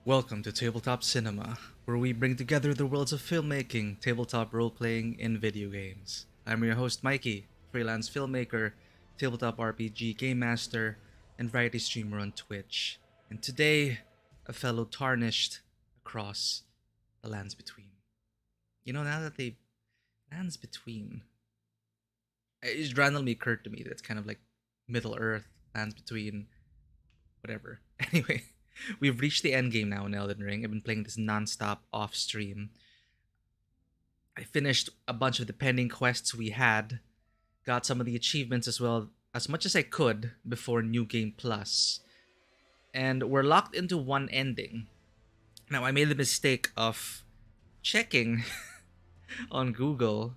Welcome to Tabletop Cinema, where we bring together the worlds of filmmaking, tabletop role-playing, and video games. I'm your host Mikey, freelance filmmaker, tabletop RPG game master, and variety streamer on Twitch. And today, a fellow tarnished across the lands between. You know, now that they... Lands between... It just randomly occurred to me that it's kind of like Middle Earth, lands between... Whatever. Anyway... We've reached the end game now in Elden Ring. I've been playing this non-stop off stream. I finished a bunch of the pending quests we had. Got some of the achievements as well, as much as I could before New Game Plus. And we're locked into one ending. Now, I made the mistake of checking on Google,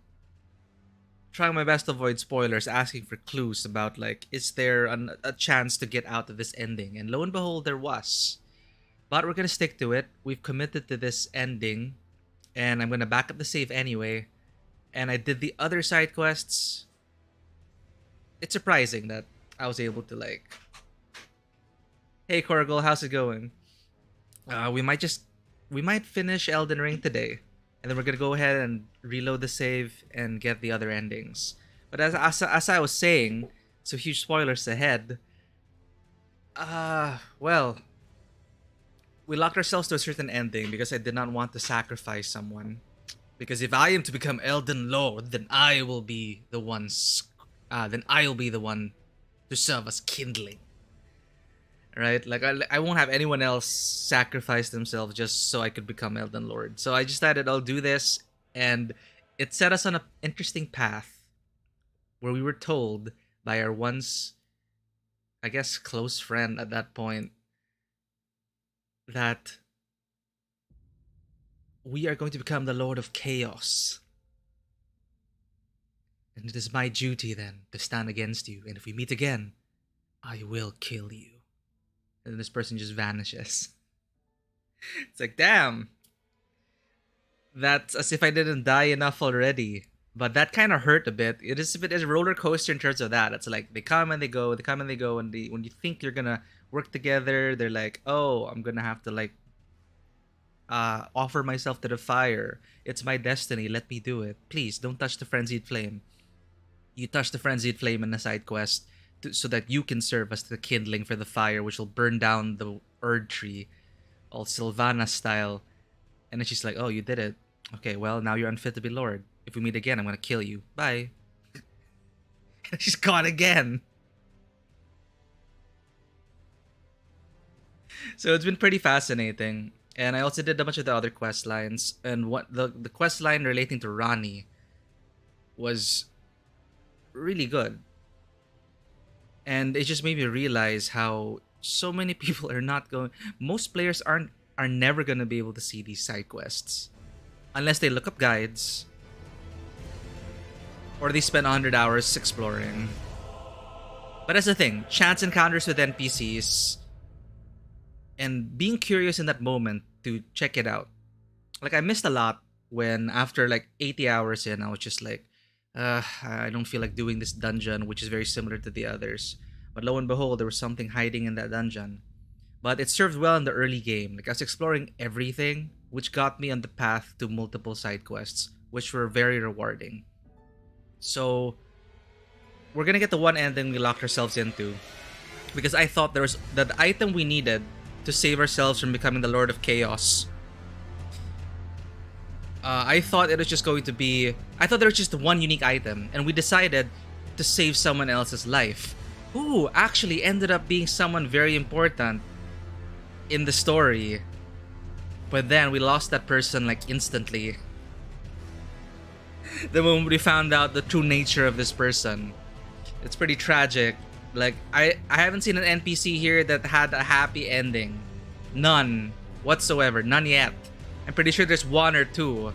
trying my best to avoid spoilers, asking for clues about, like, is there a chance to get out of this ending? And lo and behold, there was. But we're going to stick to it. We've committed to this ending, and I'm going to back up the save anyway. And I did the other side quests. It's surprising that I was able to, like... Hey, Korgel, how's it going? We might finish Elden Ring today. And then we're gonna go ahead and reload the save and get the other endings. But as I was saying, so huge spoilers ahead. Well, we locked ourselves to a certain ending because I did not want to sacrifice someone. Because if I am to become Elden Lord, then I will be the one. Then I will be the one to serve as kindling. Right? Like, I won't have anyone else sacrifice themselves just so I could become Elden Lord. So I just decided I'll do this, and it set us on an interesting path where we were told by our once, I guess, close friend at that point that we are going to become the Lord of Chaos. And it is my duty then to stand against you, and if we meet again, I will kill you. And this person just vanishes. It's like, damn. That's as if I didn't die enough already. But that kind of hurt a bit. It is a roller coaster in terms of that. It's like they come and they go, they come and they go, and when you think you're gonna work together, they're like, oh, I'm gonna have to like offer myself to the fire. It's my destiny. Let me do it. Please don't touch the frenzied flame. You touch the frenzied flame in the side quest. So that you can serve as the kindling for the fire, which will burn down the Erd tree, all Sylvana style. And then she's like, oh, you did it. Okay, well, now you're unfit to be Lord. If we meet again, I'm gonna kill you. Bye. And she's gone again. So it's been pretty fascinating. And I also did a bunch of the other quest lines. And what the quest line relating to Rani was really good. And it just made me realize how so many people are not going... Most players are never going to be able to see these side quests. Unless they look up guides. Or they spend 100 hours exploring. But that's the thing. Chance encounters with NPCs. And being curious in that moment to check it out. Like, I missed a lot when after like 80 hours in, I was just like... I don't feel like doing this dungeon, which is very similar to the others. But lo and behold, there was something hiding in that dungeon. But it served well in the early game. Like, I was exploring everything, which got me on the path to multiple side quests, which were very rewarding. So, we're gonna get the one ending we locked ourselves into. Because I thought there was the item we needed to save ourselves from becoming the Lord of Chaos. I thought it was just going to be... I thought there was just one unique item, and we decided to save someone else's life. Who actually ended up being someone very important in the story. But then we lost that person like instantly. The moment we found out the true nature of this person. It's pretty tragic. Like, I haven't seen an NPC here that had a happy ending. None whatsoever. None yet. I'm pretty sure there's one or two.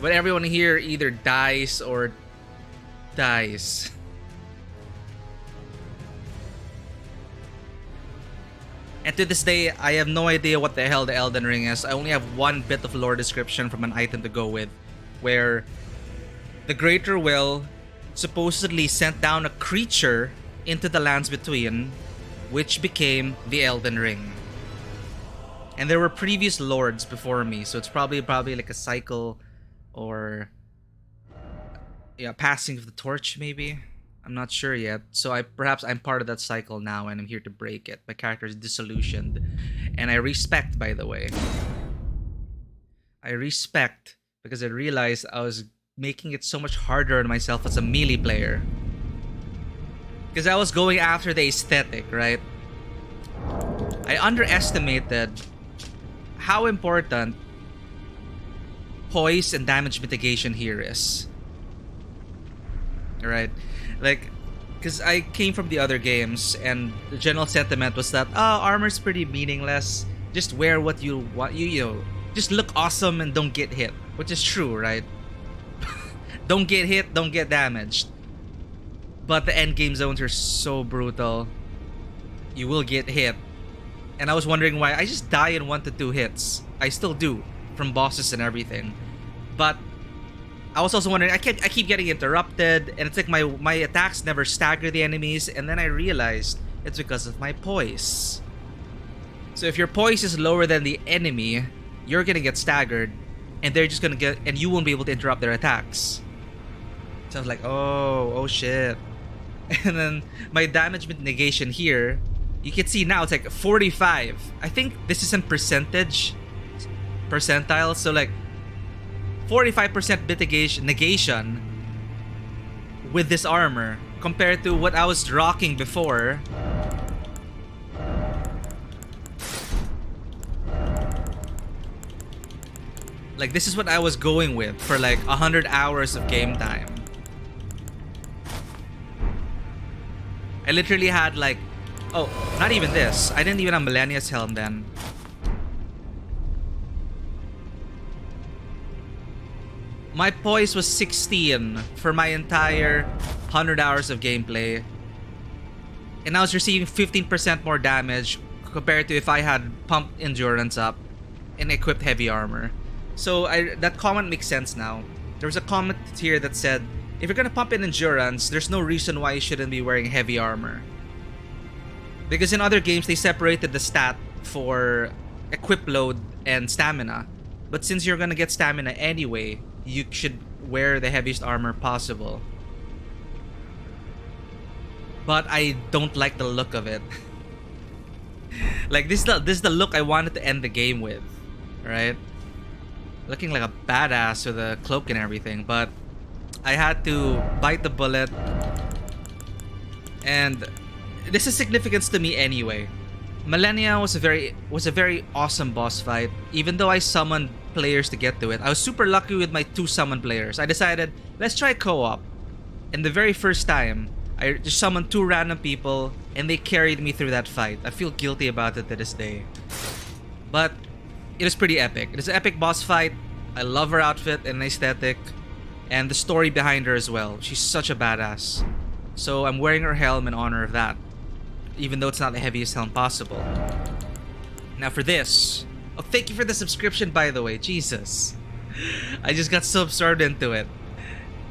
But everyone here either dies or dies. And to this day, I have no idea what the hell the Elden Ring is. I only have one bit of lore description from an item to go with. Where the Greater Will supposedly sent down a creature into the lands between, which became the Elden Ring. And there were previous lords before me, so it's probably like a cycle, or yeah, passing of the torch maybe. I'm not sure yet. So perhaps I'm part of that cycle now, and I'm here to break it. My character is disillusioned, and I respect, by the way. I respect because I realized I was making it so much harder on myself as a melee player. Because I was going after the aesthetic, right? I underestimated how important poise and damage mitigation here is. Right? Like, because I came from the other games, and the general sentiment was that, oh, armor's pretty meaningless. Just wear what you want. You know, just look awesome and don't get hit. Which is true, right? Don't get hit, don't get damaged. But the endgame zones are so brutal. You will get hit. And I was wondering why. I just die in 1 to 2 hits. I still do, from bosses and everything. But I was also wondering, I keep getting interrupted, and it's like my attacks never stagger the enemies, and then I realized it's because of my poise. So if your poise is lower than the enemy, you're gonna get staggered, and they're just gonna get, and you won't be able to interrupt their attacks. So I was like, oh shit. And then my damage negation here, you can see now it's like 45. I think this is in percentile, so like 45% negation with this armor compared to what I was rocking before. Like, this is what I was going with for like 100 hours of game time. I literally had like, oh, not even this. I didn't even have Millennia's Helm then. My poise was 16 for my entire 100 hours of gameplay. And I was receiving 15% more damage compared to if I had pumped endurance up and equipped heavy armor. So that comment makes sense now. There was a comment here that said, if you're gonna pump in endurance, there's no reason why you shouldn't be wearing heavy armor. Because in other games, they separated the stat for equip load and stamina. But since you're gonna get stamina anyway, you should wear the heaviest armor possible. But I don't like the look of it. Like, this is the look I wanted to end the game with, right? Looking like a badass with a cloak and everything, but I had to bite the bullet. And this is significance to me anyway. Millennia was a very awesome boss fight. Even though I summoned players to get to it, I was super lucky with my 2 summoned players. I decided, let's try co-op. And the very first time, I just summoned 2 random people, and they carried me through that fight. I feel guilty about it to this day. But it is pretty epic. It is an epic boss fight. I love her outfit and aesthetic, and the story behind her as well. She's such a badass. So I'm wearing her helm in honor of that, even though it's not the heaviest helm possible. Now for this. Oh, thank you for the subscription, by the way. Jesus. I just got so absorbed into it.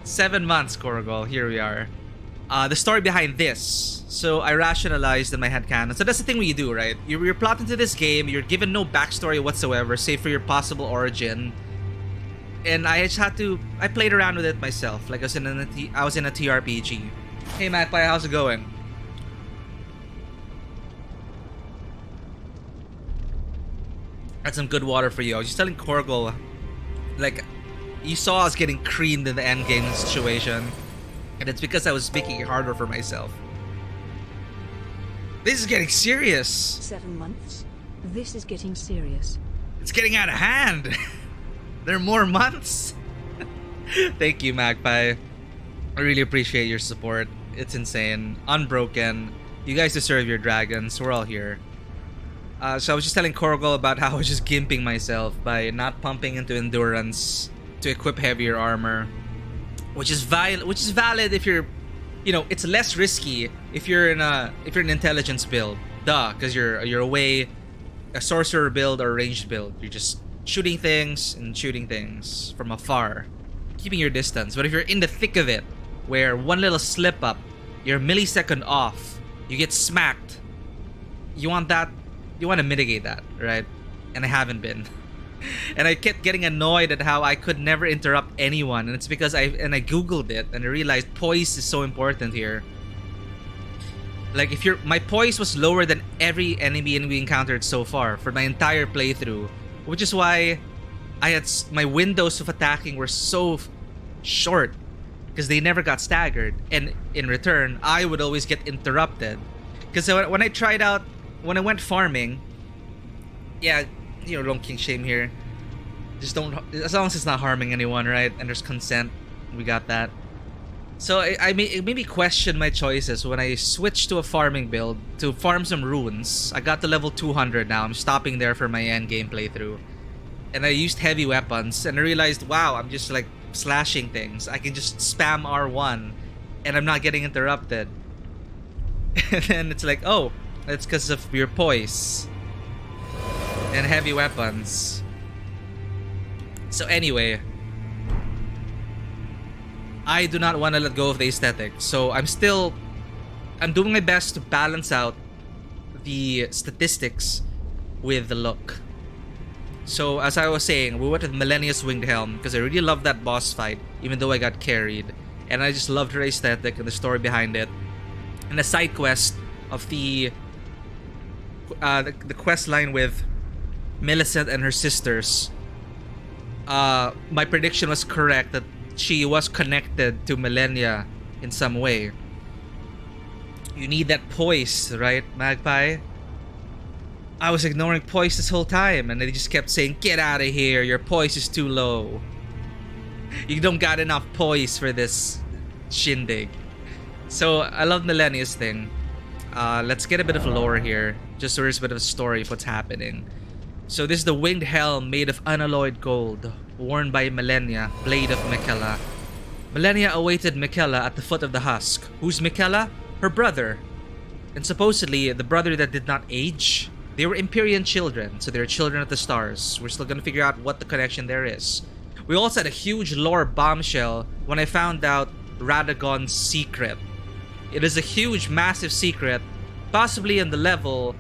7 months, Korgol. Here we are. The story behind this. So I rationalized in my headcanon. So that's the thing when you do, right? You're plotting to this game. You're given no backstory whatsoever, save for your possible origin. And I just had to... I played around with it myself. Like I was in a TRPG. Hey, Magpie, how's it going? That's some good water for you. I was just telling Korgol, like, you saw us getting creamed in the endgame situation, and it's because I was making it harder for myself. This is getting serious. 7 months. This is getting serious. It's getting out of hand. There are more months. Thank you, Magpie. I really appreciate your support. It's insane. Unbroken. You guys deserve your dragons. We're all here. So I was just telling Korgol about how I was just gimping myself by not pumping into endurance to equip heavier armor, which is valid if you're, you know, it's less risky if you're an intelligence build, because you're away, a sorcerer build or a ranged build. You're just shooting things from afar, keeping your distance. But if you're in the thick of it, where one little slip up, you're a millisecond off, you get smacked. You want to mitigate that, right? and I haven't been. And I kept getting annoyed at how I could never interrupt anyone, and it's because I googled it and I realized poise is so important here. Like, if my poise was lower than every enemy we encountered so far for my entire playthrough, which is why my windows of attacking were so short, because they never got staggered, and in return I would always get interrupted. Because when I went farming, yeah, don't king shame here. Just don't, as long as it's not harming anyone, right? And there's consent, we got that. So it made me question my choices when I switched to a farming build to farm some runes. I got to level 200 now. I'm stopping there for my end game playthrough. And I used heavy weapons, and I realized, wow, I'm just like slashing things. I can just spam R1 and I'm not getting interrupted. And then it's like, oh, it's because of your poise and heavy weapons. So anyway, I do not want to let go of the aesthetic. So I'm doing my best to balance out the statistics with the look. So as I was saying, we went with Millennia's Winged Helm because I really loved that boss fight, even though I got carried. And I just loved her aesthetic and the story behind it. And the side quest of the quest line with Millicent and her sisters. My prediction was correct that she was connected to Millennia in some way. You need that poise, right, Magpie? I was ignoring poise this whole time, and they just kept saying, get out of here, your poise is too low. You don't got enough poise for this shindig. So I love Millennia's thing. Let's get a bit of lore here, just so there's a bit of a story of what's happening. So this is the winged helm made of unalloyed gold, worn by Millennia, blade of Miquella. Millennia awaited Miquella at the foot of the husk. Who's Miquella? Her brother. And supposedly, the brother that did not age. They were Empyrean children, so they're children of the stars. We're still gonna figure out what the connection there is. We also had a huge lore bombshell when I found out Radagon's secret. It is a huge, massive secret, possibly in the level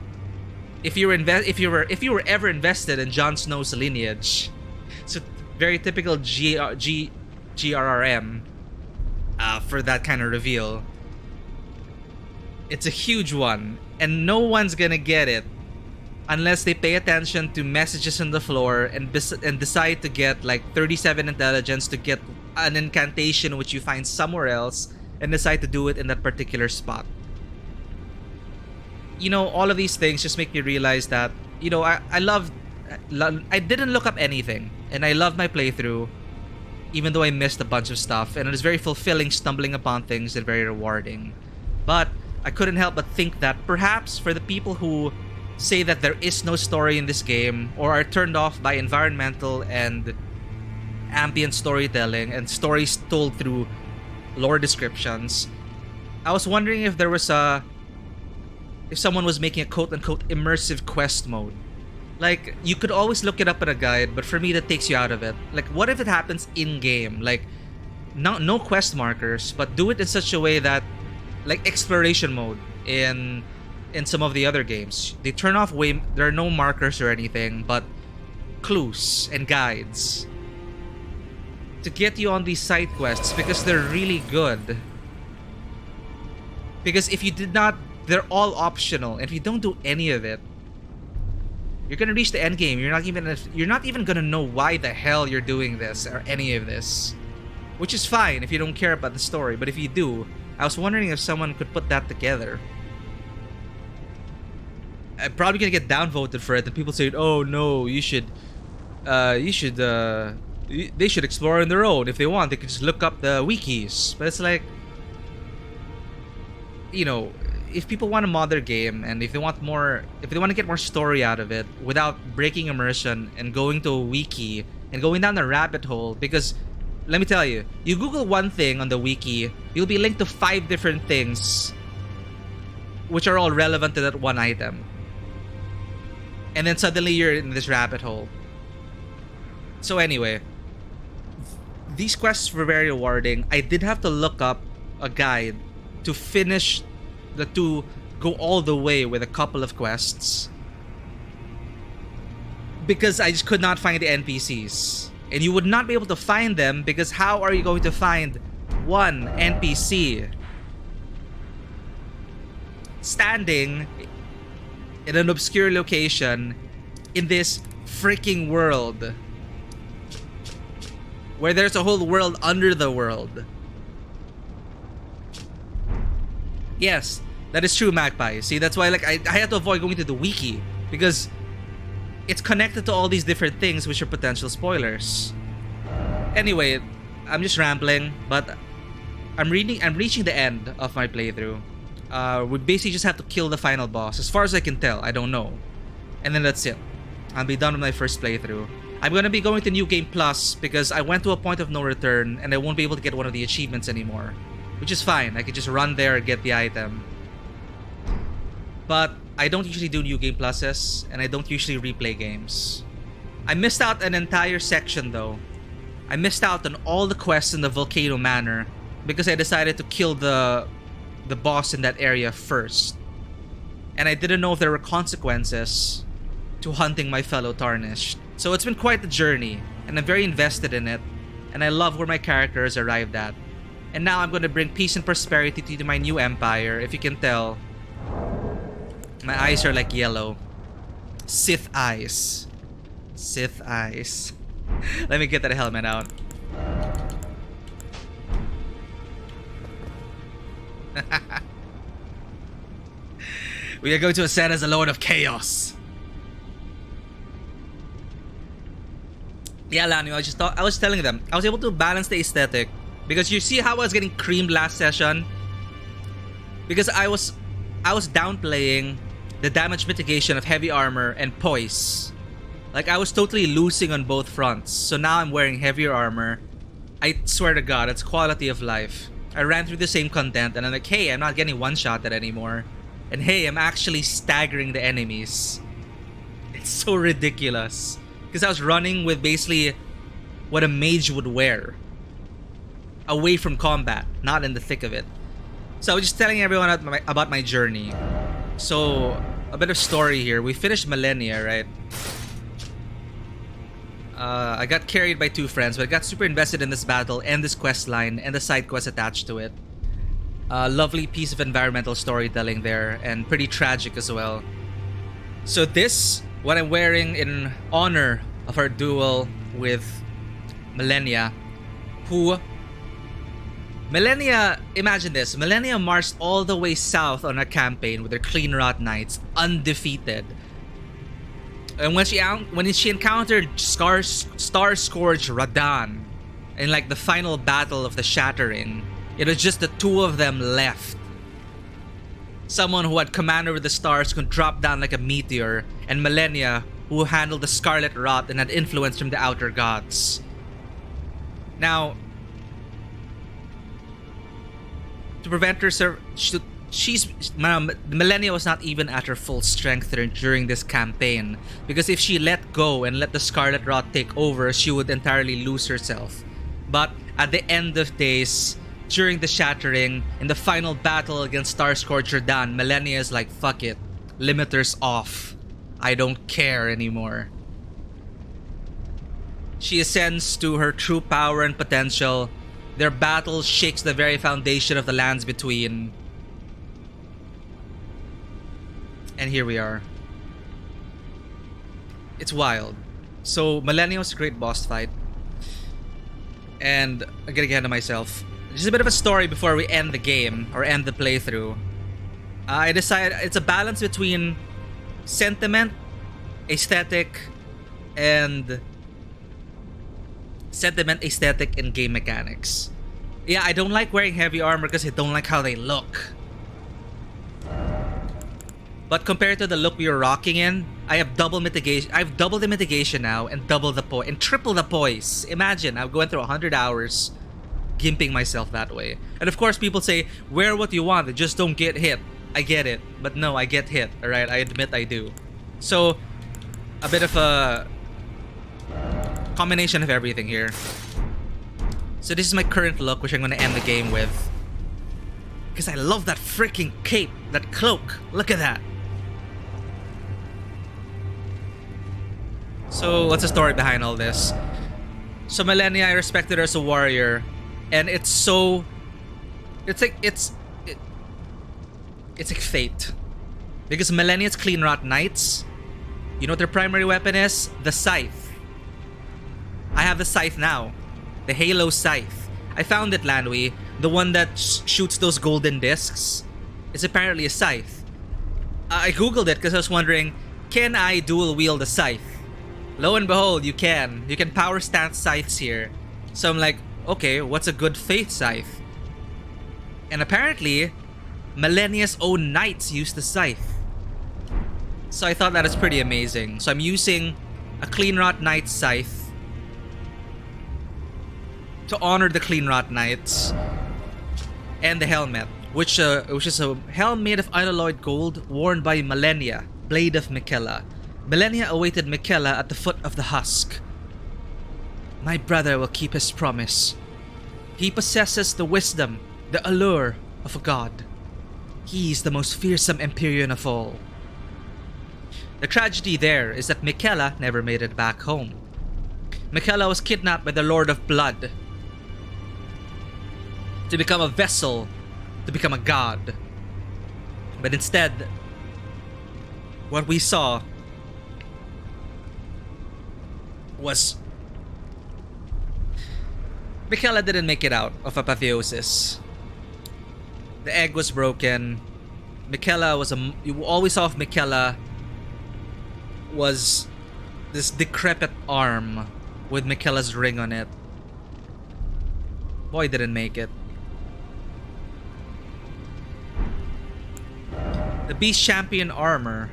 if you were ever invested in Jon Snow's lineage. So very typical GRRM for that kind of reveal. It's a huge one, and no one's gonna get it unless they pay attention to messages on the floor and decide to get like 37 intelligence to get an incantation which you find somewhere else and decide to do it in that particular spot. All of these things just make me realize that, I didn't look up anything, and I loved my playthrough, even though I missed a bunch of stuff, and it was very fulfilling stumbling upon things and very rewarding. But I couldn't help but think that perhaps for the people who say that there is no story in this game, or are turned off by environmental and ambient storytelling and stories told through lore descriptions, I was wondering if there was if someone was making a quote-unquote immersive quest mode. Like, you could always look it up in a guide, but for me that takes you out of it. Like, what if it happens in-game? Like, no quest markers, but do it in such a way that, like exploration mode in some of the other games, they turn off there are no markers or anything, but clues and guides to get you on these side quests, because they're really good. Because if you did not, they're all optional, and if you don't do any of it, you're gonna reach the end game. You're not even gonna know why the hell you're doing this or any of this, which is fine if you don't care about the story. But if you do, I was wondering if someone could put that together. I'm probably gonna get downvoted for it, and people say, "Oh no, they should explore on their own. If they want, they could just look up the wikis." But it's like, if people want to mod their game, and if they want to get more story out of it without breaking immersion and going to a wiki and going down the rabbit hole, because let me tell you, you Google one thing on the wiki, you'll be linked to 5 different things which are all relevant to that one item. And then suddenly you're in this rabbit hole. So anyway, these quests were very rewarding. I did have to look up a guide to go all the way with a couple of quests. because I just could not find the NPCs. And you would not be able to find them because how are you going to find one NPC standing in an obscure location in this freaking world where there's a whole world under the world? Yes, that is true, Magpie. See, that's why like I had to avoid going to the wiki because it's connected to all these different things which are potential spoilers. Anyway, I'm just rambling, but I'm reaching the end of my playthrough. We basically just have to kill the final boss. As far as I can tell, I don't know. And then that's it. I'll be done with my first playthrough. I'm gonna be going to New Game Plus because I went to a point of no return and I won't be able to get one of the achievements anymore. Which is fine, I can just run there and get the item. But I don't usually do New Game Pluses and I don't usually replay games. I missed out an entire section though. I missed out on all the quests in the Volcano Manor because I decided to kill the boss in that area first. And I didn't know if there were consequences to hunting my fellow Tarnished. So it's been quite the journey and I'm very invested in it and I love where my character has arrived at. And now I'm going to bring peace and prosperity to my new empire. If you can tell, my eyes are like yellow. Sith eyes. Sith eyes. Let me get that helmet out. We are going to ascend as the Lord of Chaos. Yeah, Lanu, I was telling them, I was able to balance the aesthetic. Because you see how I was getting creamed last session? Because I was downplaying the damage mitigation of heavy armor and poise. Like I was totally losing on both fronts. So now I'm wearing heavier armor. I swear to God, it's quality of life. I ran through the same content and I'm like, hey, I'm not getting one-shotted anymore. And hey, I'm actually staggering the enemies. It's so ridiculous. Because I was running with basically what a mage would wear. Away from combat, not in the thick of it. So I was just telling everyone about my journey. So, a bit of story here. We finished Millennia, right? I got carried by two friends, but I got super invested in this battle and this quest line and the side quest attached to it. Lovely piece of environmental storytelling there and pretty tragic as well. So this, what I'm wearing in honor of our duel with Millennia, who... imagine this, Millennia marched all the way south on a campaign with her Clean Rot Knights, undefeated. And when she encountered Star-Scourged Radahn in like the final battle of the Shattering, it was just the two of them left. Someone who had command over the stars could drop down like a meteor, and Millennia, who handled the Scarlet Rot and had influence from the outer gods. Now, to prevent her, Millennia was not even at her full strength during this campaign, because if she let go and let the Scarlet Rot take over, she would entirely lose herself. But at the end of days, during the Shattering, in the final battle against Star-Scourged Radahn, Millennia is like, fuck it, limiters off. I don't care anymore. She ascends to her true power and potential. Their battle shakes the very foundation of the lands between. And here we are. It's wild. So, Millennia was a great boss fight. And I'm gonna get ahead of myself. Just a bit of a story before we end the game, or end the playthrough. I decided it's a balance between sentiment, aesthetic, and game mechanics. Yeah, I don't like wearing heavy armor because I don't like how they look. But compared to the look we were rocking in, I have double mitigation. I have double the mitigation now and double the and triple the poise. Imagine, I'm going through 100 hours gimping myself that way. And of course, people say, wear what you want, just don't get hit. I get it, but no, I get hit. All right, I admit I do. So, a bit of a combination of everything here. So this is my current look, which I'm going to end the game with. Because I love that freaking cape, that cloak. Look at that. So what's the story behind all this? So Millennia, I respected her as a warrior, and it's like fate. Because Millennia's clean rot knights, you know what their primary weapon is? The scythe. I have the scythe now. The Halo scythe. I found it, Landwy. The one that shoots those golden discs. It's apparently a scythe. I googled it because I was wondering, can I dual wield a scythe? Lo and behold, you can. You can power stance scythes here. So I'm like, okay, what's a good faith scythe? And apparently, Millennia's own knights use the scythe. So I thought that was pretty amazing. So I'm using a Clean Rot Knight scythe to honor the Clean Rot Knights. And the helmet, which is a helm made of unalloyed gold worn by Millennia, Blade of Miquella. Millennia awaited Miquella at the foot of the husk. My brother will keep his promise. He possesses the wisdom, the allure of a god. He's the most fearsome Empyrean of all. The tragedy there is that Miquella never made it back home. Miquella was kidnapped by the Lord of Blood to become a vessel, to become a god. But instead, what we saw was Miquella didn't make it out of apotheosis. The egg was broken. Miquella was you always saw of Miquella was this decrepit arm with Miquella's ring on it. Boy didn't make it. The Beast Champion armor.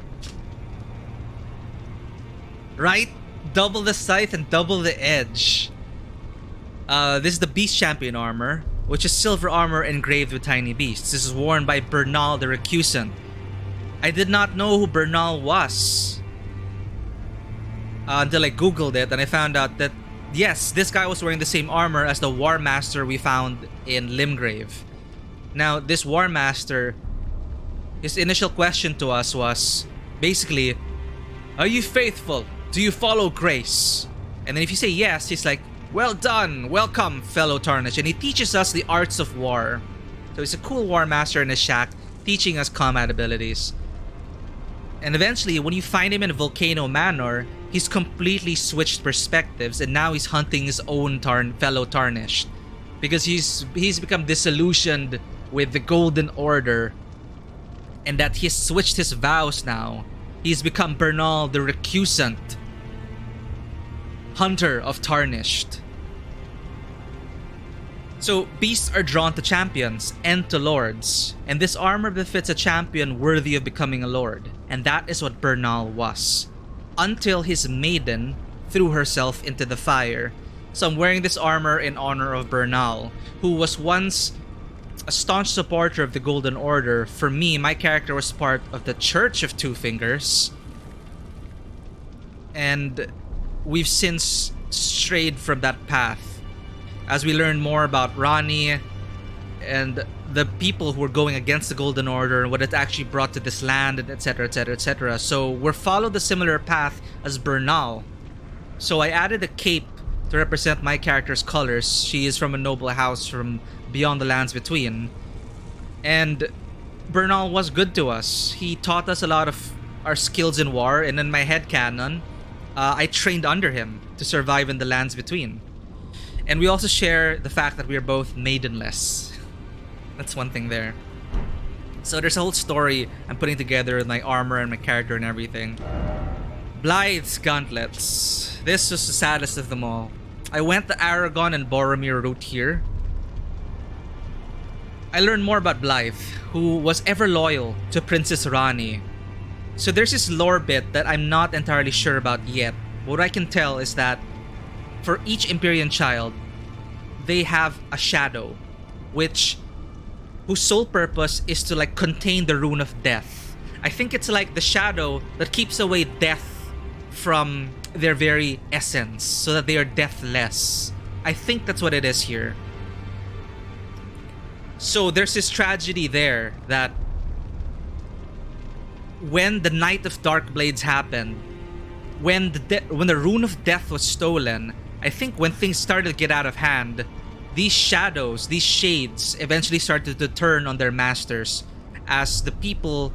Right? Double the scythe and double the edge. This is the Beast Champion armor, which is silver armor engraved with tiny beasts. This is worn by Bernal the Recusant. I did not know who Bernal was until I googled it, and I found out that yes, this guy was wearing the same armor as the War Master we found in Limgrave. Now, this War Master, his initial question to us was basically, are you faithful? Do you follow grace? And then if you say yes, he's like, well done, welcome, fellow Tarnish. And he teaches us the arts of war. So he's a cool War Master in his shack, teaching us combat abilities. And eventually, when you find him in Volcano Manor, he's completely switched perspectives, and now he's hunting his own fellow Tarnished. Because he's become disillusioned with the Golden Order, and that he's switched his vows now. He's become Bernal the Recusant, hunter of Tarnished. So beasts are drawn to champions and to lords, and this armor befits a champion worthy of becoming a lord, and that is what Bernal was, until his maiden threw herself into the fire. So I'm wearing this armor in honor of Bernal, who was once a staunch supporter of the Golden Order. For me, my character was part of the Church of Two Fingers, and we've since strayed from that path as we learn more about Rani and the people who were going against the Golden Order and what it actually brought to this land, and etc, etc, etc. So we're followed a similar path as Bernal. So I added a cape to represent my character's colors. She is from a noble house from beyond the lands between, and Bernal was good to us. He taught us a lot of our skills in war, and in my headcanon, I trained under him to survive in the lands between. And we also share the fact that we are both maidenless. That's one thing there. So there's a whole story I'm putting together with my armor and my character and everything. Blythe's gauntlets. This was the saddest of them all. I went the Aragon and Boromir route here. I learned more about Blythe, who was ever loyal to Princess Rani. So there's this lore bit that I'm not entirely sure about yet. What I can tell is that for each Empyrean child, they have a shadow, whose sole purpose is to like contain the rune of death. I think it's like the shadow that keeps away death from their very essence, so that they are deathless. I think that's what it is here. So there's this tragedy there that when the Night of Dark Blades happened, when the rune of death was stolen, I think when things started to get out of hand, these shadows, these shades, eventually started to turn on their masters, as the people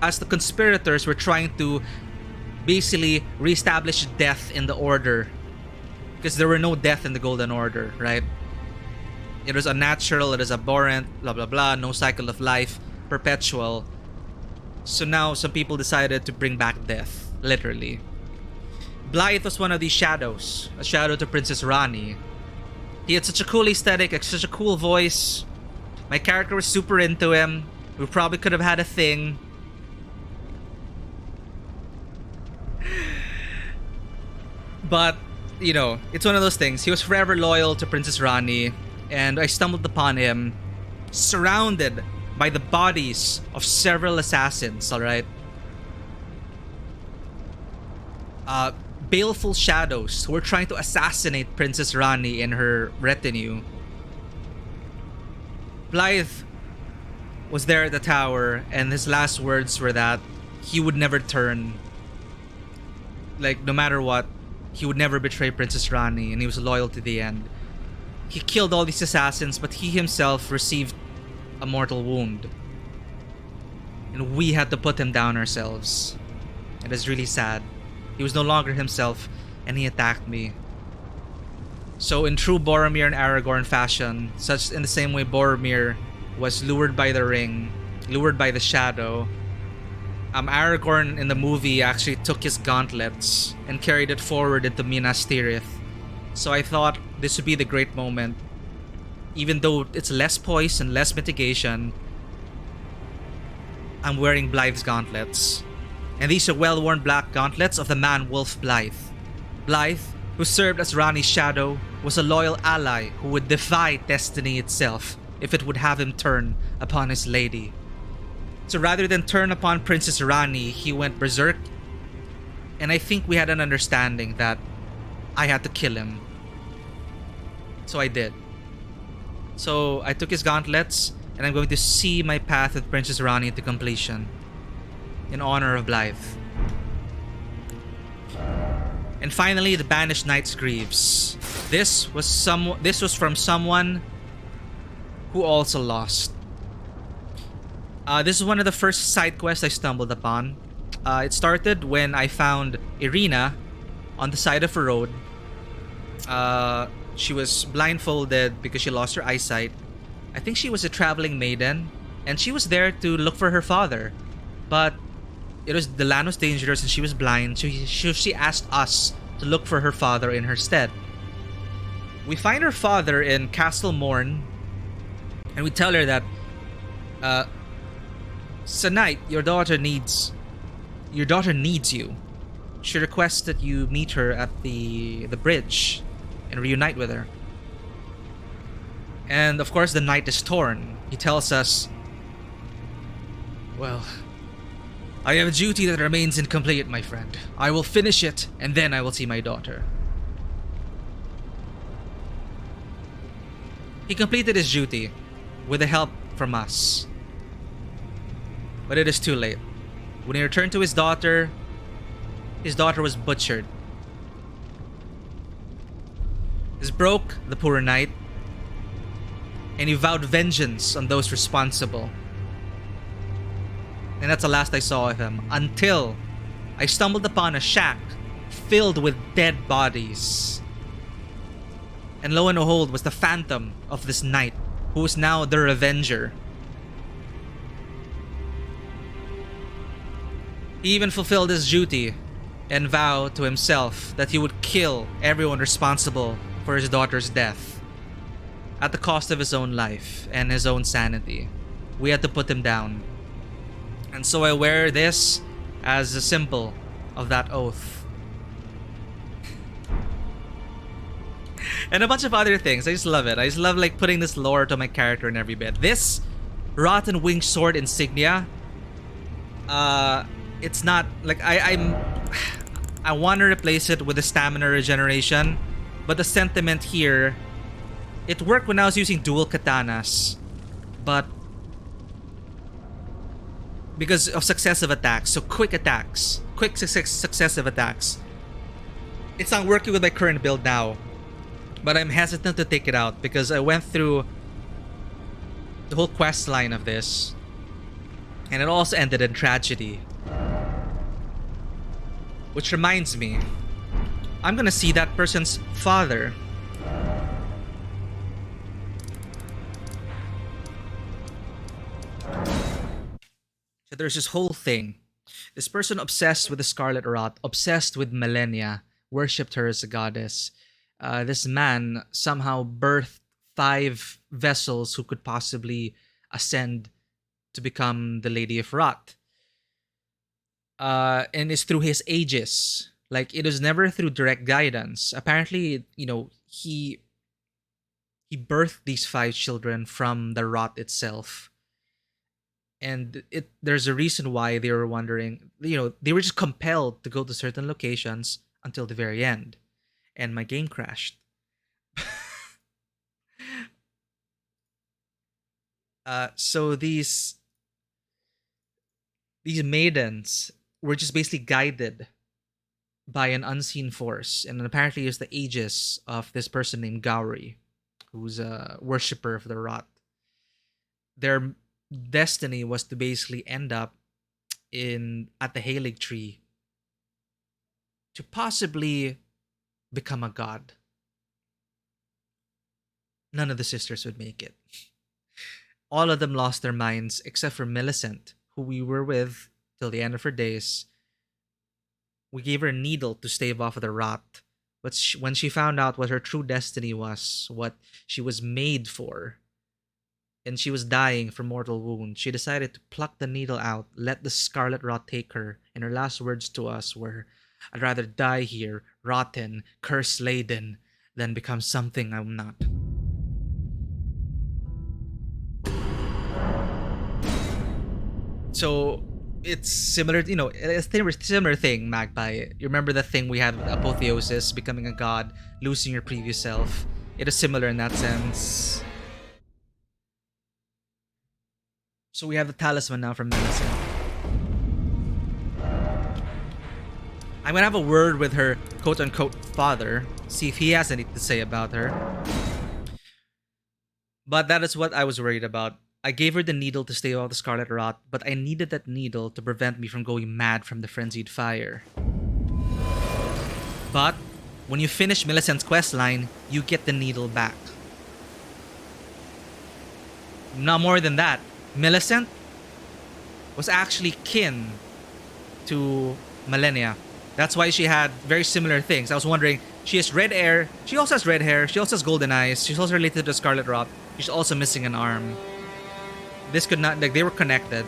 as the conspirators were trying to basically reestablish death in the order, because there were no death in the Golden Order, right? It was unnatural, it is abhorrent, blah blah blah, no cycle of life, perpetual. So now some people decided to bring back death, literally. Blythe was one of these shadows, a shadow to Princess Rani. He had such a cool aesthetic, such a cool voice. My character was super into him. We probably could have had a thing. But, you know, it's one of those things. He was forever loyal to Princess Rani, and I stumbled upon him surrounded by the bodies of several assassins, alright? Baleful shadows who were trying to assassinate Princess Rani and her retinue. Blythe was there at the tower, and his last words were that he would never turn. Like, no matter what, he would never betray Princess Rani, and he was loyal to the end. He killed all these assassins, but he himself received a mortal wound. And we had to put him down ourselves. It is really sad. He was no longer himself, and he attacked me. So in true Boromir and Aragorn fashion, such in the same way Boromir was lured by the ring, lured by the shadow, Aragorn in the movie actually took his gauntlets and carried it forward into Minas Tirith. So I thought this would be the great moment. Even though it's less poise and less mitigation, I'm wearing Blythe's gauntlets. And these are well-worn black gauntlets of the man Wolf Blythe. Blythe, who served as Rani's shadow, was a loyal ally who would defy destiny itself if it would have him turn upon his lady. So rather than turn upon Princess Rani, he went berserk. And I think we had an understanding that I had to kill him. So I did. So I took his gauntlets, and I'm going to see my path with Princess Rani to completion, in honor of Blythe. And finally, the Banished Knight's Greaves. This was from someone who also lost. This is one of the first side quests I stumbled upon. It started when I found Irina on the side of a road. She was blindfolded because she lost her eyesight. I think she was a traveling maiden, and she was there to look for her father. But the land was dangerous and she was blind, so she asked us to look for her father in her stead. We find her father in Castle Morn, and we tell her that, Tonight, your daughter needs you. She requests that you meet her at the bridge and reunite with her. And of course, the knight is torn. He tells us, well, I have a duty that remains incomplete, my friend. I will finish it, and then I will see my daughter. He completed his duty with the help from us. But it is too late. When he returned to his daughter was butchered. This broke the poor knight, and he vowed vengeance on those responsible. And that's the last I saw of him, until I stumbled upon a shack filled with dead bodies. And lo and behold was the phantom of this knight, who is now the Revenger. He even fulfilled his duty and vowed to himself that he would kill everyone responsible for his daughter's death, at the cost of his own life and his own sanity. We had to put him down. And so I wear this as a symbol of that oath. And a bunch of other things. I just love it. I just love like putting this lore to my character in every bit. This Rotten Winged Sword insignia, it's not like I want to replace it with the stamina regeneration, but the sentiment here, it worked when I was using dual katanas, but because of successive attacks. So quick attacks, quick successive attacks. It's not working with my current build now, but I'm hesitant to take it out because I went through the whole quest line of this, and it also ended in tragedy. Which reminds me, I'm gonna see that person's father. So there's this whole thing. This person obsessed with the Scarlet Rot, obsessed with Millennia, worshipped her as a goddess. This man somehow birthed 5 vessels who could possibly ascend to become the Lady of Rot. And it's through his aegis. Like, it was never through direct guidance. Apparently, he birthed these 5 children from the Rot itself. And there's a reason why they were wondering, they were just compelled to go to certain locations until the very end. And my game crashed. So these maidens were just basically guided by an unseen force, and apparently it's the aegis of this person named Gowry, who's a worshipper of the Rot. Their destiny was to basically end up at the Halig tree to possibly become a god. None of the sisters would make it. All of them lost their minds except for Millicent, who we were with till the end of her days. We gave her a needle to stave off the Rot, but when she found out what her true destiny was, what she was made for, and she was dying from mortal wound, she decided to pluck the needle out, let the Scarlet Rot take her, and her last words to us were, "I'd rather die here, rotten, curse-laden, than become something I'm not." So it's similar, it's a similar thing, Magpie. You remember the thing we had with Apotheosis, becoming a god, losing your previous self? It is similar in that sense. So we have the talisman now from Millicent. I'm gonna have a word with her quote-unquote father, see if he has anything to say about her. But that is what I was worried about. I gave her the needle to stave off the Scarlet Rot, but I needed that needle to prevent me from going mad from the frenzied fire. But when you finish Millicent's questline, you get the needle back. Not more than that, Millicent was actually kin to Millennia. That's why she had very similar things. I was wondering, she has red hair, she also has red hair, she also has golden eyes, she's also related to the Scarlet Rot, she's also missing an arm. This could not, they were connected.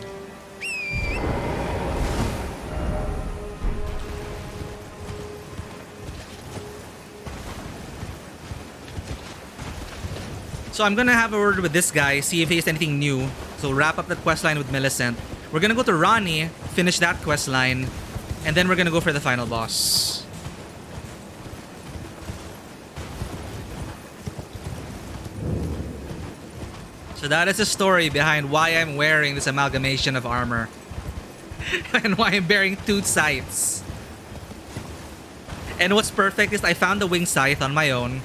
So I'm gonna have a word with this guy, see if he has anything new. So wrap up that questline with Millicent. We're gonna go to Ronnie, finish that questline, and then we're gonna go for the final boss. So that is the story behind why I'm wearing this amalgamation of armor. And why I'm bearing 2 scythes. And what's perfect is I found the wing scythe on my own.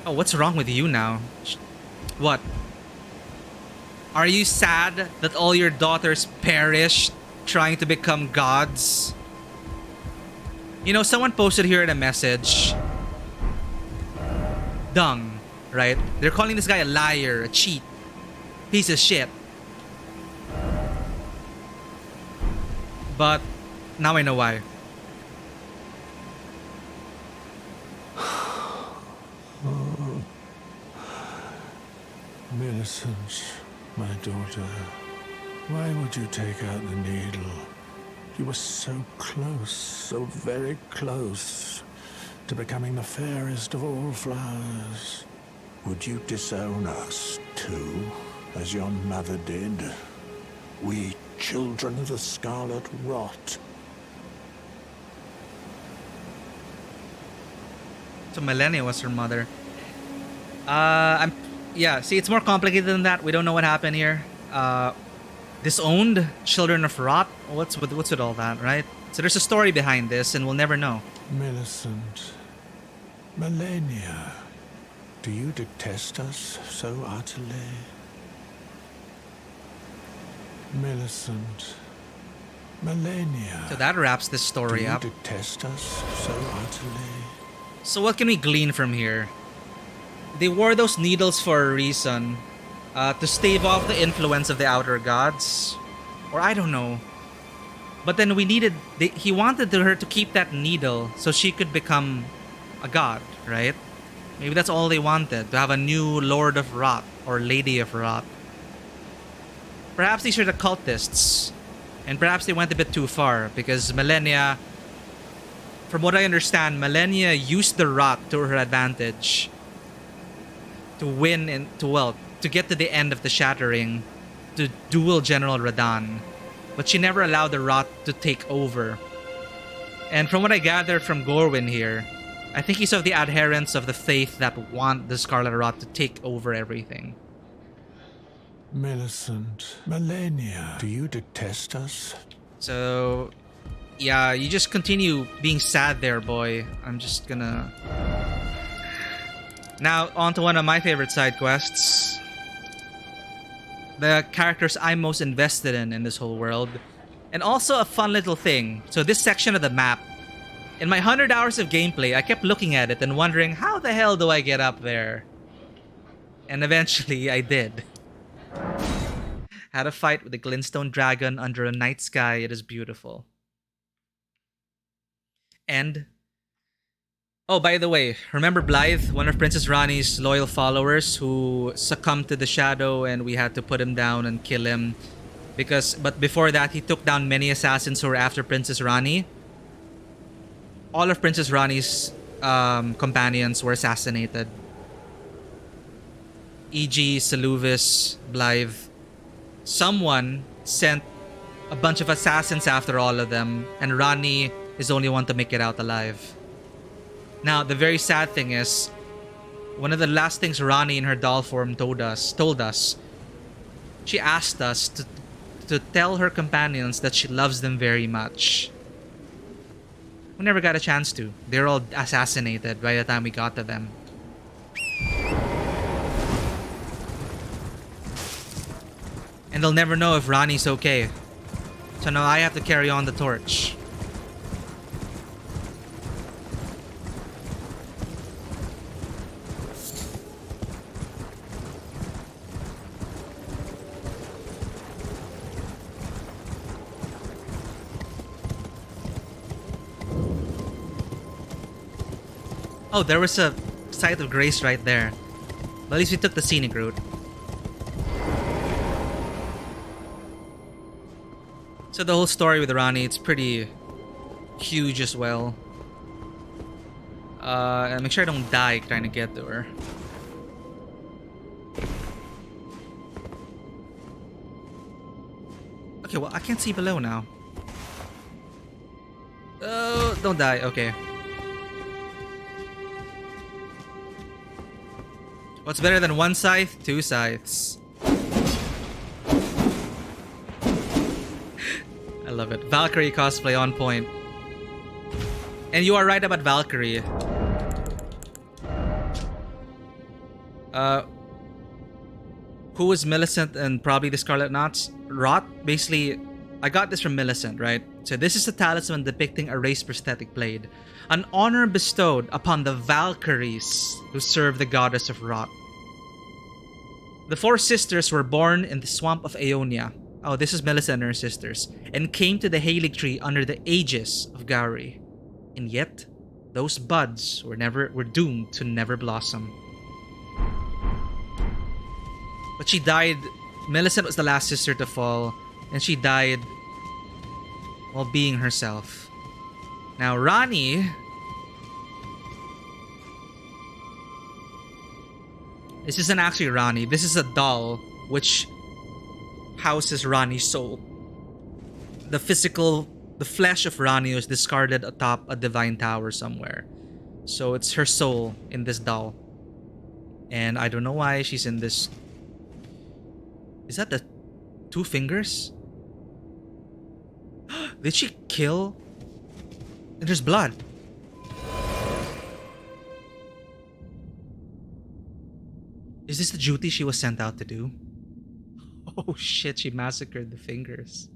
Oh, what's wrong with you now? What? Are you sad that all your daughters perished trying to become gods? Someone posted here in a message. Dung. Right? They're calling this guy a liar, a cheat, piece of shit. But now I know why. Millicent, my daughter, why would you take out the needle? You were so close, so very close to becoming the fairest of all flowers. Would you disown us, too, as your mother did? We, children of the Scarlet Rot. So Millennia was her mother. See, it's more complicated than that. We don't know what happened here. disowned children of Rot. What's with all that, right? So there's a story behind this, and we'll never know. Millicent, Melania, do you detest us so utterly? Millicent, Melania. So that wraps this story up. Do you detest us so utterly? So what can we glean from here? They wore those needles for a reason. To stave off the influence of the outer gods. Or I don't know. But then he wanted her to keep that needle so she could become a god, right? Maybe that's all they wanted, to have a new Lord of Rot or Lady of Rot. Perhaps these are the cultists. And perhaps they went a bit too far because Melania, from what I understand, Melania used the Rot to her advantage to win and to get to the end of the Shattering, to duel General Radahn. But she never allowed the Rot to take over. And from what I gathered from Gorwyn here, I think he's of the adherents of the faith that want the Scarlet Rot to take over everything. Millicent, Melania, do you detest us? So, yeah, you just continue being sad there, boy. I'm just gonna... Now, on to one of my favorite side quests. The characters I'm most invested in this whole world. And also a fun little thing. So this section of the map, in my 100 hours of gameplay, I kept looking at it and wondering, how the hell do I get up there? And eventually, I did. Had a fight with the glintstone dragon under a night sky. It is beautiful. And... oh, by the way, remember Blythe, one of Princess Rani's loyal followers who succumbed to the shadow and we had to put him down and kill him? But before that, he took down many assassins who were after Princess Rani. All of Princess Rani's companions were assassinated. E.g. Seluvis, Blythe. Someone sent a bunch of assassins after all of them, and Rani is the only one to make it out alive. Now, the very sad thing is, one of the last things Rani in her doll form told us, she asked us to tell her companions that she loves them very much. We never got a chance to. They're all assassinated by the time we got to them. And they'll never know if Rani's okay. So now I have to carry on the torch. Oh, there was a site of grace right there. But at least we took the scenic route. So the whole story with Rani, it's pretty huge as well. And make sure I don't die trying to get to her. Okay, well, I can't see below now. Oh, don't die. Okay. What's better than one scythe? Two scythes. I love it. Valkyrie cosplay on point. And you are right about Valkyrie. Who is Millicent and probably the Scarlet Rot? Basically, I got this from Millicent, right? So this is a talisman depicting a raised prosthetic blade. An honor bestowed upon the Valkyries who serve the goddess of Rot. The four sisters were born in the swamp of Aeonia. Oh, this is Millicent and her sisters. And came to the Halig tree under the aegis of Gowry. And yet, those buds were doomed to never blossom. But she died. Millicent was the last sister to fall. And she died while being herself. Now, Rani... This isn't actually Rani. This is a doll which houses Rani's soul. The flesh of Rani was discarded atop a divine tower somewhere. So it's her soul in this doll. And I don't know why she's in this... Is that the 2 fingers? Did she kill? And there's blood. Is this the duty she was sent out to do? Oh shit, she massacred the fingers.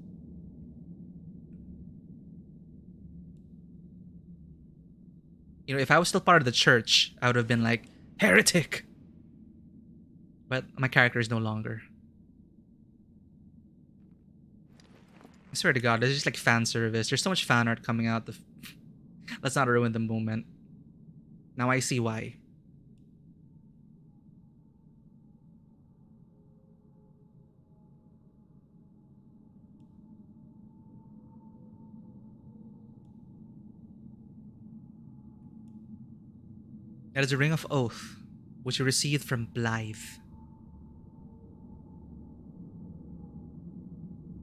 You know, if I was still part of the church, I would have been like, heretic! But my character is no longer. I swear to God, this is just like fan service. There's so much fan art coming out. Let's not ruin the moment. Now I see why. That is a ring of oath, which you received from Blythe.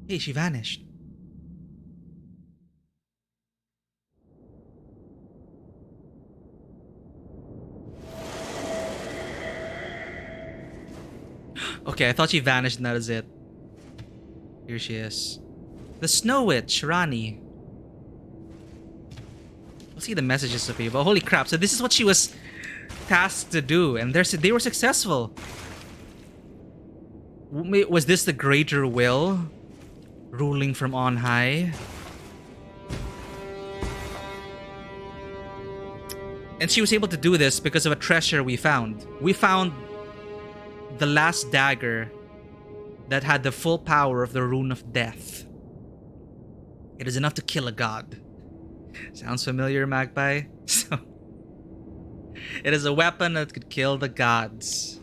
Hey, she vanished. Okay, I thought she vanished and that is it. Here she is. The Snow Witch, Rani. Let's see the messages of people. Holy crap, so this is what she was tasked to do, and they were successful. Was this the greater will ruling from on high? And she was able to do this because of a treasure we found. We found the last dagger that had the full power of the Rune of Death. It is enough to kill a god. Sounds familiar, Magpie? So, it is a weapon that could kill the gods.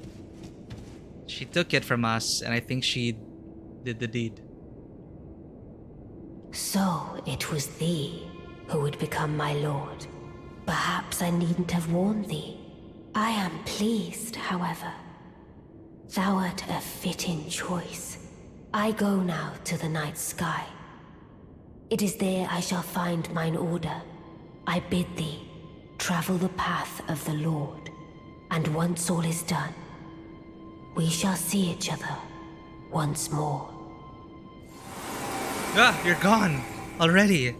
She took it from us, and I think she did the deed. So it was thee who would become my lord. Perhaps I needn't have warned thee. I am pleased, however. Thou art a fitting choice. I go now to the night sky. It is there I shall find mine order. I bid thee travel the path of the Lord, and once all is done, we shall see each other once more. Ah, you're gone already.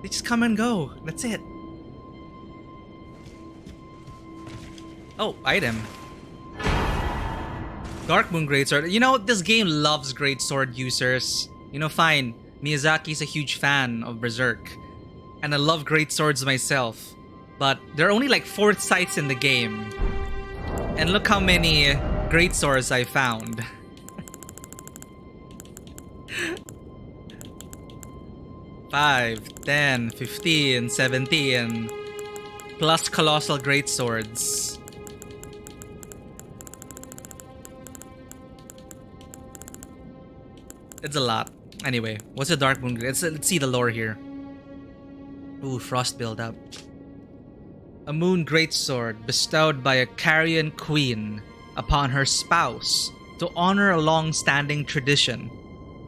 They just come and go. That's it. Oh, item. Dark Moon Greatsword. You know, this game loves greatsword users. You know, fine. Miyazaki's a huge fan of Berserk. And I love greatswords myself. But there are only like 4 sites in the game. And look how many greatswords I found. Five, 10, 15, 17. Plus colossal greatswords. It's a lot. Anyway, what's a Dark Moon? Let's see the lore here. Ooh, frost buildup. A moon greatsword bestowed by a Carian queen upon her spouse to honor a long-standing tradition,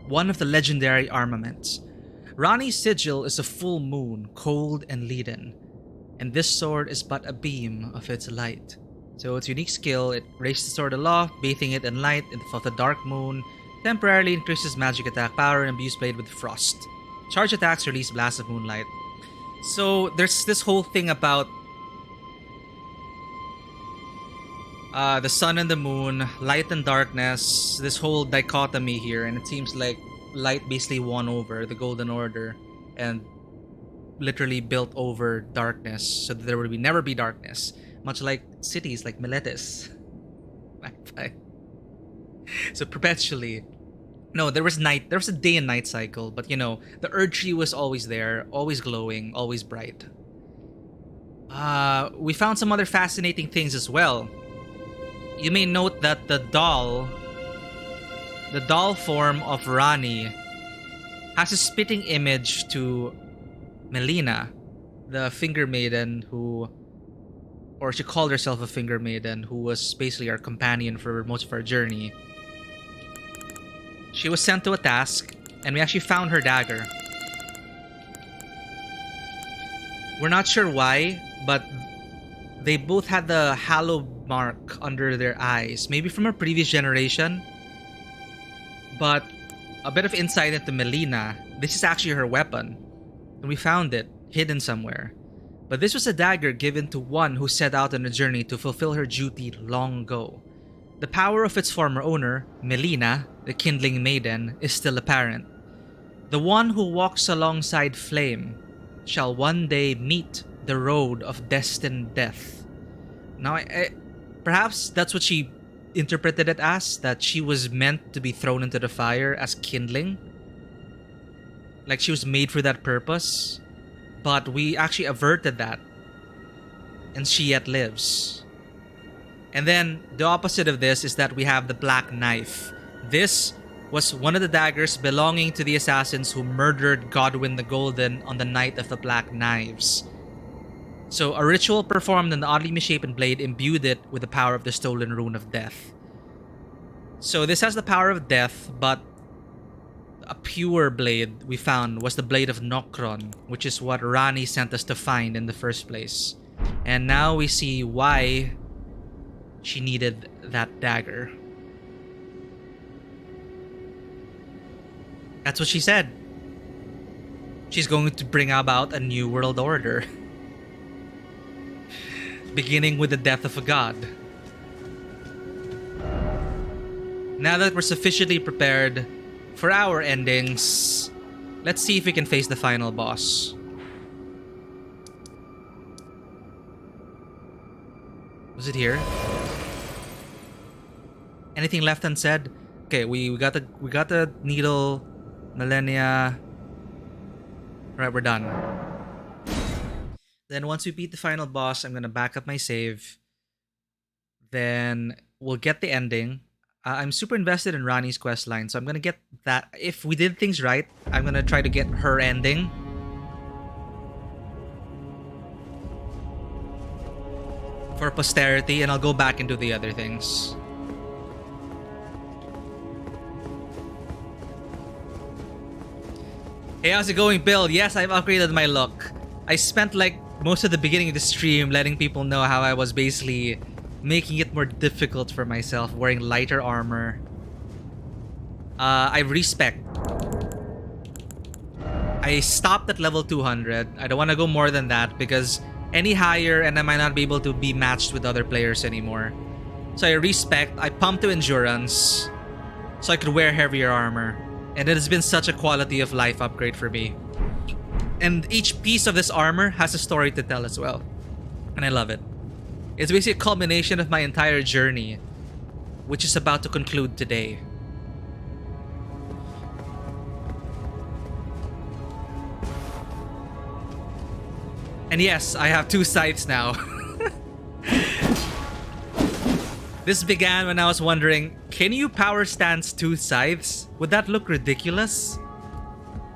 one of the legendary armaments. Rani's sigil is a full moon, cold and leaden, and this sword is but a beam of its light. So its unique skill, it raises the sword aloft, bathing it in light of the dark moon, temporarily increases magic attack power and imbues blade with frost. Charge attacks release blasts of moonlight. So there's this whole thing about the sun and the moon, light and darkness, this whole dichotomy here, and it seems like light basically won over the Golden Order and literally built over darkness so that there would never be darkness, much like cities like Miletus. So perpetually. No, there was a day and night cycle, but you know, the Earth tree was always there, always glowing, always bright. We found some other fascinating things as well. You may note that the doll form of Rani has a spitting image to Melina, the finger maiden or she called herself a finger maiden, who was basically our companion for most of our journey. She was sent to a task, and we actually found her dagger. We're not sure why, but they both had the hallow mark under their eyes. Maybe from a previous generation. But a bit of insight into Melina. This is actually her weapon, and we found it hidden somewhere. But this was a dagger given to one who set out on a journey to fulfill her duty long ago. The power of its former owner, Melina, the Kindling Maiden, is still apparent. The one who walks alongside Flame shall one day meet the road of destined death. Now, perhaps that's what she interpreted it as, that she was meant to be thrown into the fire as kindling. Like she was made for that purpose. But we actually averted that. And she yet lives. And then the opposite of this is that we have the Black Knife. This was one of the daggers belonging to the assassins who murdered Godwyn the Golden on the night of the Black Knives. So a ritual performed on the oddly misshapen blade imbued it with the power of the stolen rune of death. So this has the power of death, but a pure blade we found was the blade of Nokron, which is what Rani sent us to find in the first place. And now we see why she needed that dagger. That's what she said. She's going to bring about a new world order. Beginning with the death of a god. Now that we're sufficiently prepared for our endings, let's see if we can face the final boss. Was it here? Anything left unsaid? Okay, we got the needle, Millennia. Alright, we're done. Then once we beat the final boss, I'm gonna back up my save. Then we'll get the ending. I'm super invested in Rani's quest line, so I'm gonna get that. If we did things right, I'm gonna try to get her ending. For posterity, and I'll go back and do the other things. Hey, how's it going, Bill? Yes, I've upgraded my look. I spent like most of the beginning of the stream letting people know how I was basically making it more difficult for myself, wearing lighter armor. I respec. I stopped at level 200. I don't want to go more than that because any higher and I might not be able to be matched with other players anymore. So I respec. I pumped to endurance so I could wear heavier armor. And it has been such a quality of life upgrade for me. And each piece of this armor has a story to tell as well. And I love it. It's basically a culmination of my entire journey, which is about to conclude today. And yes, I have 2 scythes now. This began when I was wondering, can you power stance 2 scythes? Would that look ridiculous?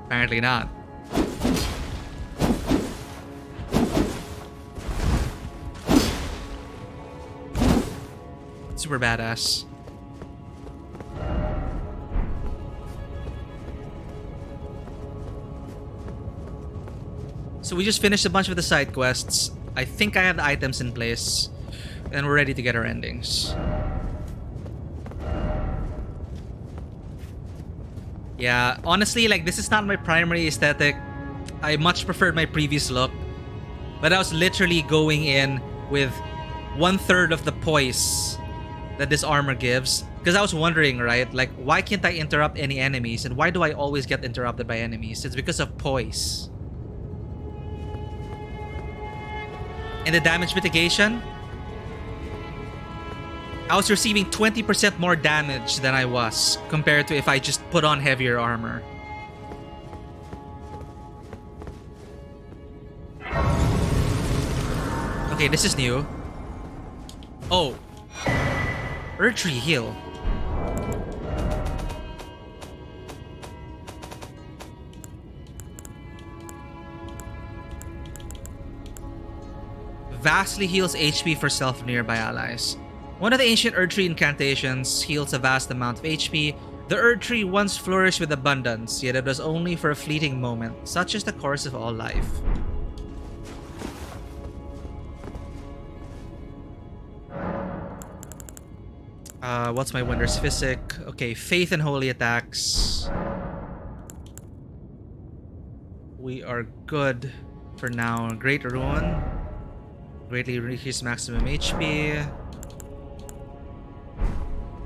Apparently not. Super badass. So we just finished a bunch of the side quests. I think I have the items in place. And we're ready to get our endings. Yeah, honestly, like, this is not my primary aesthetic. I much preferred my previous look. But I was literally going in with 1/3 of the poise that this armor gives. Because I was wondering, right? Like, why can't I interrupt any enemies? And why do I always get interrupted by enemies? It's because of poise. And the damage mitigation? I was receiving 20% more damage than I was compared to if I just put on heavier armor. Okay, this is new. Oh. Erdtree heal. Vastly heals HP for self nearby allies. One of the ancient Erdtree incantations heals a vast amount of HP. The Erdtree once flourished with abundance, yet it was only for a fleeting moment. Such is the course of all life. What's my Wondrous Physic? Okay, Faith and Holy Attacks. we are good for now. Great Ruin. Greatly increase maximum HP.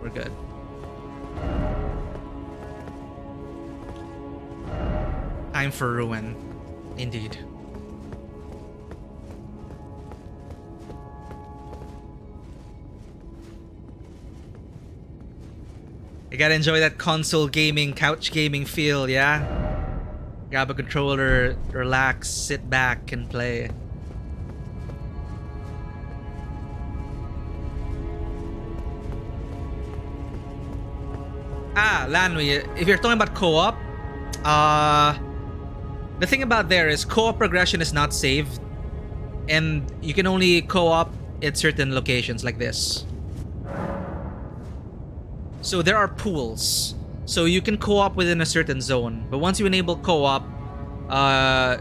We're good. Time for Ruin. Indeed. You gotta enjoy that console gaming, couch gaming feel, yeah? Grab a controller, relax, sit back, and play. Lanwi, if you're talking about co-op, the thing about there is co-op progression is not saved, and you can only co-op at certain locations like this. So there are pools. So you can co-op within a certain zone. But once you enable co-op, I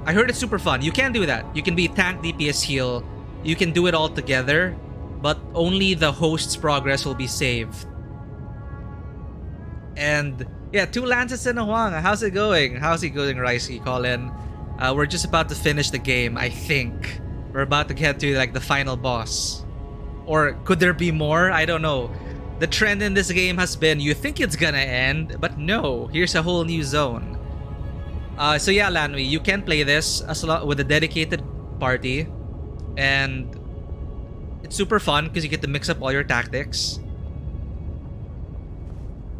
heard it's super fun. You can do that. You can be tank, DPS, heal. You can do it all together, but only the host's progress will be saved. And yeah, 2 Lances in a Huang. How's it going? How's it going, Ricey, Colin? We're just about to finish the game, I think. We're about to get to like the final boss. Or could there be more? I don't know. The trend in this game has been you think it's gonna end, but no, here's a whole new zone. So yeah, Lanwi, you can play this with a dedicated party, and it's super fun because you get to mix up all your tactics,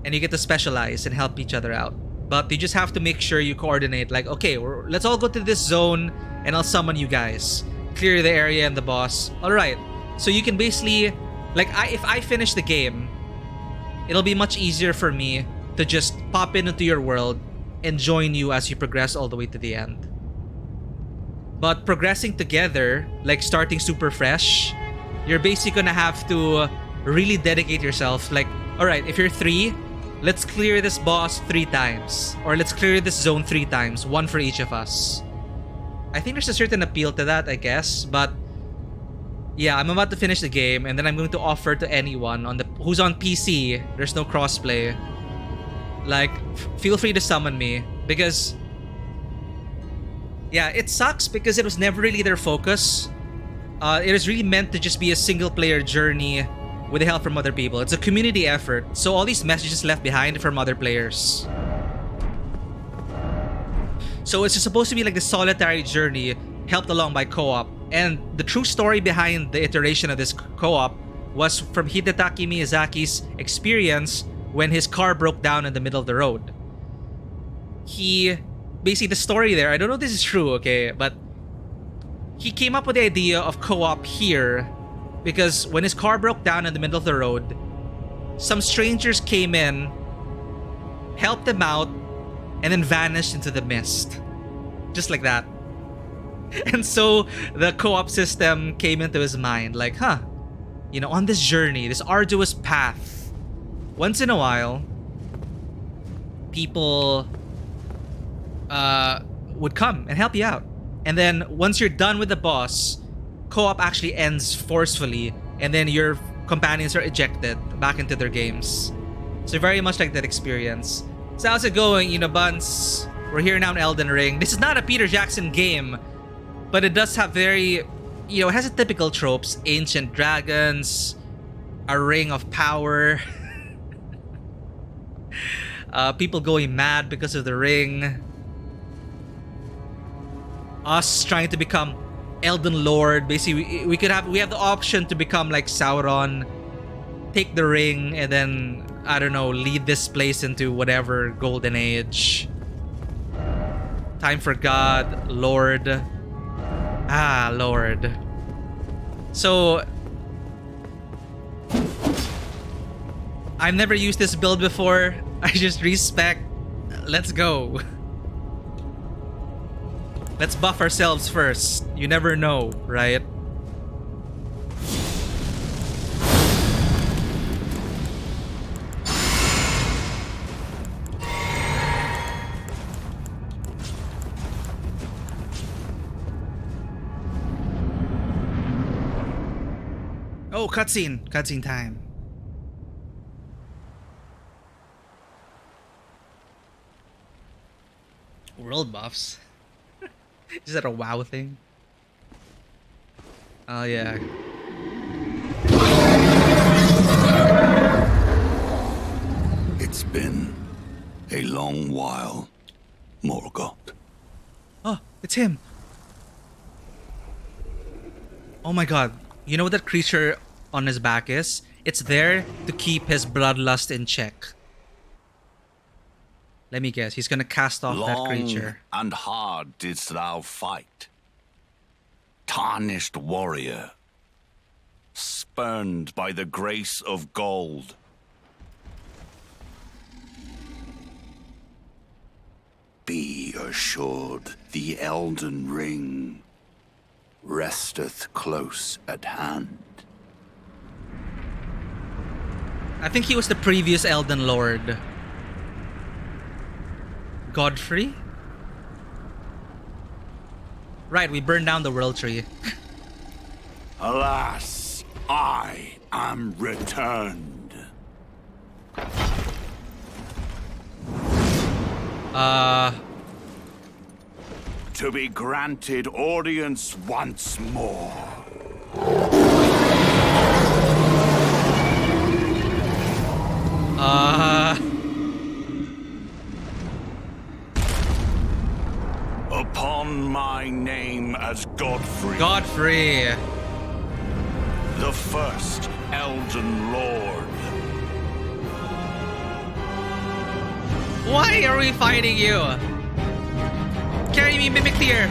and you get to specialize and help each other out. But you just have to make sure you coordinate. Like, okay, let's all go to this zone, and I'll summon you guys, clear the area and the boss. All right, so you can basically. Like, if I finish the game, it'll be much easier for me to just pop into your world and join you as you progress all the way to the end. But progressing together, like starting super fresh, you're basically gonna have to really dedicate yourself. Like, alright, if you're 3, let's clear this boss 3 times. Or let's clear this zone 3 times, 1 for each of us. I think there's a certain appeal to that, I guess, but yeah, I'm about to finish the game, and then I'm going to offer to anyone who's on PC. There's no crossplay. Like, feel free to summon me, because yeah, it sucks because it was never really their focus. It is really meant to just be a single-player journey with the help from other people. It's a community effort, so all these messages left behind from other players. So it's just supposed to be like the solitary journey helped along by co-op. And the true story behind the iteration of this co-op was from Hidetaki Miyazaki's experience when his car broke down in the middle of the road. Basically the story there, I don't know if this is true, okay, but he came up with the idea of co-op here because when his car broke down in the middle of the road, some strangers came in, helped him out, and then vanished into the mist. Just like that. And so the co-op system came into his mind, like, you know, on this journey, this arduous path, once in a while, people would come and help you out. And then once you're done with the boss, co-op actually ends forcefully, and then your companions are ejected back into their games. So very much like that experience. So how's it going, you know, Buns? We're here now in Elden Ring. This is not a Peter Jackson game, but it does have very, you know, it has a typical tropes. Ancient dragons, a ring of power, people going mad because of the ring, us trying to become Elden Lord. Basically, we have the option to become like Sauron, take the ring, and then, I don't know, lead this place into whatever golden age. Time for God, Lord. Lord. So I've never used this build before. I just respec. Let's go. Let's buff ourselves first. You never know, right? Oh, cutscene. Cutscene time. World buffs. Is that a WoW thing? Oh yeah. It's been a long while, Morgoth. Oh, it's him. Oh my god. You know what that creature on his back is? It's there to keep his bloodlust in check. Let me guess. He's gonna cast off that creature. Long and hard didst thou fight. Tarnished warrior. Spurned by the grace of gold. Be assured the Elden Ring resteth close at hand. I think he was the previous Elden Lord. Godfrey? Right, we burned down the World Tree. Alas, I am returned. To be granted audience once more. Upon my name as Godfrey. Godfrey. The first Elden Lord. Why are we fighting you? Carry me, Mimic here.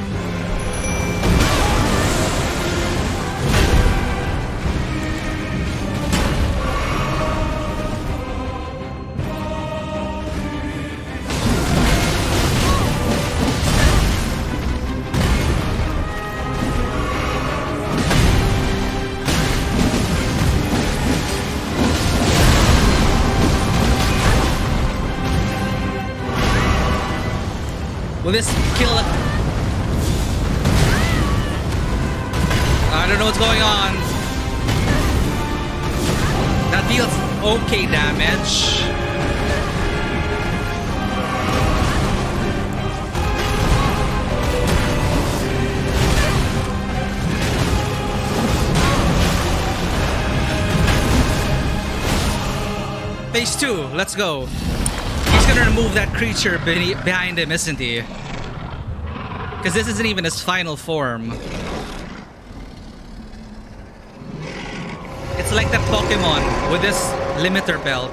Will this kill it? I don't know what's going on. That deals okay damage. Phase 2, let's go. He's gonna remove that creature behind him, isn't he? Because this isn't even his final form. It's like that Pokemon with this limiter belt.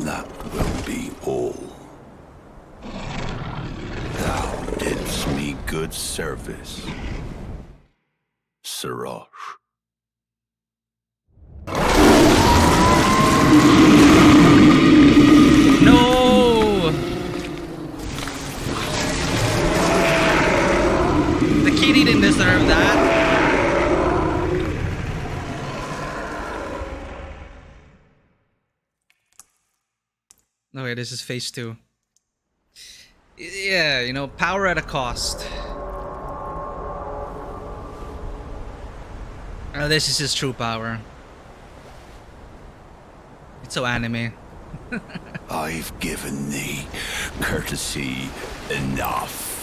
That will be all. Thou didst me good service, Siraj. No! The kitty didn't deserve that. Okay, this is phase 2. Yeah, you know, power at a cost. This is his true power. It's so anime. I've given thee courtesy enough.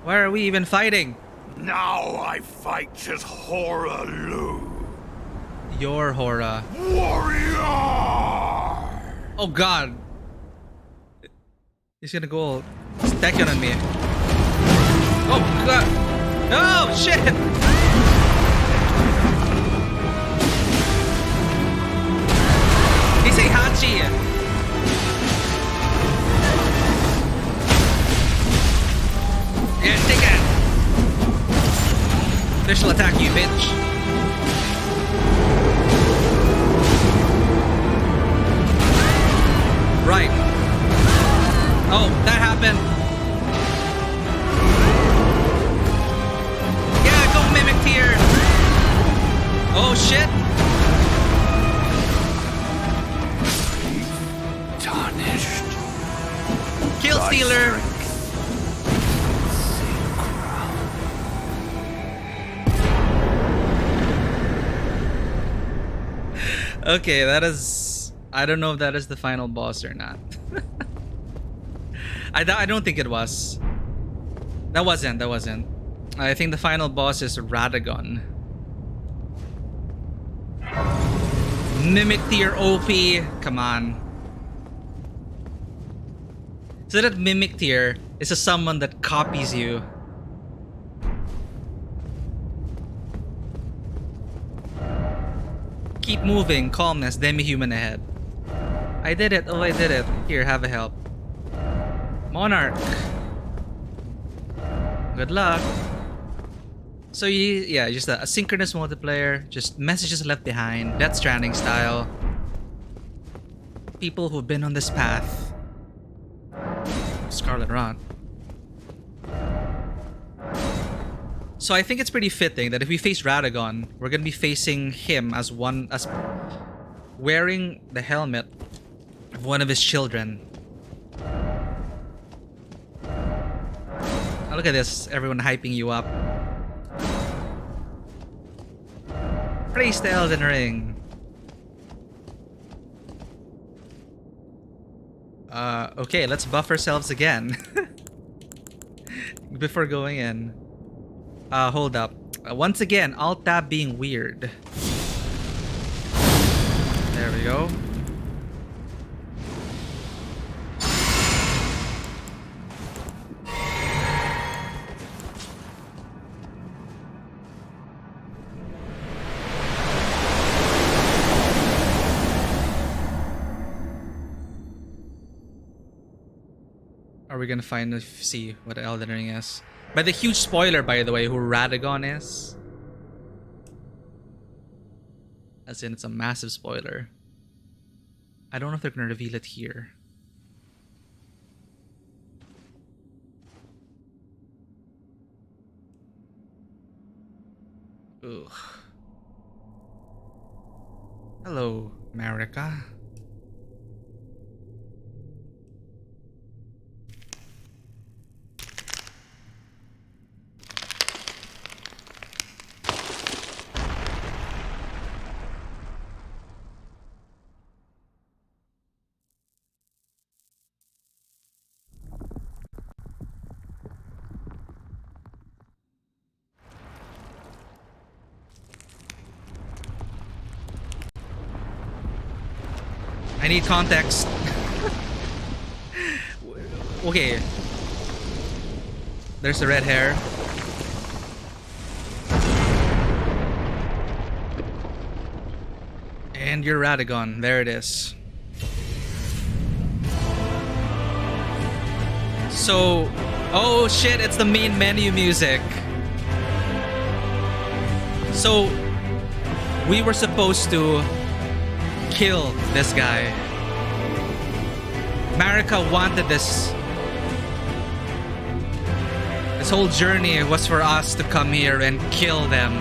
Why are we even fighting? Now I fight as Hora Lu. Your Hora. Warrior! Oh god. He's gonna go stacking on me. Oh god. Oh shit! He's a Hachi. Yeah, take that. This will attack you, bitch. Right. Oh, that happened. Yeah, go Mimic Tier. Oh shit. Tarnished. stealer! Okay, that is... I don't know if that is the final boss or not. I don't think it was. That wasn't. I think the final boss is Radagon. Mimic tier OP. Come on. So that mimic tier is a summon that copies you. Keep moving. Calmness. Demi-human ahead. I did it. Oh, I did it. Here, have a help. Monarch. Good luck. So yeah, just a asynchronous multiplayer. Just messages left behind. Death Stranding style. People who've been on this path. Scarlet Rot. So I think it's pretty fitting that if we face Radagon, we're gonna be facing him as wearing the helmet of one of his children. Oh, look at this, everyone hyping you up. Praise the Elden Ring. Okay, let's buff ourselves again before going in. Hold up. Once again, Alt Tab being weird. There we go. Are we gonna see what Elden Ring is? By the huge spoiler, by the way, who Radagon is. As in, it's a massive spoiler. I don't know if they're gonna reveal it here. Ugh. Hello, America. I need context. Okay. There's the red hair. And your Radagon. There it is. So... Oh shit, it's the main menu music. So... We were supposed to... kill this guy. Marika wanted this. This whole journey was for us to come here and kill them.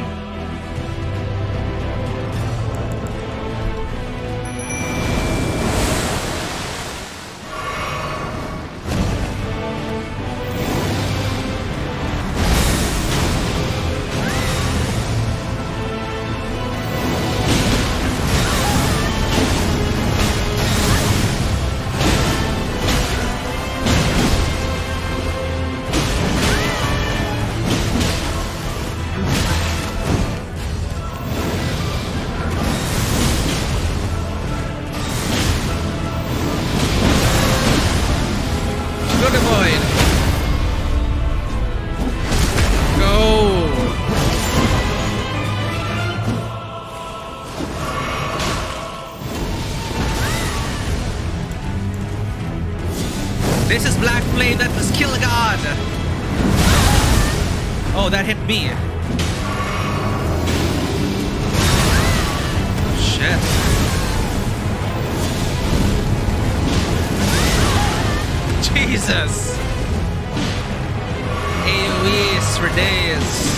This is Black Flame, that was Kill God! Oh, that hit me. Shit. Jesus! AoEs for days.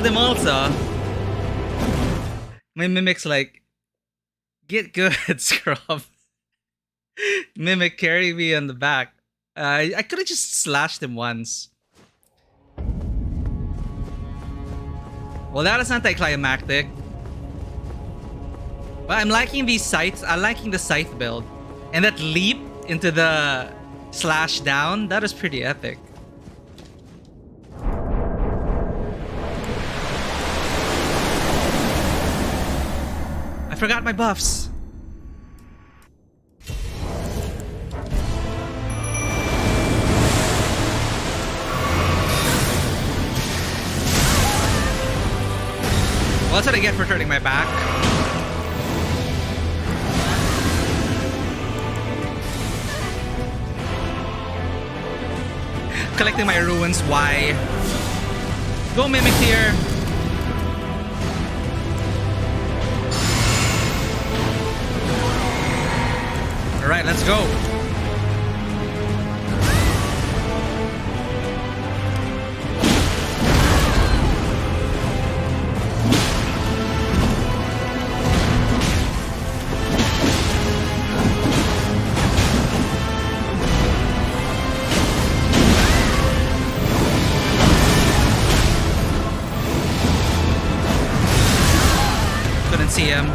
killed him also. My Mimic's like, get good, Scrub. Mimic, carry me on the back. I could have just slashed him once. Well, that is anticlimactic. But I'm liking these scythes. I'm liking the scythe build. And that leap into the slash down, that is pretty epic. I forgot my buffs. Well, that's what I get for turning my back. Collecting my ruins, why? Go Mimic here. Alright, let's go. Couldn't see him.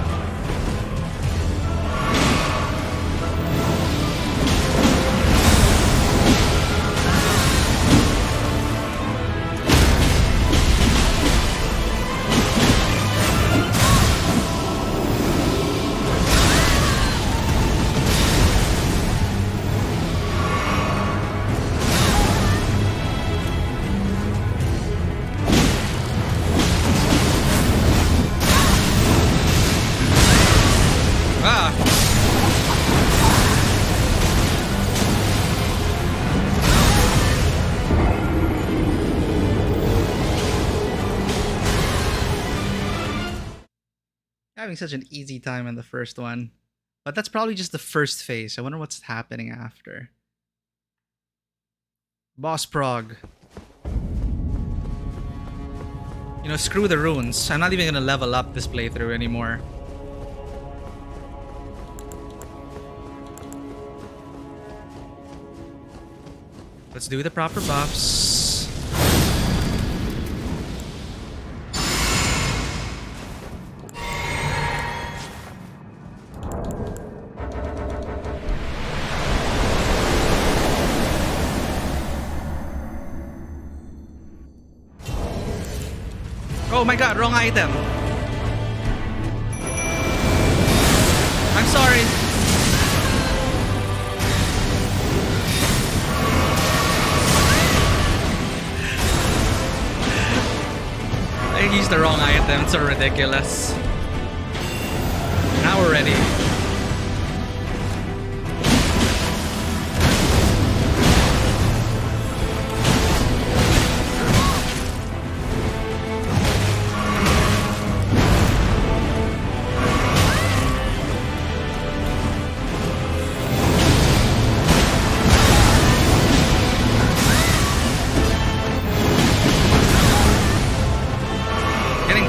Having such an easy time in the first one. But that's probably just the first phase. I wonder what's happening after. Boss prog. You know, screw the runes. I'm not even gonna level up this playthrough anymore. Let's do the proper buffs. Oh my god, wrong item. I'm sorry. I used the wrong item, it's so ridiculous. Now we're ready.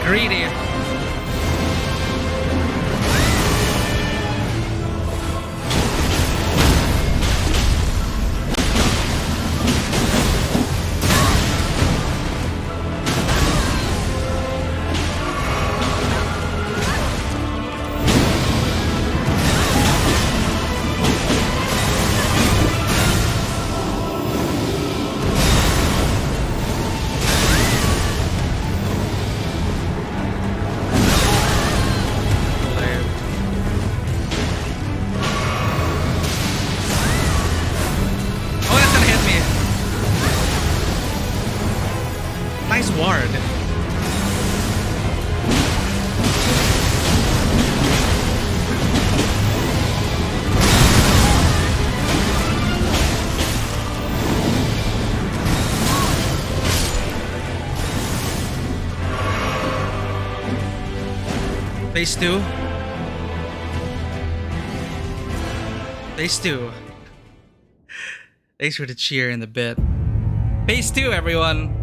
Greedy. Nice ward. Phase 2. Phase 2. Thanks for the cheer in the bit. Phase 2, everyone.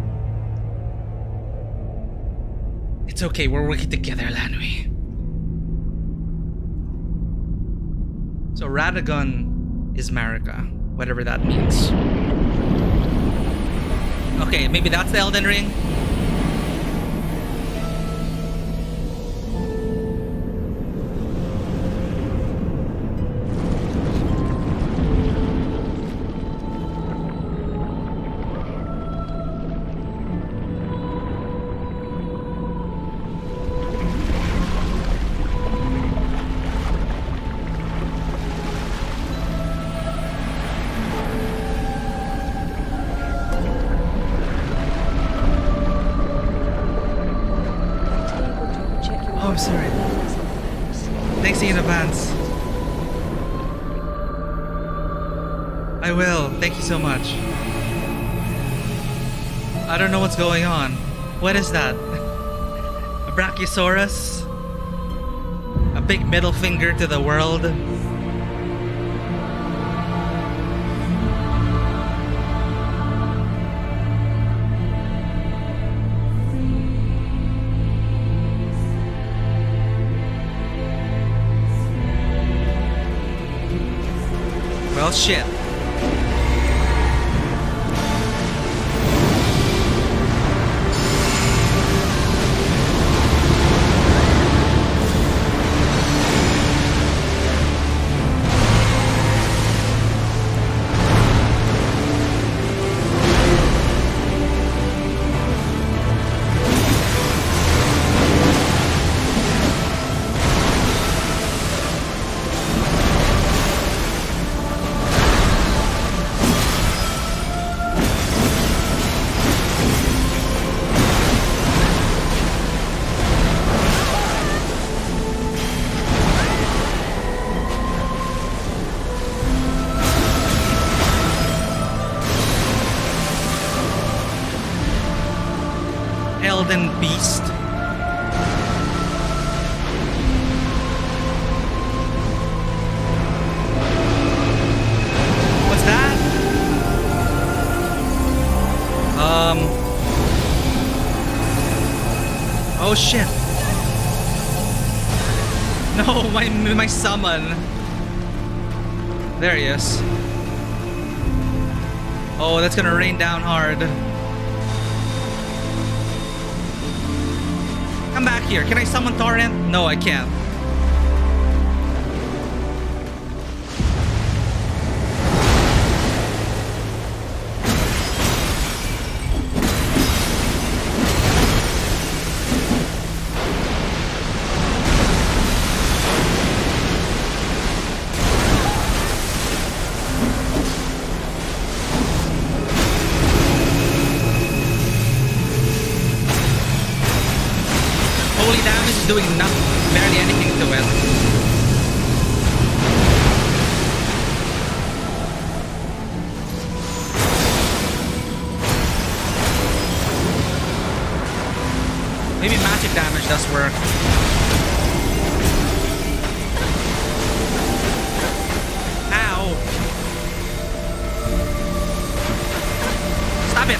It's okay, we're working together, Lanui. So Radagon is Marika, whatever that means. Okay, maybe that's the Elden Ring? Oh, I'm sorry. Thanks in advance. I will. Thank you so much. I don't know what's going on. What is that? A Brachiosaurus? A big middle finger to the world? Well, shit. Elden Beast. What's that? Oh shit. No, my summon. There he is. Oh, that's gonna rain down hard. Come back here. Can I summon Torrent? No, I can't. Holy damage is doing nothing, barely anything to it. Maybe magic damage does work. Ow! Stop it!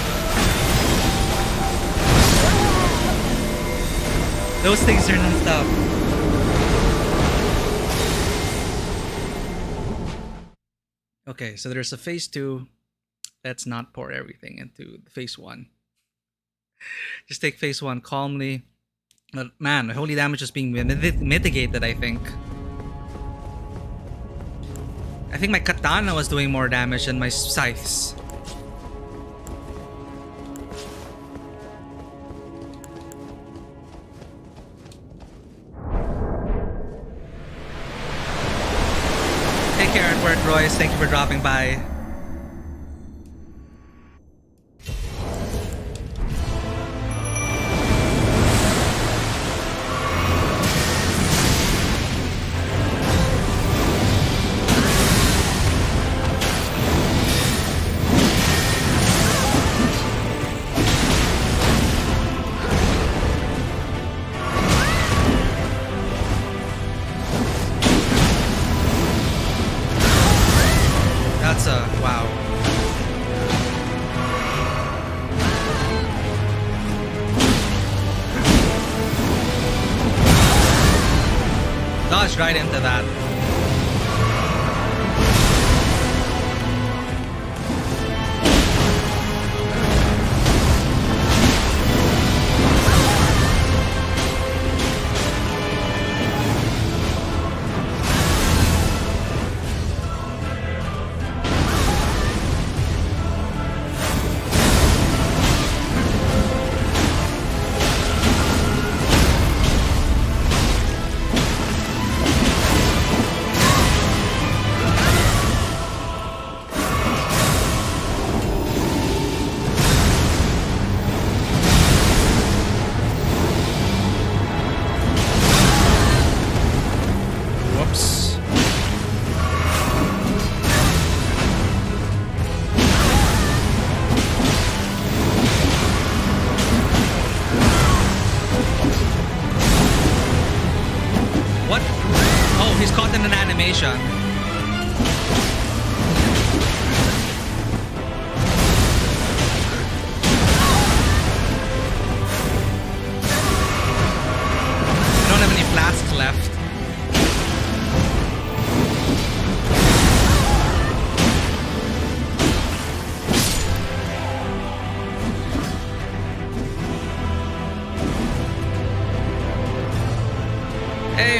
Those things are non-stop. Okay, so there's a phase 2. Let's not pour everything into phase 1. Just take phase 1 calmly. But man, holy damage is being mitigated, I think. I think my katana was doing more damage than my scythes. Take care at work, Royce. Thank you for dropping by. That's a dodged right into that.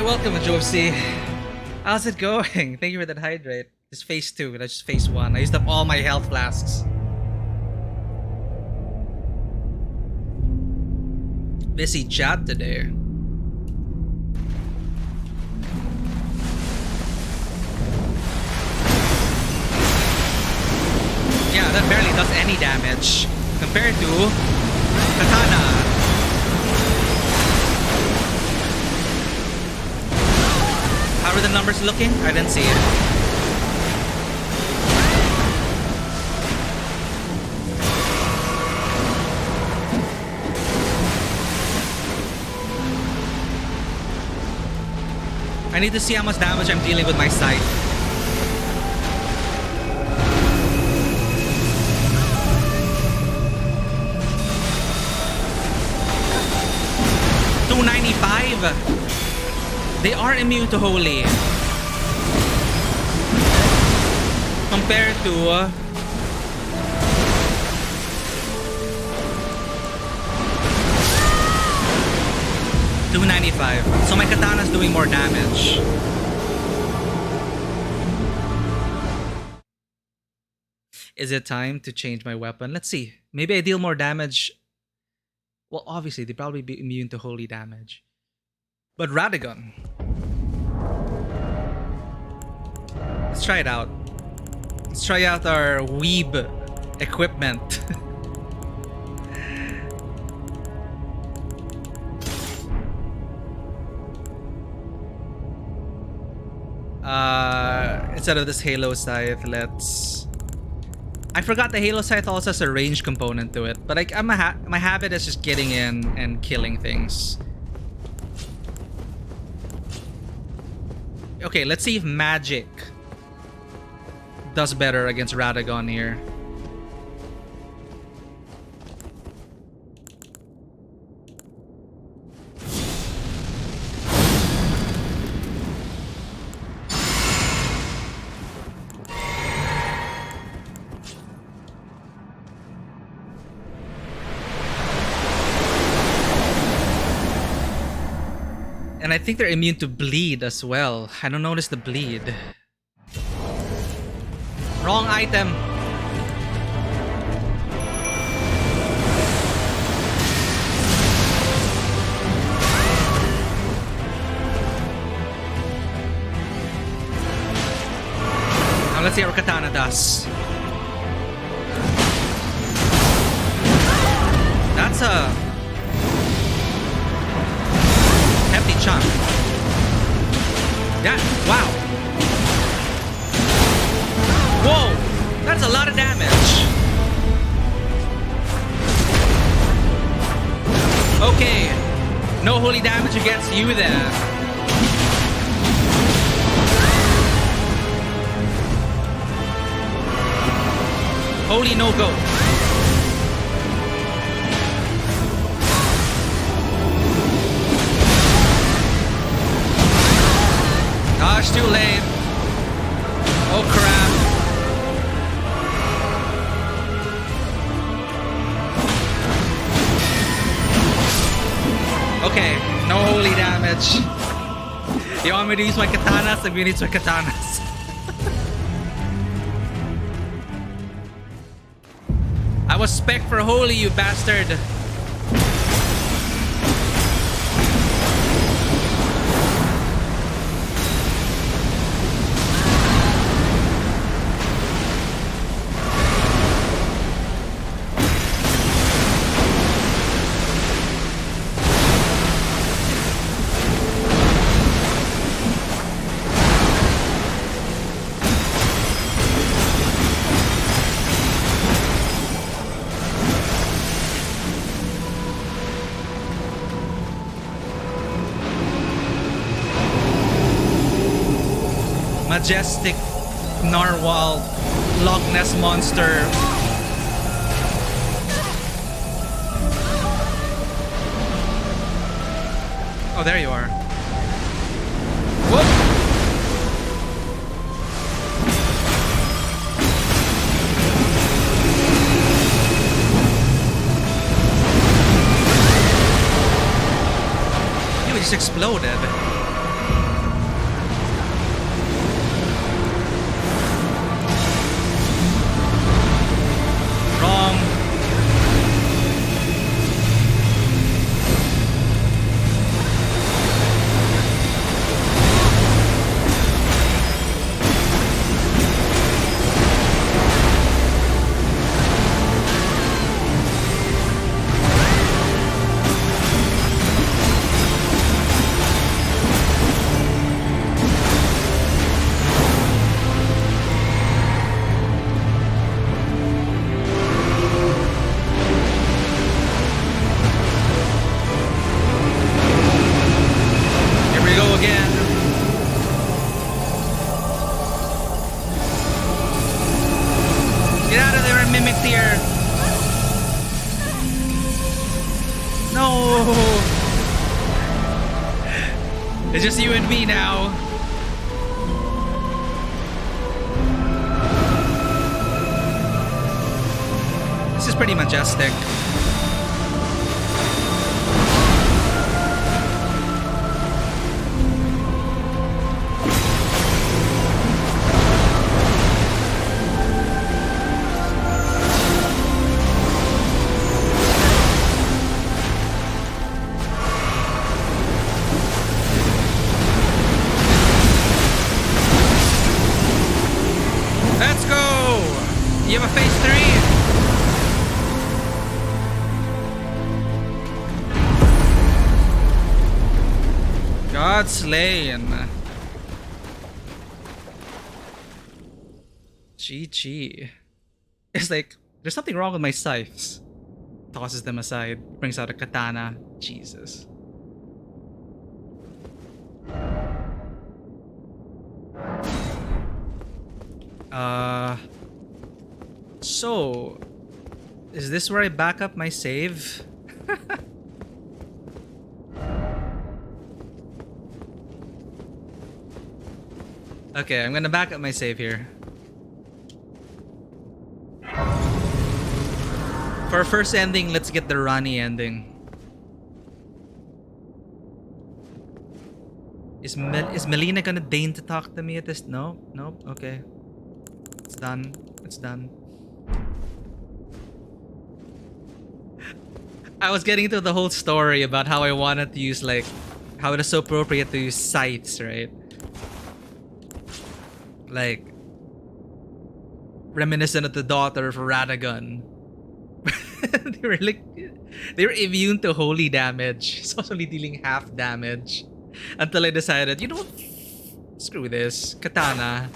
Welcome, Josie. How's it going? Thank you for that hydrate. This phase 2, that's just phase 1. I used up all my health flasks. Busy chat today. Yeah, that barely does any damage compared to Katana. How are the numbers looking? I didn't see it. I need to see how much damage I'm dealing with my scythe. $295. They are immune to holy. Compared to $295. So my katana's doing more damage. Is it time to change my weapon? Let's see. Maybe I deal more damage. Well, obviously, they probably be immune to holy damage. But Radagon. Let's try it out. Let's try out our weeb equipment. Instead of this Halo Scythe, let's... I forgot the Halo Scythe also has a range component to it, but my habit is just getting in and killing things. Okay, let's see if magic does better against Radagon here. And I think they're immune to bleed as well. I don't notice the bleed. Wrong item. Now let's see how Katana does. That's a hefty chunk. Yeah, wow. Whoa, that's a lot of damage. Okay, no holy damage against you then. Holy no go. gosh, too late. Oh crap. Okay, no holy damage. You want me to use my katanas? I'm gonna use my katanas. I was spec for holy, you bastard. Majestic narwhal Loch Ness monster. Oh, there you are. Whoop! You just exploded. It's just you and me now. This is pretty majestic. You have a phase 3? God slain. GG. It's like, there's something wrong with my scythes. Tosses them aside, brings out a katana. Jesus. So, is this where I back up my save? Okay, I'm gonna back up my save here. For our first ending, let's get the Rani ending. Is Melina gonna deign to talk to me at this? No? Nope? Okay. It's done. It's done. I was getting into the whole story about how I wanted to use, like, how it is so appropriate to use sights, right? Like, reminiscent of the daughter of Radagon. they were immune to holy damage. It's only dealing half damage. Until I decided, you know what? Screw this. Katana.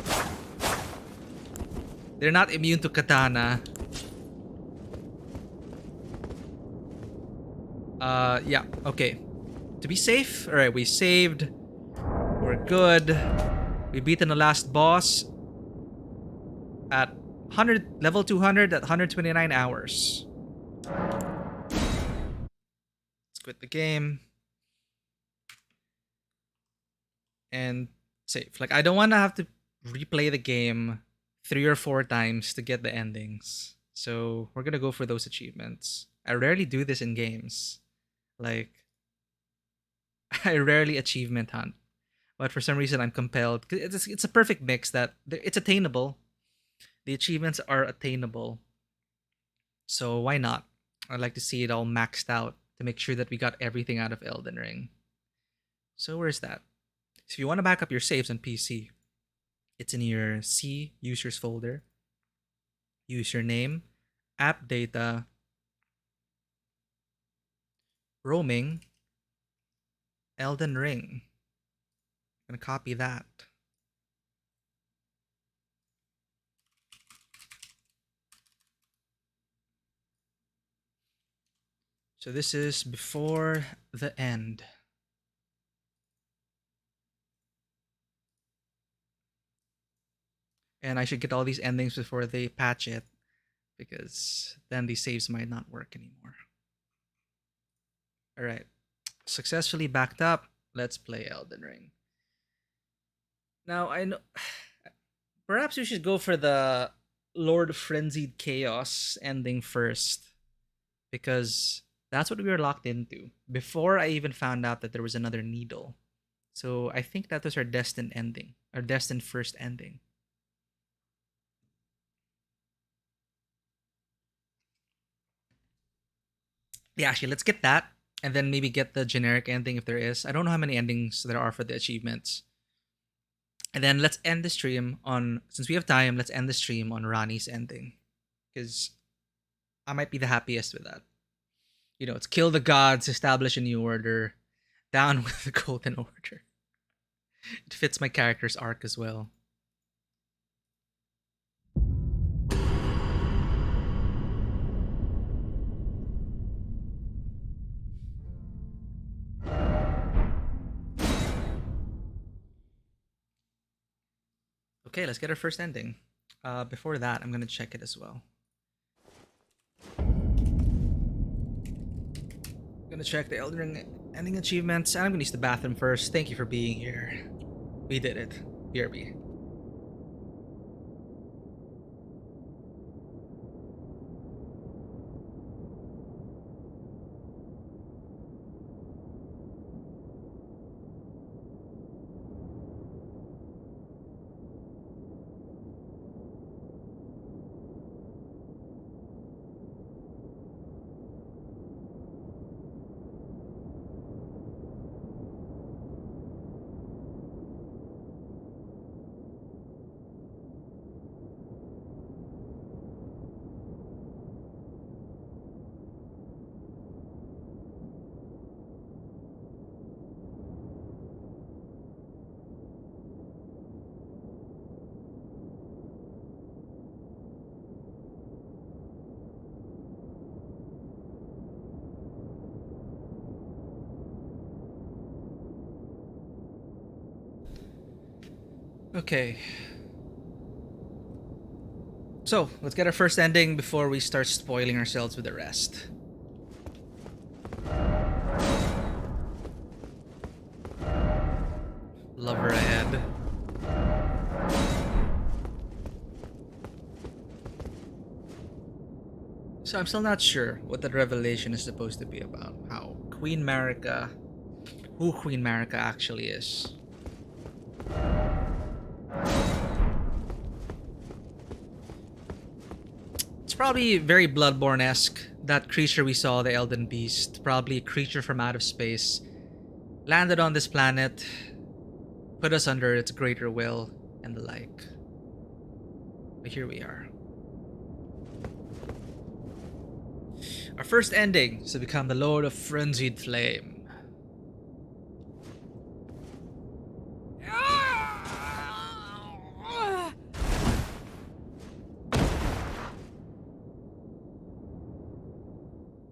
They're not immune to katana. Yeah, okay. To be safe, alright, we saved. We're good. We beaten the last boss at level 200 at 129 hours. Let's quit the game. And safe. Like, I don't want to have to replay the game 3 or 4 times to get the endings. So we're gonna go for those achievements. I rarely do this in games. Like, I rarely achievement hunt, but for some reason I'm compelled. 'Cause it's a perfect mix that it's attainable. The achievements are attainable, so why not? I'd like to see it all maxed out to make sure that we got everything out of Elden Ring. So where's that? So if you want to back up your saves on PC, it's in your C users folder, username, app data, roaming, Elden Ring. I'm gonna copy that. So this is before the end. And I should get all these endings before they patch it, because then these saves might not work anymore. Alright. Successfully backed up. Let's play Elden Ring. Now, I know... Perhaps we should go for the Lord Frenzied Chaos ending first, because that's what we were locked into before I even found out that there was another needle. So I think that was our destined ending, our destined first ending. Yeah, actually, let's get that, and then maybe get the generic ending if there is. I don't know how many endings there are for the achievements. And then let's end the stream on, since we have time, let's end the stream on Rani's ending, because I might be the happiest with that. You know, it's kill the gods, establish a new order, down with the golden order. It fits my character's arc as well. Okay, let's get our first ending. Before that, I'm gonna check it as well. I'm gonna check the Elden Ring ending achievements, and I'm gonna use the bathroom first. Thank you for being here. We did it. BRB. Okay. So, let's get our first ending before we start spoiling ourselves with the rest. Lover ahead. So I'm still not sure what the revelation is supposed to be about. How Queen Marika, who Queen Marika actually is. It's probably very Bloodborne-esque. That creature we saw, the Elden Beast, probably a creature from out of space, landed on this planet, put us under its greater will, and the like. But here we are. Our first ending is to become the Lord of Frenzied Flame.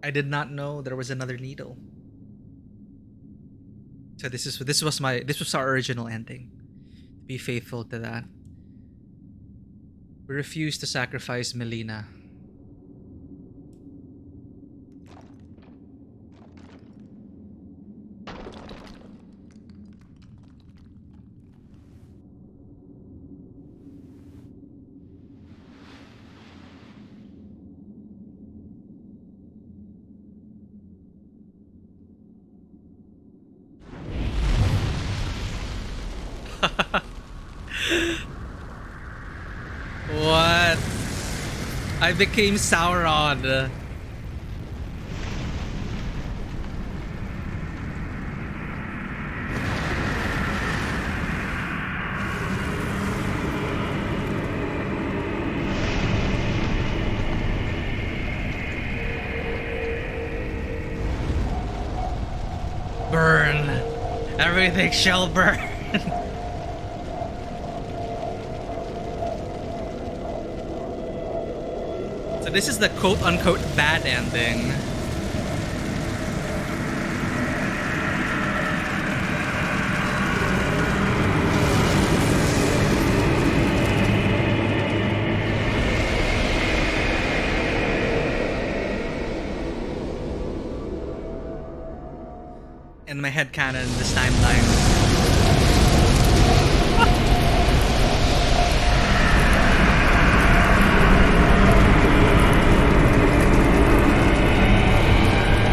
I did not know there was another needle. So this was our original ending. To be faithful to that. We refused to sacrifice Melina. What? I became Sauron. Burn. Everything shall burn. So this is the quote-unquote bad ending. In my headcanon, this timeline.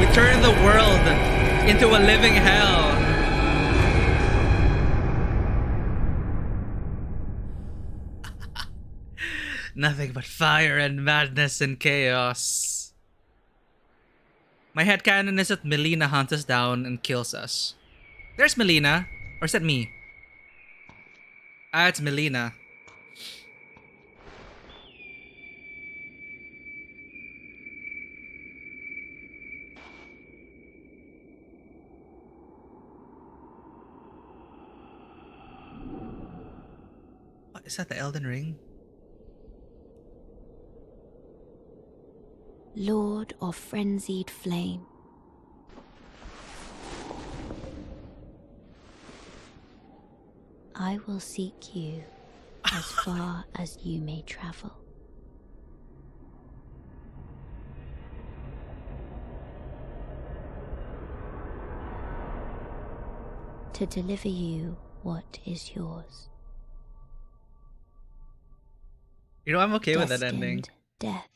We turn the world into a living hell. Nothing but fire and madness and chaos. My headcanon is that Melina hunts us down and kills us. There's Melina. Or is that me? Ah, it's Melina. What, is that the Elden Ring? Lord of frenzied flame. I will seek you as far as you may travel. To deliver you what is yours. You know, I'm okay with that ending. Destined death.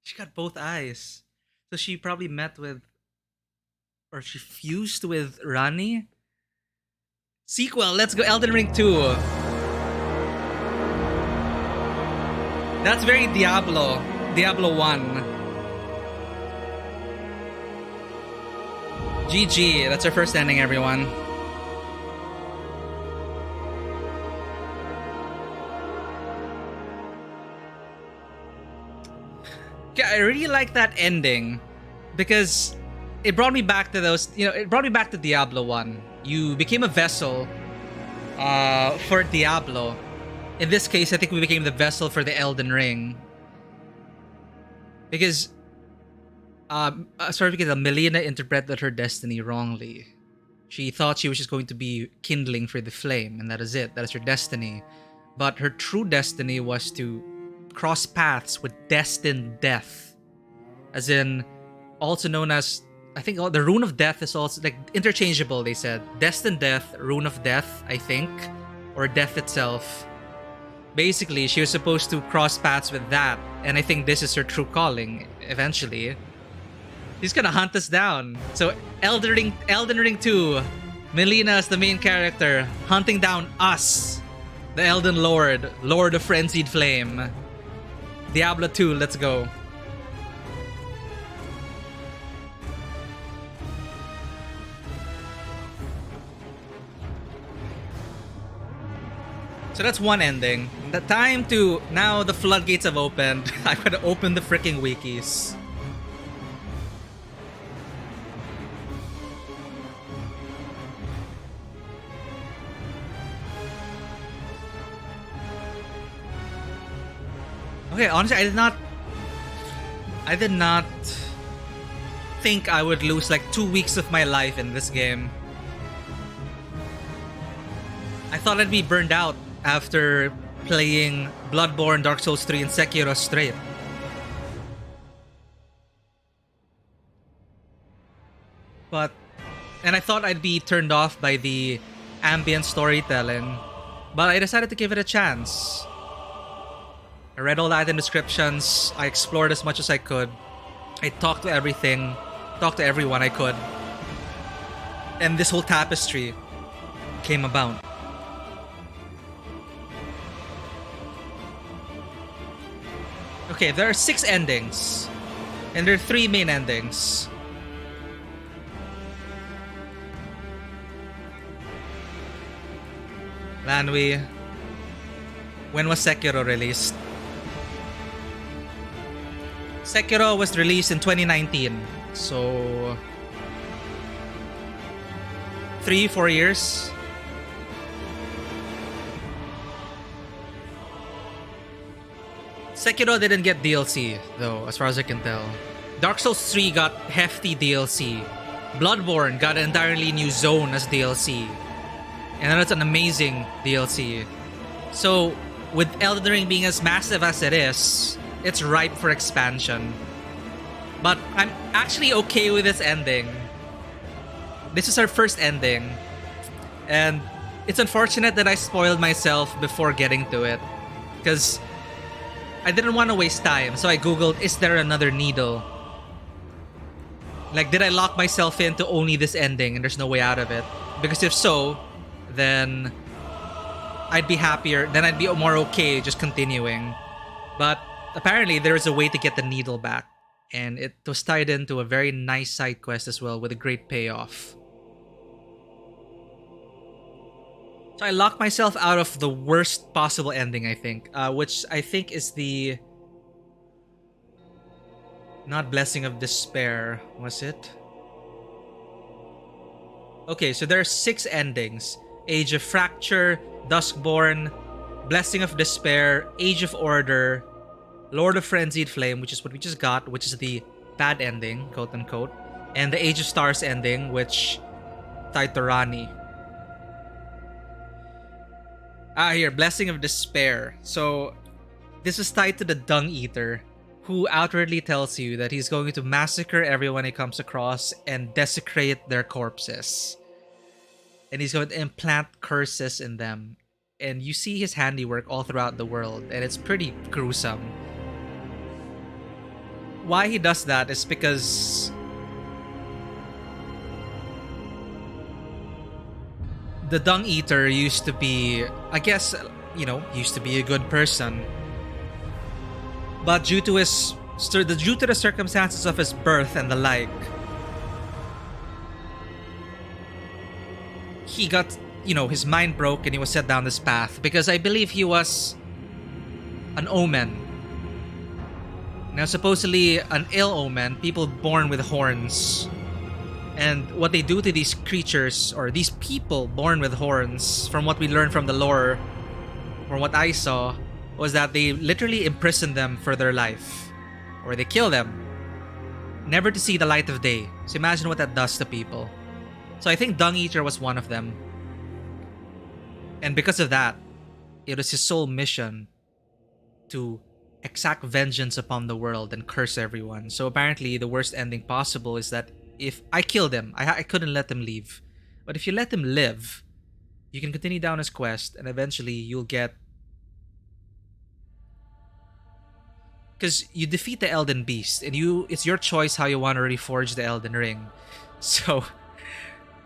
She got both eyes. So she probably met with... Or she fused with Rani? Sequel, let's go Elden Ring 2. That's very Diablo. Diablo 1. GG, that's our first ending, everyone. I really like that ending because it brought me back to those, it brought me back to Diablo 1. You became a vessel for Diablo. In this case, I think we became the vessel for the Elden Ring. Because, because Melina interpreted her destiny wrongly. She thought she was just going to be kindling for the flame, and that is it. That is her destiny. But her true destiny was to cross paths with destined death, as in also known as, I think the rune of death is also like interchangeable. They said destined death, rune of death, I think, or death itself. Basically, she was supposed to cross paths with that, and I think this is her true calling eventually. He's gonna hunt us down. So Elden Ring 2, Melina is the main character, hunting down us, the Elden Lord, Lord of Frenzied Flame. Diablo 2, let's go. So that's one ending. The time to... Now the floodgates have opened. I gotta open the freaking wikis. Okay, honestly, I did not think I would lose like 2 weeks of my life in this game. I thought I'd be burned out after playing Bloodborne, Dark Souls 3, and Sekiro straight. And I thought I'd be turned off by the ambient storytelling, but I decided to give it a chance. I read all the item descriptions, I explored as much as I could, I talked to everyone I could. And this whole tapestry came about. Okay, there are 6 endings, and there are 3 main endings. Lanwi, when was Sekiro released? Sekiro was released in 2019, so 3-4 years. Sekiro didn't get DLC, though, as far as I can tell. Dark Souls 3 got hefty DLC. Bloodborne got an entirely new zone as DLC. And that's an amazing DLC. So, with Elden Ring being as massive as it is, it's ripe for expansion. But I'm actually okay with this ending. This is our first ending. And it's unfortunate that I spoiled myself before getting to it. Because I didn't want to waste time, so I googled, is there another needle? Like, did I lock myself into only this ending and there's no way out of it? Because if so, then I'd be happier, then I'd be more okay just continuing. But apparently there is a way to get the needle back, and it was tied into a very nice side quest as well with a great payoff. So I locked myself out of the worst possible ending, I think, which I think is the... not Blessing of Despair, was it? Okay, so there are 6 endings. Age of Fracture, Duskborn, Blessing of Despair, Age of Order, Lord of Frenzied Flame, which is what we just got, which is the bad ending, quote unquote, and the Age of Stars ending, which tied to Rani. Here, Blessing of Despair. So, this is tied to the Dung Eater, who outwardly tells you that he's going to massacre everyone he comes across and desecrate their corpses. And he's going to implant curses in them. And you see his handiwork all throughout the world, and it's pretty gruesome. Why he does that is because the Dung Eater used to be, I guess, used to be a good person. But due to the circumstances of his birth and the like, he got, his mind broke and he was set down this path. Because I believe he was an omen. Now, supposedly an ill omen, people born with horns. And what they do to these creatures, or these people born with horns, from what we learned from the lore, from what I saw, was that they literally imprison them for their life. Or they kill them. Never to see the light of day. So imagine what that does to people. So I think Dung Eater was one of them. And because of that, it was his sole mission to exact vengeance upon the world and curse everyone. So apparently the worst ending possible is that if I killed him, I couldn't let him leave. But if you let him live, you can continue down his quest and eventually you'll get... Because you defeat the Elden Beast and it's your choice how you want to reforge the Elden Ring. So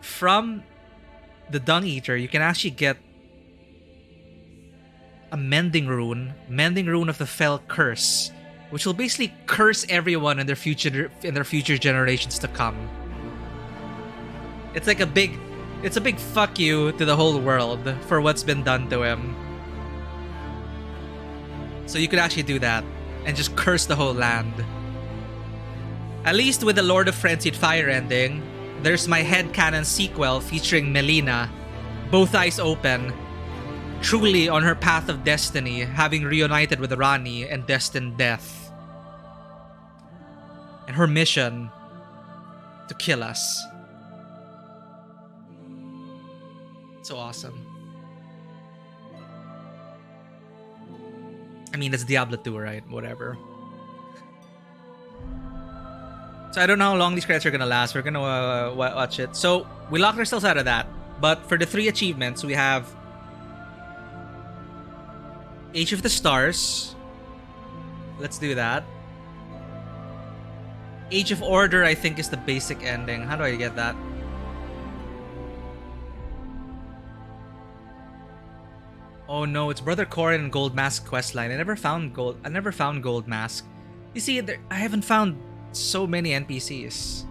from the Dung Eater, you can actually get a mending rune of the Fell Curse, which will basically curse everyone in their future generations to come. It's like a big fuck you to the whole world for what's been done to him. So you could actually do that and just curse the whole land. At least with the Lord of Frenzied Fire ending, there's my headcanon sequel featuring Melina, both eyes open, truly on her path of destiny, having reunited with Rani and destined death. And her mission to kill us. So awesome. I mean, it's Diablo 2, right? Whatever. So I don't know how long these credits are gonna last. We're gonna watch it. So we locked ourselves out of that. But for the 3 achievements, we have Age of the Stars. Let's do that. Age of Order, I think, is the basic ending. How do I get that? Oh no, it's Brother Corin and Gold Mask questline. I never found Gold Mask. You see, I haven't found so many NPCs.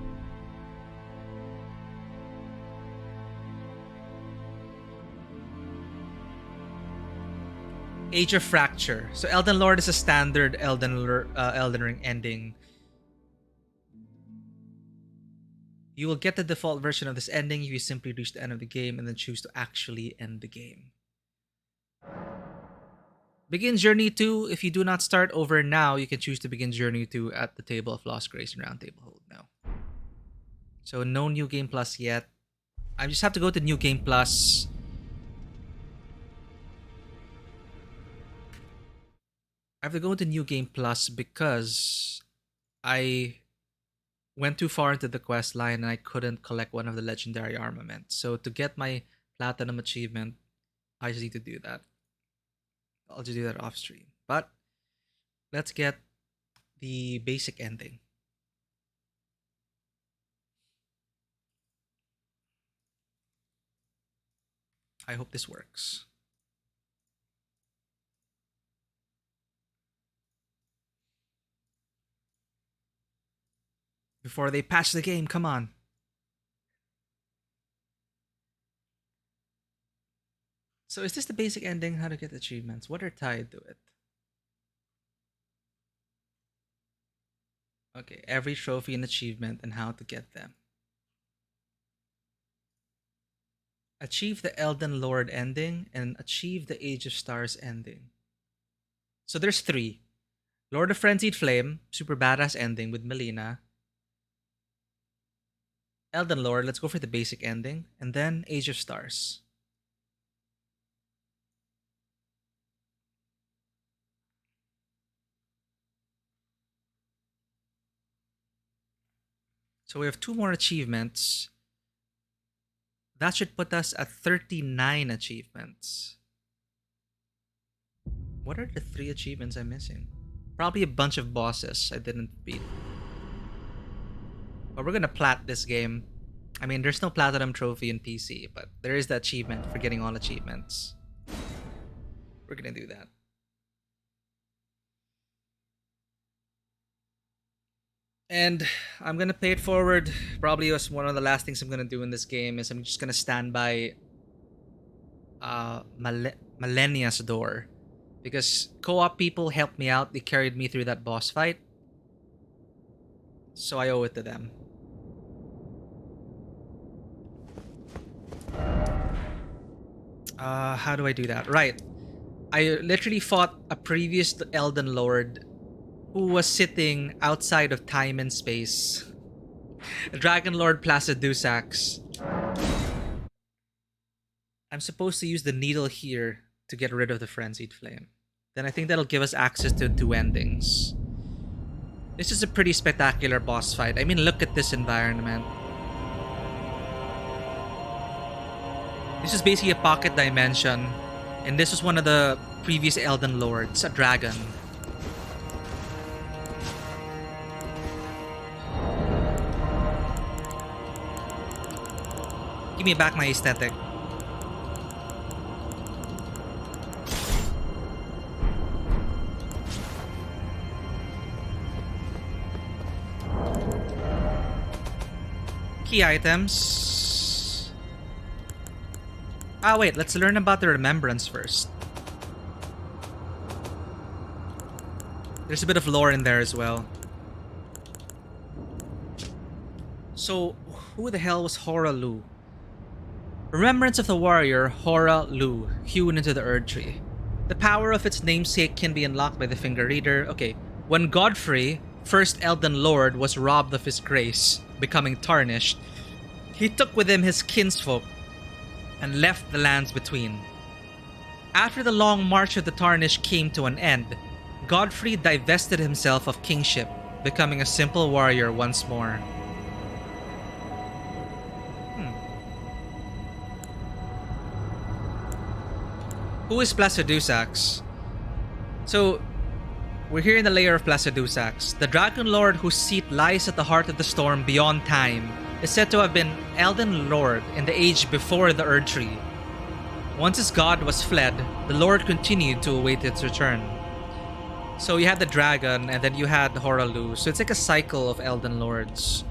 Age of Fracture. So Elden Lord is a standard Elden Ring ending. You will get the default version of this ending if you simply reach the end of the game and then choose to actually end the game. Begin Journey 2. If you do not start over now, you can choose to begin Journey 2 at the Table of Lost Grace and Round Table Hold now. So no New Game Plus yet. I just have to go to New Game Plus. I have to go to New Game Plus because I went too far into the quest line and I couldn't collect one of the legendary armaments. So to get my platinum achievement, I just need to do that. I'll just do that off stream. But let's get the basic ending. I hope this works. Before they patch the game, come on. So is this the basic ending? How to get achievements? What are tied to it? Okay, every trophy and achievement and how to get them. Achieve the Elden Lord ending and achieve the Age of Stars ending. So there's 3. Lord of Frenzied Flame, super badass ending with Melina. Elden Lord, let's go for the basic ending. And then Age of Stars. So we have 2 more achievements. That should put us at 39 achievements. What are the 3 achievements I'm missing? Probably a bunch of bosses I didn't beat. But we're gonna plat this game. I mean, there's no platinum trophy in PC, but there is the achievement for getting all achievements. We're gonna do that. And I'm gonna pay it forward. Probably was one of the last things I'm gonna do in this game is I'm just gonna stand by Malenia's door. Because co-op people helped me out. They carried me through that boss fight. So I owe it to them. How do I do that? Right. I literally fought a previous Elden Lord who was sitting outside of time and space. Dragon Lord Placidusax. I'm supposed to use the needle here to get rid of the Frenzied Flame. Then I think that'll give us access to 2 endings. This is a pretty spectacular boss fight. I mean, look at this environment. This is basically a pocket dimension. And this was one of the previous Elden Lords, a dragon. Give me back my aesthetic. Key items. Ah, wait, let's learn about the remembrance first. There's a bit of lore in there as well. So, who the hell was Hora Lu? Remembrance of the warrior Hora Lu, hewn into the Erd Tree. The power of its namesake can be unlocked by the finger reader. Okay, when Godfrey, first Elden Lord, was robbed of his grace, becoming tarnished, he took with him his kinsfolk and left the lands between. After the long march of the Tarnished came to an end, Godfrey divested himself of kingship, becoming a simple warrior once more. Who is Placidusax? So, we're here in the lair of Placidusax. The Dragon Lord whose seat lies at the heart of the storm beyond time is said to have been Elden Lord in the age before the Erd Tree. Once his god was fled, the Lord continued to await its return. So you had the dragon, and then you had Horalu. So it's like a cycle of Elden Lords.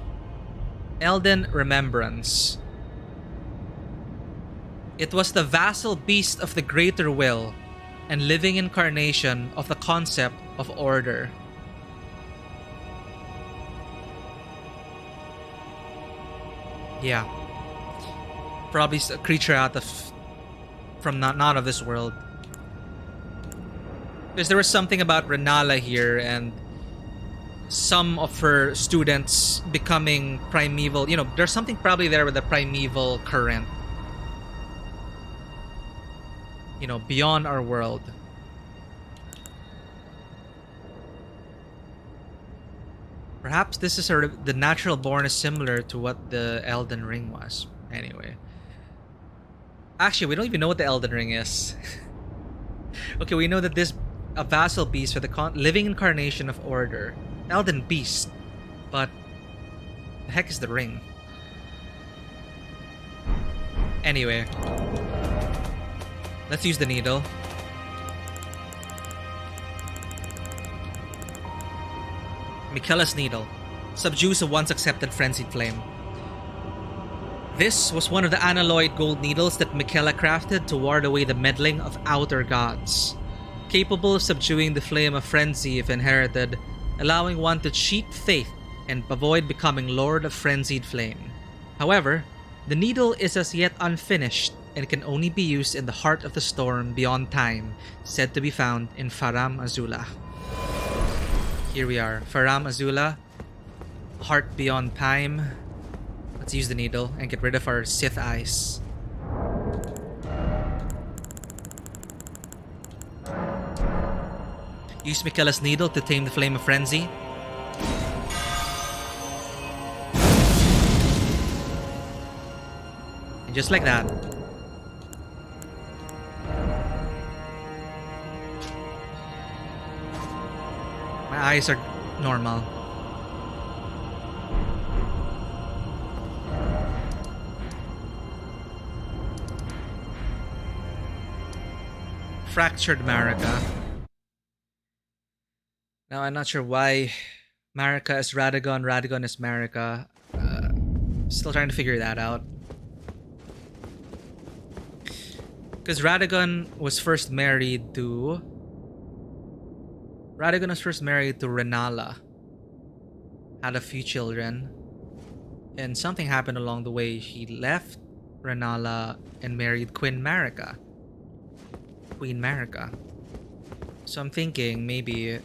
Elden Remembrance. It was the vassal beast of the greater will and living incarnation of the concept of order. Yeah. Probably a creature out of from not of this world. Because there was something about Renala here and some of her students becoming primeval. You know, there's something probably there with the primeval current. You know, beyond our world. Perhaps this is the natural born is similar to what the Elden Ring was. Anyway. Actually, we don't even know what the Elden Ring is. Okay, we know that this a vassal beast for the living incarnation of order. Elden Beast. But the heck is the ring? Anyway. Let's use the needle. Miquella's Needle. Subdues a once accepted frenzied flame. This was one of the analoid gold needles that Miquella crafted to ward away the meddling of outer gods. Capable of subduing the flame of frenzy if inherited, allowing one to cheat fate and avoid becoming Lord of Frenzied Flame. However, the needle is as yet unfinished and can only be used in the heart of the storm beyond time, said to be found in Faram Azula. Here we are, Faram Azula, heart beyond time. Let's use the needle and get rid of our Sith eyes. Use Miquella's Needle to tame the Flame of Frenzy. And just like that, my eyes are normal. Fractured Marika. Now, I'm not sure why Marika is Radagon, Radagon is Marika. Still trying to figure that out. Because Radagon was first married to Renala. Had a few children. And something happened along the way. He left Renala and married Queen Marika. So I'm thinking maybe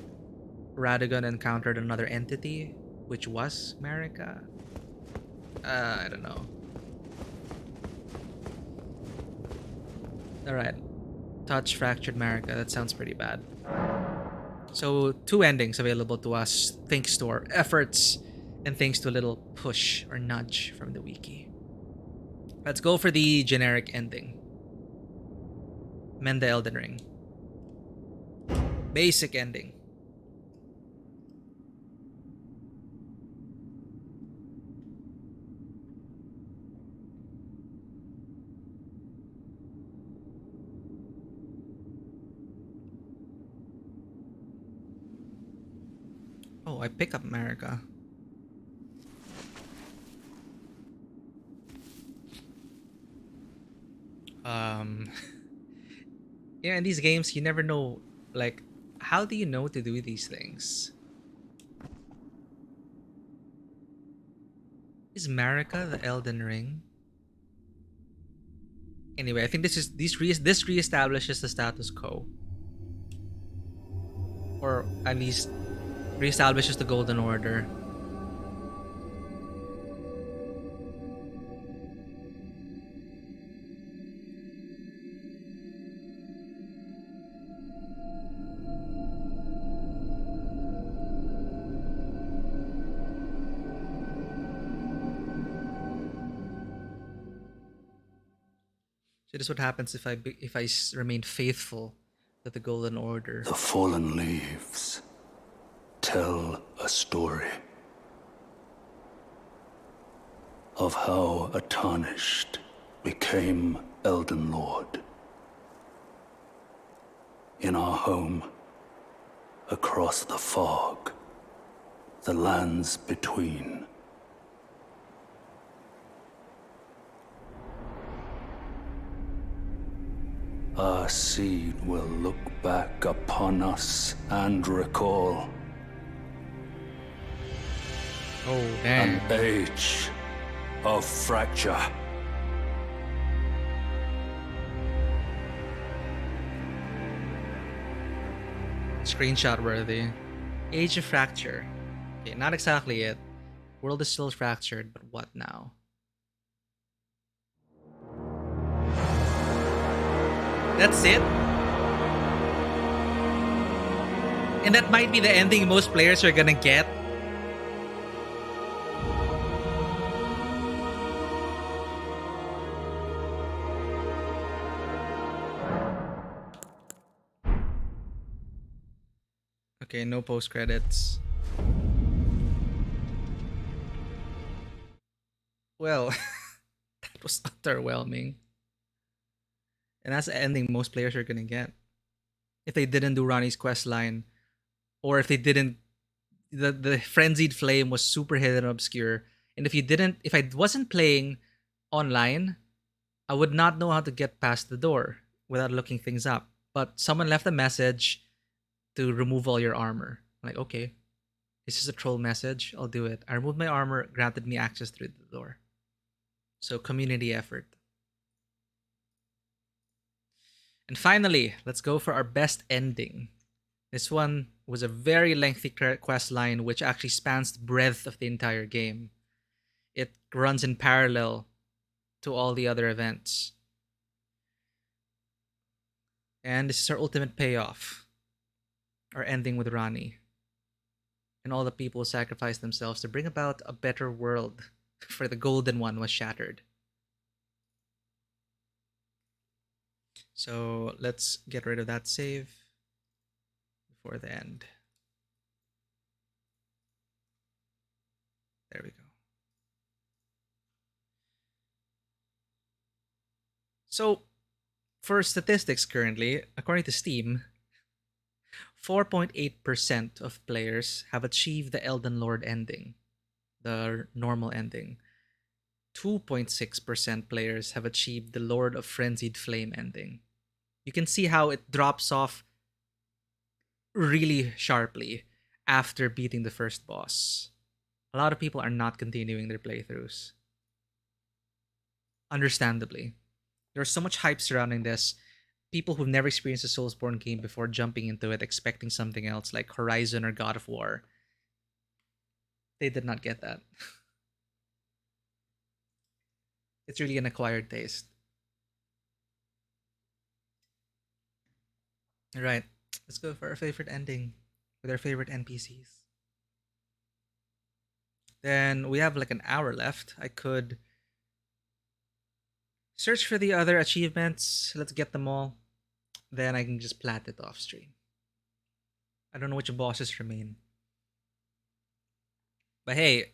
Radagon encountered another entity, which was Marika. I don't know. Alright. Touch Fractured Marika. That sounds pretty bad. So, 2 endings available to us thanks to our efforts and thanks to a little push or nudge from the wiki. Let's go for the generic ending. Mend the Elden Ring. Basic ending. Oh, I pick up Marika. Yeah, in these games, you never know, like, how do you know to do these things? Is Marika the Elden Ring? Anyway, I think this reestablishes the status quo. Or at least reestablishes the Golden Order. So this is what happens if I remain faithful to the Golden Order. The fallen leaves tell a story of how a tarnished became Elden Lord in our home, across the fog, the lands between. Our seed will look back upon us and recall Oh, damn. an age of fracture. Screenshot worthy. Age of Fracture. Okay, not exactly it. World is still fractured, but what now? That's it? And that might be the ending most players are gonna get. Okay, no post credits. Well, that was underwhelming. And that's the ending most players are gonna get. If they didn't do Ronnie's quest line, or if they didn't, the frenzied flame was super hidden and obscure. And if I wasn't playing online, I would not know how to get past the door without looking things up. But someone left a message to remove all your armor. I'm like, okay, this is a troll message. I'll do it. I removed my armor, granted me access through the door. So community effort. And finally, let's go for our best ending. This one was a very lengthy quest line which actually spans the breadth of the entire game. It runs in parallel to all the other events. And this is our ultimate payoff. Our ending with Ronnie. And all the people who sacrificed themselves to bring about a better world, for the golden one was shattered. So let's get rid of that save before the end. There we go. So for statistics currently, according to Steam, 4.8% of players have achieved the Elden Lord ending, the normal ending. 2.6% players have achieved the Lord of Frenzied Flame ending. You can see how it drops off really sharply after beating the first boss. A lot of people are not continuing their playthroughs. Understandably. There's so much hype surrounding this. People who've never experienced a Soulsborne game before jumping into it expecting something else like Horizon or God of War. They did not get that. It's really an acquired taste. Alright, let's go for our favorite ending with our favorite NPCs. Then we have like an hour left. I could search for the other achievements. Let's get them all. Then I can just plat it off stream. I don't know which bosses remain. But hey,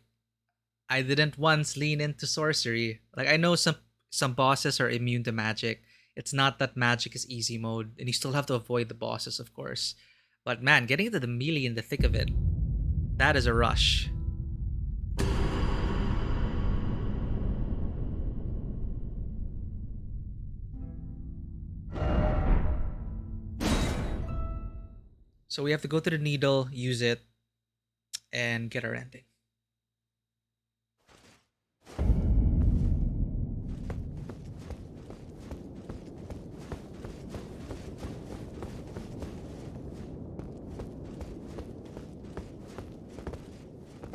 I didn't once lean into sorcery. Like, I know some bosses are immune to magic. It's not that magic is easy mode, and you still have to avoid the bosses, of course. But man, getting into the melee in the thick of it, that is a rush. So we have to go to the needle, use it, and get our ending.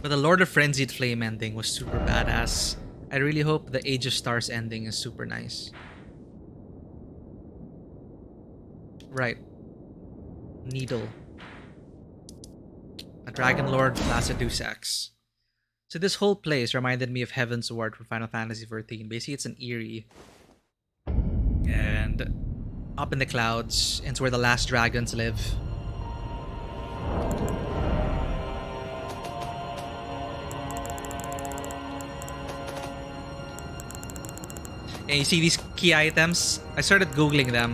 But the Lord of Frenzied Flame ending was super badass. I really hope the Age of Stars ending is super nice. Right. Needle. A Dragon Lord Placidusax. So this whole place reminded me of Heaven's Ward from Final Fantasy XIV. Basically, it's an Eerie. And up in the clouds, and it's where the last dragons live. And you see these key items? I started Googling them.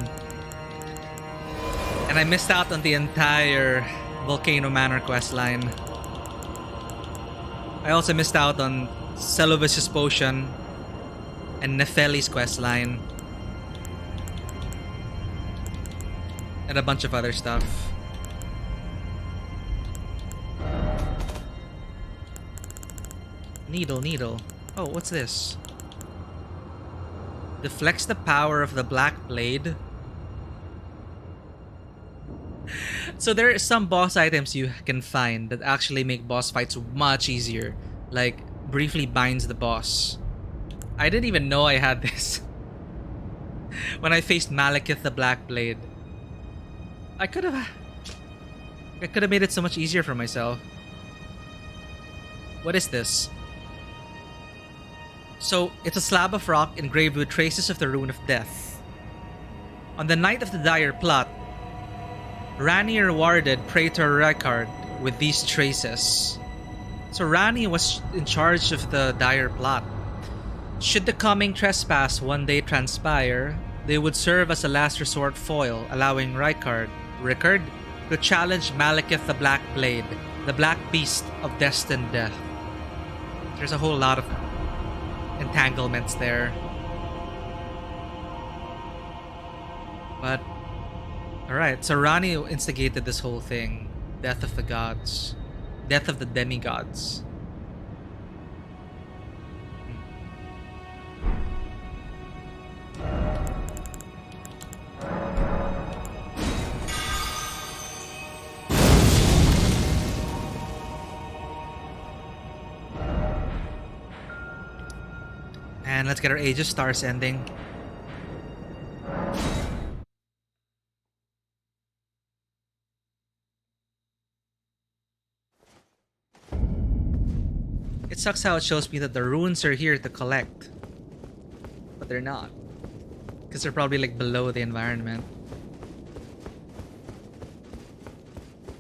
And And I missed out on the entire Volcano Manor questline. I also missed out on Celovis's Potion and Nefeli's questline. And a bunch of other stuff. Needle. Oh, what's this? Deflects the power of the Black Blade. So there are some boss items you can find that actually make boss fights much easier. Like, briefly binds the boss. I didn't even know I had this. When I faced Malekith the Black Blade. I could have made it so much easier for myself. What is this? So, it's a slab of rock engraved with traces of the Rune of Death. On the night of the dire plot, Rani rewarded Praetor Rykard with these traces. So Rani was in charge of the dire plot. Should the coming trespass one day transpire, they would serve as a last resort foil, allowing Rykard to challenge Malekith the Black Blade, the Black Beast of destined death. There's a whole lot of entanglements there. But alright, so Rani instigated this whole thing. Death of the gods. Death of the demigods. And let's get our Age of Stars ending. It sucks how it shows me that the runes are here to collect. But they're not. Because they're probably like below the environment.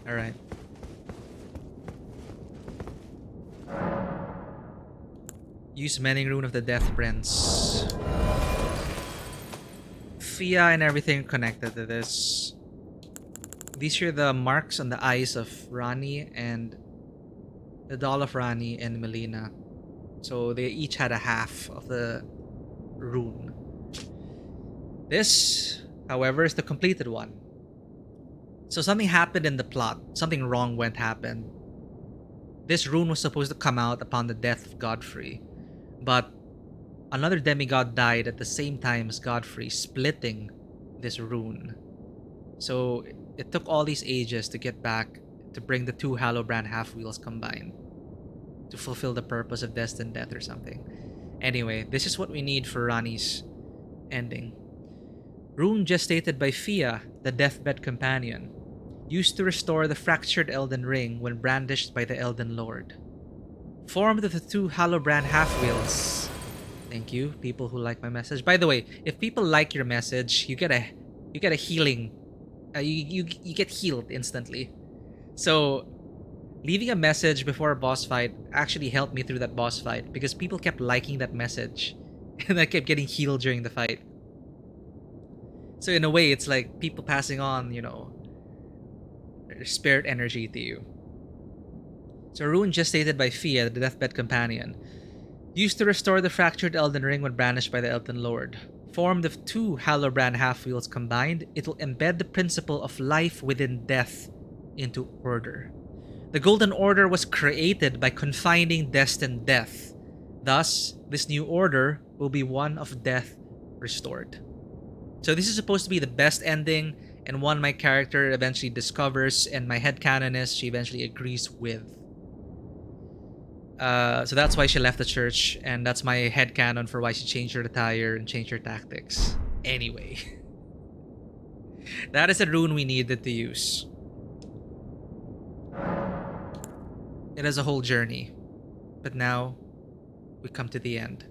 Alright. Use Mending Rune of the Death Prince. Fia and everything connected to this. These are the marks on the eyes of Rani and the doll of Rani and Melina. So they each had a half of the rune. This, however, is the completed one. So something happened in the plot. Something wrong happened. This rune was supposed to come out upon the death of Godfrey. But another demigod died at the same time as Godfrey, splitting this rune. So it took all these ages to get back to bring the two Hallowbrand half-wheels combined to fulfill the purpose of destined death or something. Anyway, this is what we need for Rani's ending. Rune gestated by Fia, the deathbed companion, used to restore the fractured Elden ring when brandished by the Elden Lord. Formed of the two Hallowbrand half-wheels. Thank you, people who like my message. By the way, if people like your message, you get a healing. You get healed instantly. So leaving a message before a boss fight actually helped me through that boss fight because people kept liking that message, and I kept getting healed during the fight. So in a way, it's like people passing on, their spirit energy to you. So rune gestated by Fia, the deathbed companion, used to restore the fractured Elden ring when brandished by the Elden Lord. Formed of two Hallowbrand half-wheels combined, it will embed the principle of life within death into order. The Golden Order was created by confining destined death. Thus, this new order will be one of death restored. So this is supposed to be the best ending, and one my character eventually discovers, and my headcanon is she eventually agrees with. So that's why she left the church, and that's my headcanon for why she changed her attire and changed her tactics. Anyway. That is a rune we needed to use. It is a whole journey. But now, we come to the end.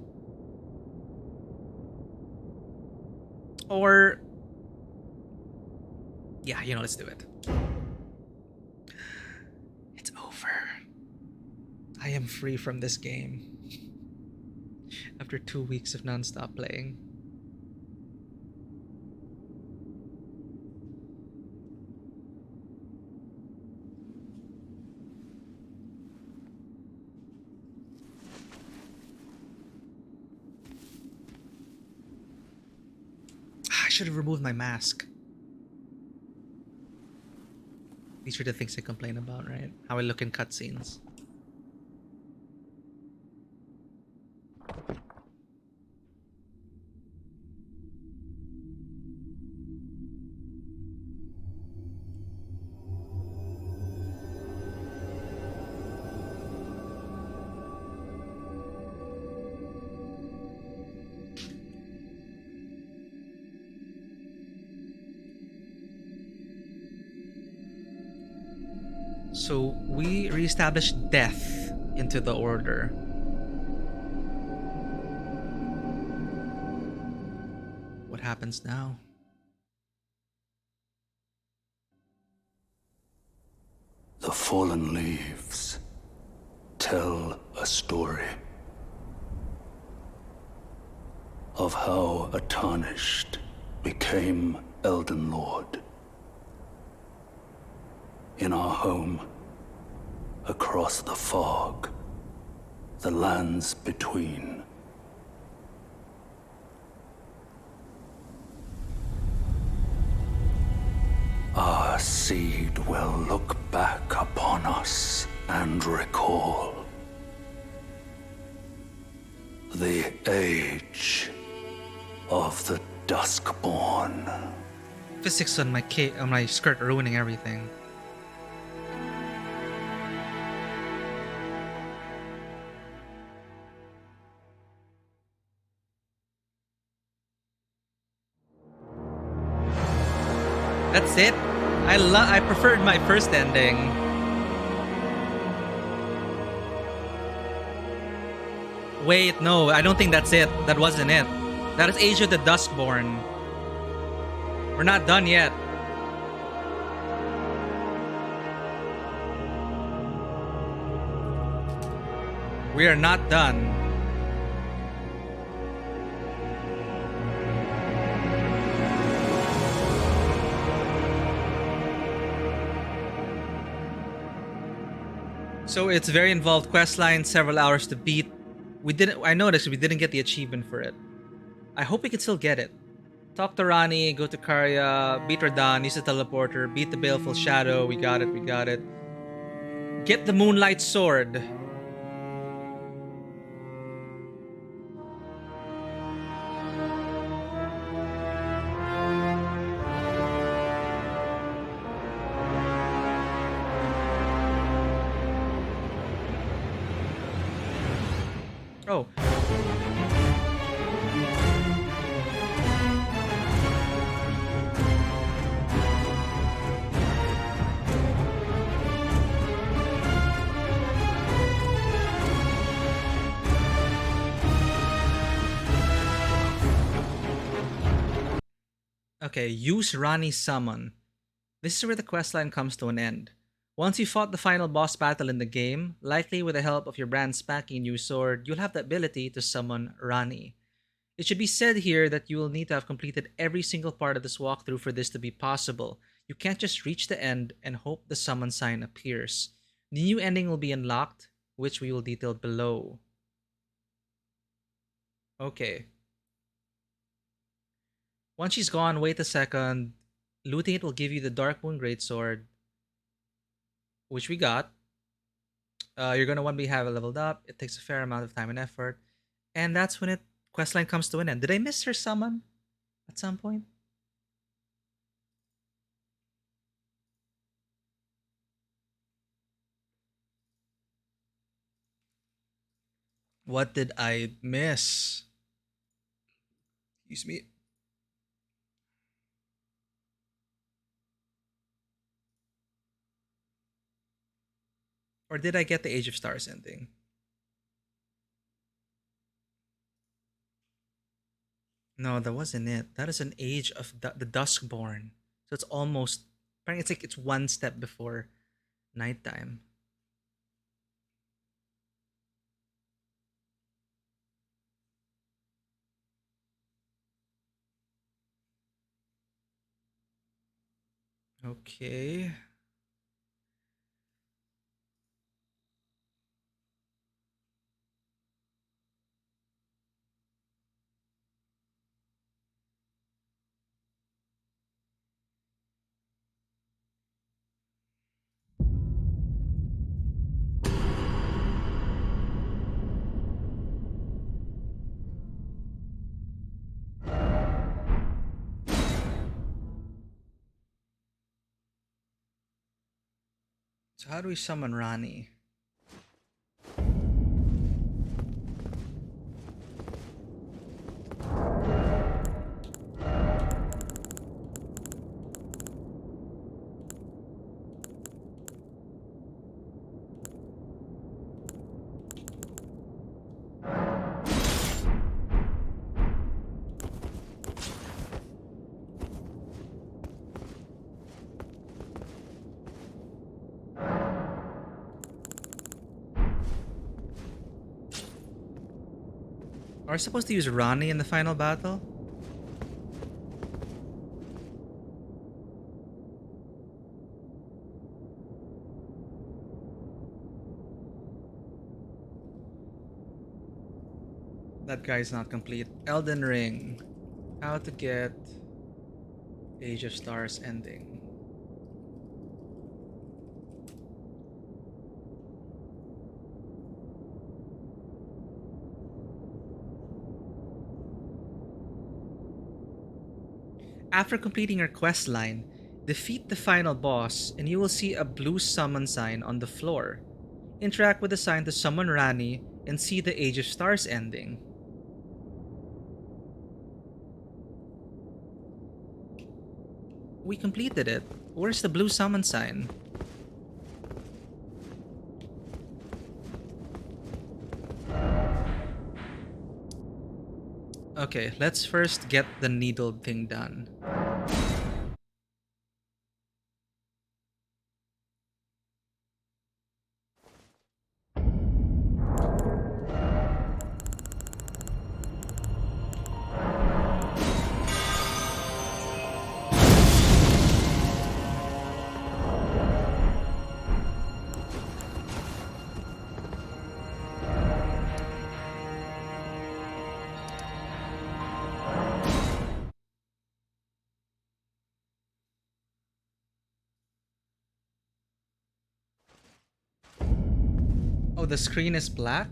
Or... yeah, let's do it. It's over. I am free from this game. After 2 weeks of non-stop playing. should have removed my mask. These are the things I complain about, right? How I look in cutscenes. So we reestablished death into the order. What happens now? The fallen leaves tell a story of how a tarnished became Elden Lord. In our home, across the fog, the lands between. Our seed will look back upon us and recall the age of the Duskborn. Physics on my skirt are ruining everything. That's it. I preferred my first ending. Wait, no, I don't think that's it. That wasn't it. That is Age of the Duskborn. We're not done yet. We are not done. So it's very involved questline, several hours to beat. I noticed we didn't get the achievement for it. I hope we can still get it. Talk to Rani, go to Karya, beat Radahn, use the teleporter, beat the Baleful Shadow. We got it. Get the Moonlight Sword. Oh. Okay, use Rani's summon. This is where the questline comes to an end. Once you fought the final boss battle in the game, likely with the help of your brand spanking new sword, you'll have the ability to summon Rani. It should be said here that you will need to have completed every single part of this walkthrough for this to be possible. You can't just reach the end and hope the summon sign appears. The new ending will be unlocked, which we will detail below. Okay. Once she's gone, wait a second. Looting it will give you the Darkmoon Greatsword, which we got. You're gonna want to have it leveled up. It takes a fair amount of time and effort. And that's when questline comes to an end. Did I miss her summon at some point? What did I miss? Excuse me. Or did I get the Age of Stars ending? No, that wasn't it. That is an Age of the Duskborn. So it's almost, apparently it's like it's one step before nighttime. Okay. So how do we summon Rani? Are we supposed to use Rani in the final battle? That guy's not complete. Elden Ring. How to get Age of Stars ending. After completing your quest line, defeat the final boss and you will see a blue summon sign on the floor. Interact with the sign to summon Rani and see the Age of Stars ending. We completed it. Where's the blue summon sign? Okay, let's first get the needle thing done. Oh, the screen is black?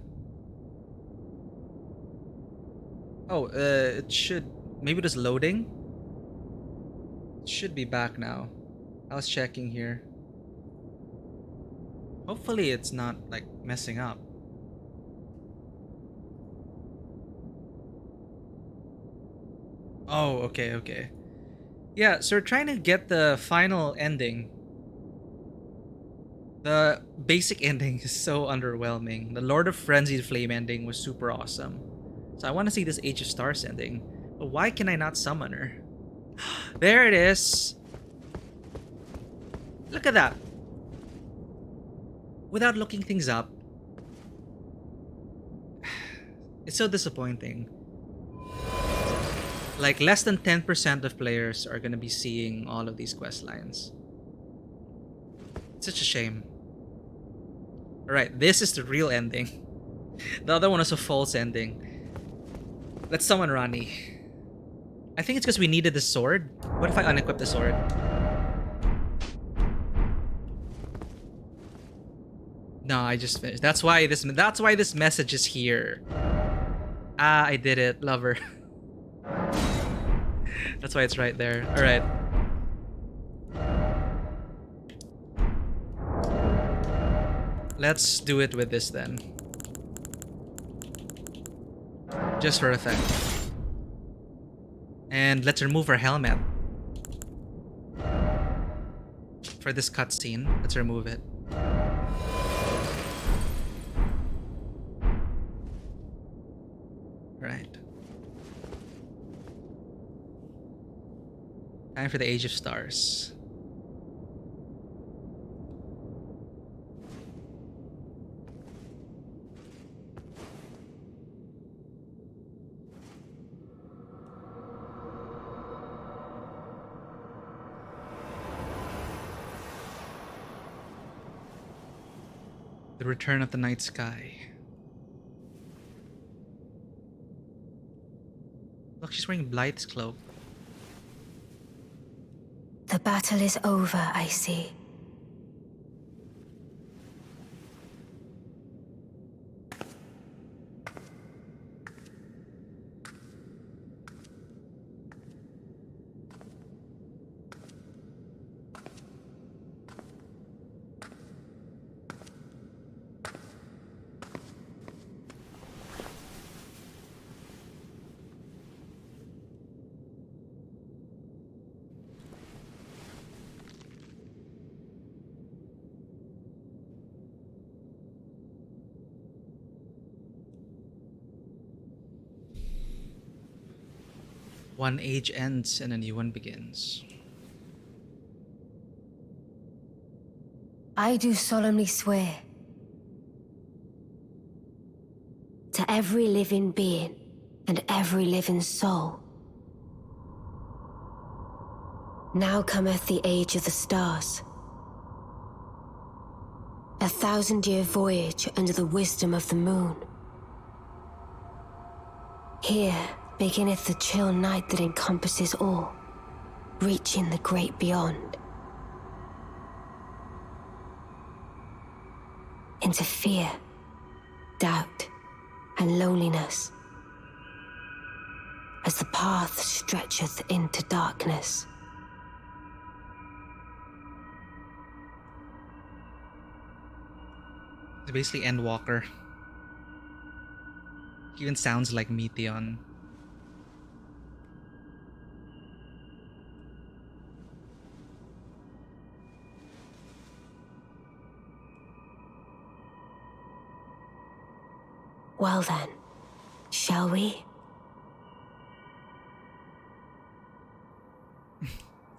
Oh, it should... Maybe it is loading? It should be back now. I was checking here. Hopefully it's not, like, messing up. Oh, okay, okay. Yeah, so we're trying to get the final ending. The basic ending is so underwhelming. The Lord of Frenzied Flame ending was super awesome. So I want to see this Age of Stars ending. But why can I not summon her? There it is! Look at that! Without looking things up. It's so disappointing. Like, less than 10% of players are gonna be seeing all of these quest lines. It's such a shame. Alright, this is the real ending. The other one is a false ending. Let's summon Rani. I think it's because we needed the sword. What if I unequip the sword? No, I just finished. That's why this message is here. Ah, I did it, lover. That's why it's right there. Alright. Let's do it with this then. Just for effect. And let's remove her helmet. For this cutscene, let's remove it. Right. Time for the Age of Stars. The Return of the Night Sky. Look, she's wearing Blythe's cloak. The battle is over, I see. One age ends and a new one begins. I do solemnly swear to every living being and every living soul. Now cometh the age of the stars. 1,000-year voyage under the wisdom of the moon. Here beginneth the chill night that encompasses all, reaching the great beyond. Into fear, doubt, and loneliness, as the path stretcheth into darkness. It's basically Endwalker. Even sounds like Meteon. Well then, shall we?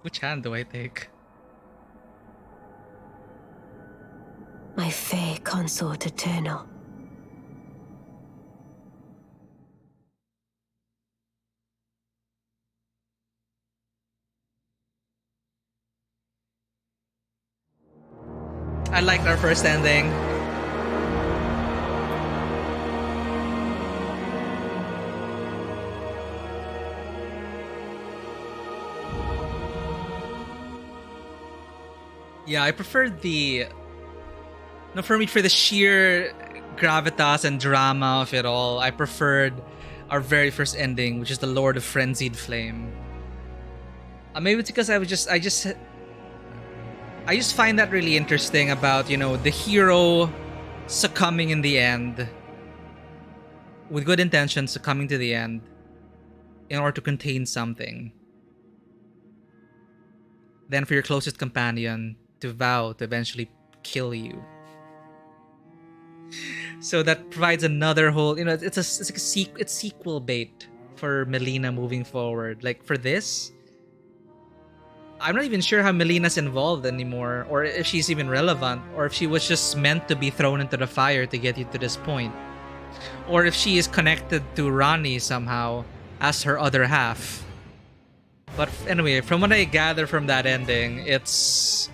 Which hand do I take? My fair consort eternal. I liked our first ending. Yeah, I preferred the... No, for me, for the sheer gravitas and drama of it all, I preferred our very first ending, which is the Lord of Frenzied Flame. Maybe it's because I just find that really interesting about, you know, the hero succumbing in the end, with good intentions, succumbing to the end in order to contain something. Then for your closest companion to vow to eventually kill you. So that provides another whole, you know, it's sequel bait for Melina moving forward. Like for this, I'm not even sure how Melina's involved anymore, or if she's even relevant, or if she was just meant to be thrown into the fire to get you to this point, or if she is connected to Rani somehow as her other half. But anyway, from what I gather from that ending, it's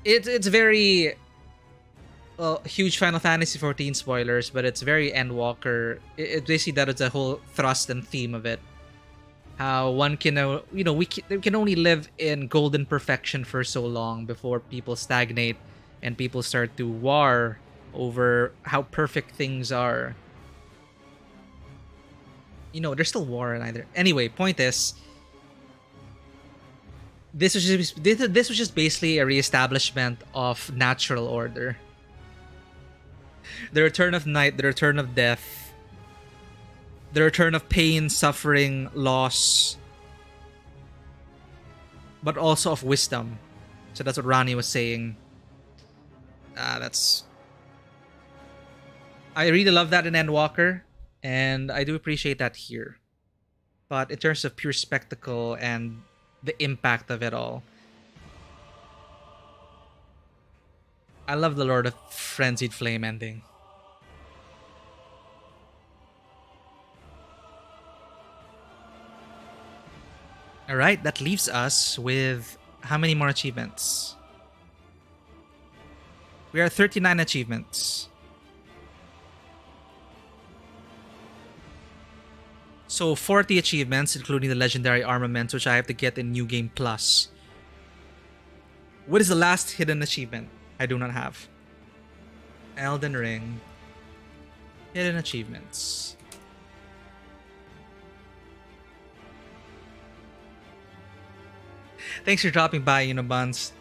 very, well, huge Final Fantasy XIV spoilers, but it's very Endwalker. It basically, that is the whole thrust and theme of it. How one can, you know, we can only live in golden perfection for so long before people stagnate and people start to war over how perfect things are. You know, there's still war in either. Anyway, point is, this was just basically a reestablishment of natural order. The return of night, the return of death, the return of pain, suffering, loss, but also of wisdom. So that's what Rani was saying. I really love that in Endwalker, and I do appreciate that here. But in terms of pure spectacle and the impact of it all, I love the Lord of Frenzied Flame ending. Alright, that leaves us with how many more achievements? We are at 39 achievements. So 40 achievements, including the legendary armaments, which I have to get in New Game Plus. What is the last hidden achievement I do not have? Elden Ring. Hidden achievements. Thanks for dropping by, Unibuns.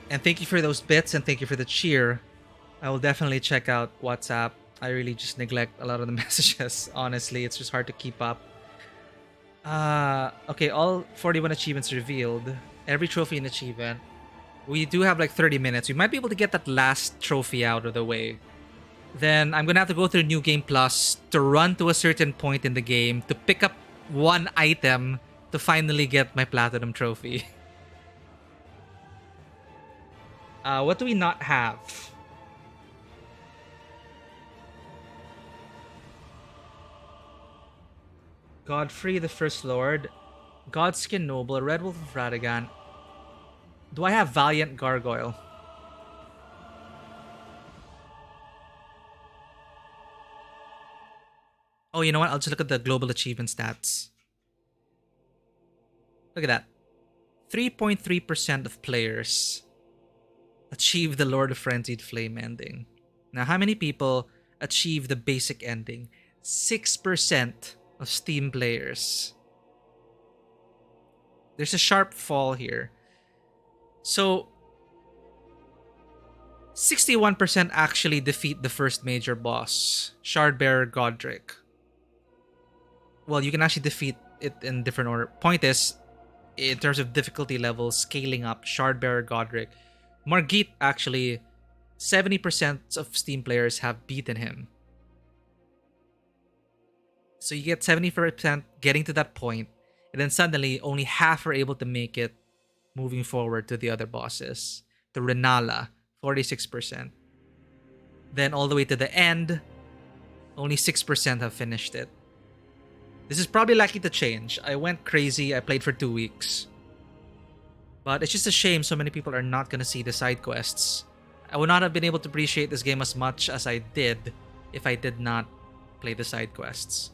And thank you for those bits, and thank you for the cheer. I will definitely check out WhatsApp. I really just neglect a lot of the messages. Honestly, it's just hard to keep up. Okay, all 41 achievements revealed. Every trophy and achievement. We do have like 30 minutes. We might be able to get that last trophy out of the way. Then I'm gonna have to go through New Game Plus to run to a certain point in the game to pick up one item to finally get my platinum trophy. What do we not have? Godfrey the First Lord, Godskin Noble, Red Wolf of Radagon. Do I have Valiant Gargoyle? Oh, you know what? I'll just look at the global achievement stats. Look at that. 3.3% of players achieve the Lord of Frenzied Flame ending. Now, how many people achieve the basic ending? 6% of Steam players. There's a sharp fall here. So, 61% actually defeat the first major boss, Shardbearer Godric. Well, you can actually defeat it in different order. Point is, in terms of difficulty level, scaling up Shardbearer Godric, Margit actually, 70% of Steam players have beaten him. So you get 70% getting to that point, and then suddenly only half are able to make it moving forward to the other bosses. The Renala, 46%. Then all the way to the end, only 6% have finished it. This is probably likely to change. I went crazy, I played for 2 weeks. But it's just a shame so many people are not gonna see the side quests. I would not have been able to appreciate this game as much as I did if I did not play the side quests.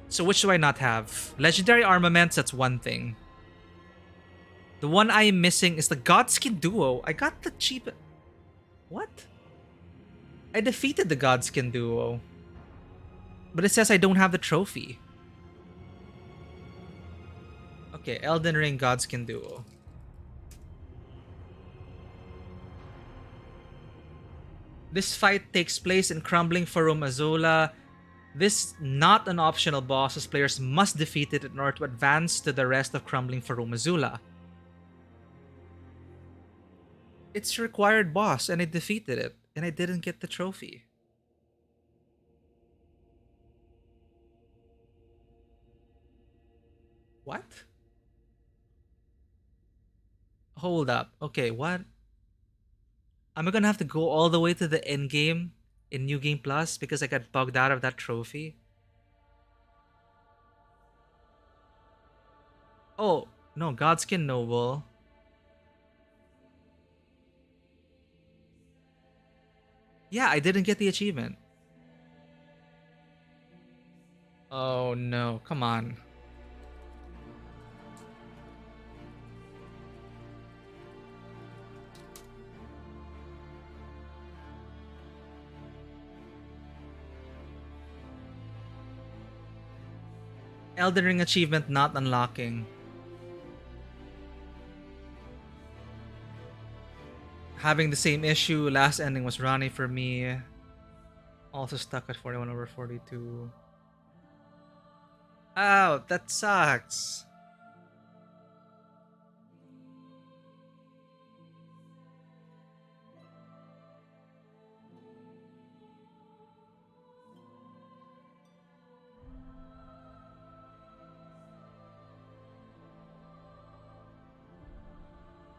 So which do I not have? Legendary armaments, that's one thing. The one I am missing is the Godskin Duo. I got the cheap... What? I defeated the Godskin Duo. But it says I don't have the trophy. Okay, Elden Ring Godskin Duo. This fight takes place in Crumbling Farum Azula. This not an optional boss, as players must defeat it in order to advance to the rest of Crumbling Farum Azula. It's a required boss, and I defeated it, and I didn't get the trophy. What? Hold up. Okay, what? Am I gonna have to go all the way to the end game in New Game Plus because I got bugged out of that trophy? Oh, no, Godskin Noble. Yeah, I didn't get the achievement. Oh no, come on. Elden Ring achievement not unlocking. Having the same issue. Last ending was Ronnie for me. Also stuck at 41 over 42. Oh, that sucks.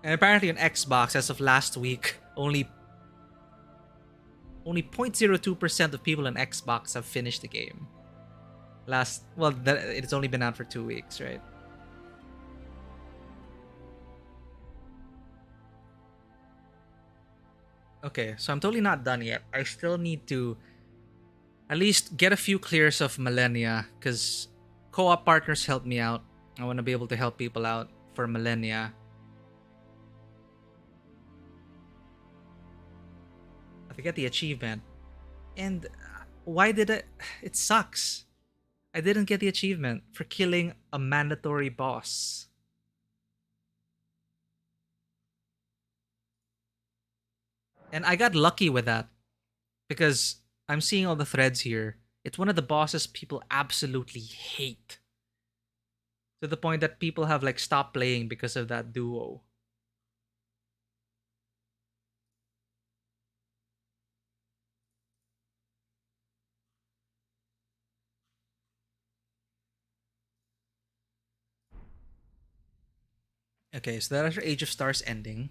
And apparently on Xbox, as of last week, only 0.02% of people on Xbox have finished the game. It's only been out for 2 weeks, right? Okay, so I'm totally not done yet. I still need to at least get a few clears of Millennia, because co-op partners help me out. I want to be able to help people out for Millennia. I forget the achievement. And why did it... It sucks. I didn't get the achievement for killing a mandatory boss. And I got lucky with that, because I'm seeing all the threads here. It's one of the bosses people absolutely hate, to the point that people have like stopped playing because of that duo. Okay, so that is our Age of Stars ending.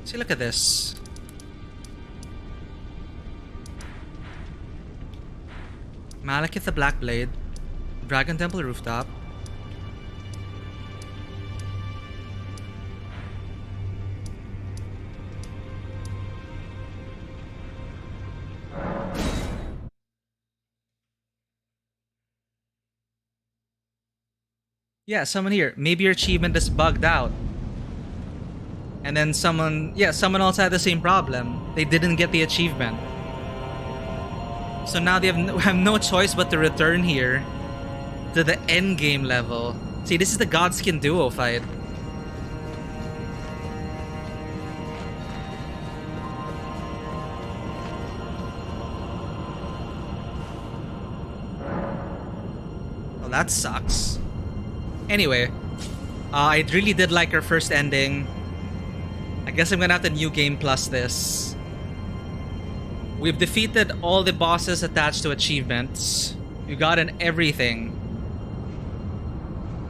See, look at this. Malekith the Black Blade, Dragon Temple Rooftop. Yeah, someone here. Maybe your achievement is bugged out. And then someone else had the same problem. They didn't get the achievement. So now they have no choice but to return here to the end game level. See, this is the Godskin duo fight. Well, that sucks. Anyway, I really did like our first ending. I guess I'm gonna have to new game plus this. We've defeated all the bosses attached to achievements. We've gotten everything.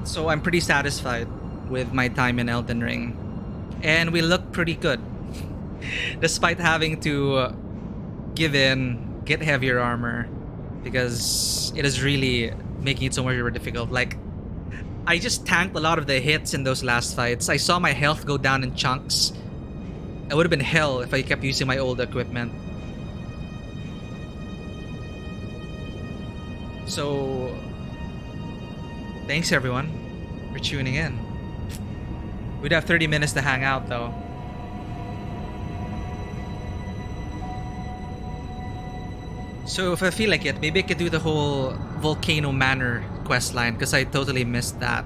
So I'm pretty satisfied with my time in Elden Ring. And we look pretty good. Despite having to give in, get heavier armor. Because it is really making it so much more difficult. Like, I just tanked a lot of the hits in those last fights. I saw my health go down in chunks. It would have been hell if I kept using my old equipment. So, thanks everyone for tuning in. We'd have 30 minutes to hang out though. So if I feel like it, maybe I could do the whole Volcano Manor questline because I totally missed that.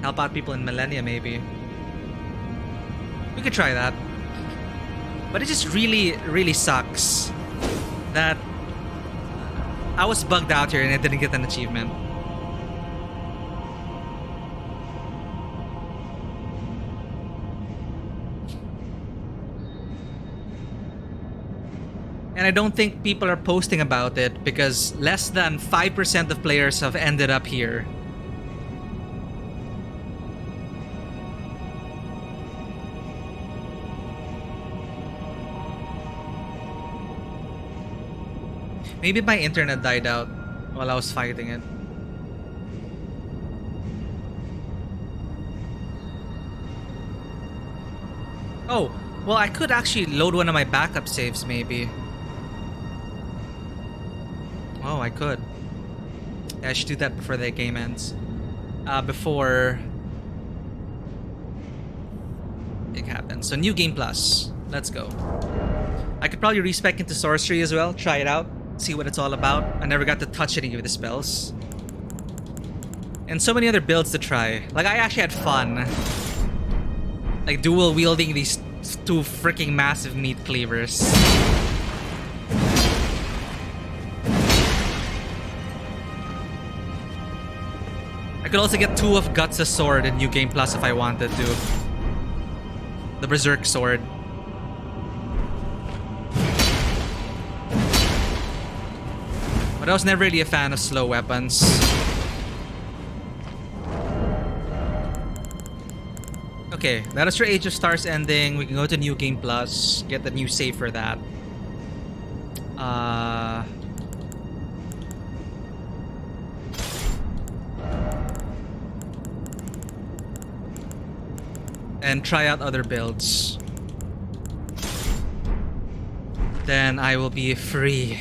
Help out people in Millennia maybe. We could try that. But it just really, really sucks that I was bugged out here and I didn't get an achievement. And I don't think people are posting about it because less than 5% of players have ended up here. Maybe my internet died out while I was fighting it. Oh, well, I could actually load one of my backup saves maybe. Oh, I could. Yeah, I should do that before the game ends. Before it happens. So new game plus. Let's go. I could probably respec into sorcery as well. Try it out. See what it's all about. I never got to touch any of the spells. And so many other builds to try. Like, I actually had fun. Like, dual wielding these two freaking massive meat cleavers. I could also get 2 of Guts' sword in New Game Plus if I wanted to. The Berserk sword. But I was never really a fan of slow weapons. Okay, that is your Age of Stars ending. We can go to New Game Plus, get the new save for that. And try out other builds. Then I will be free.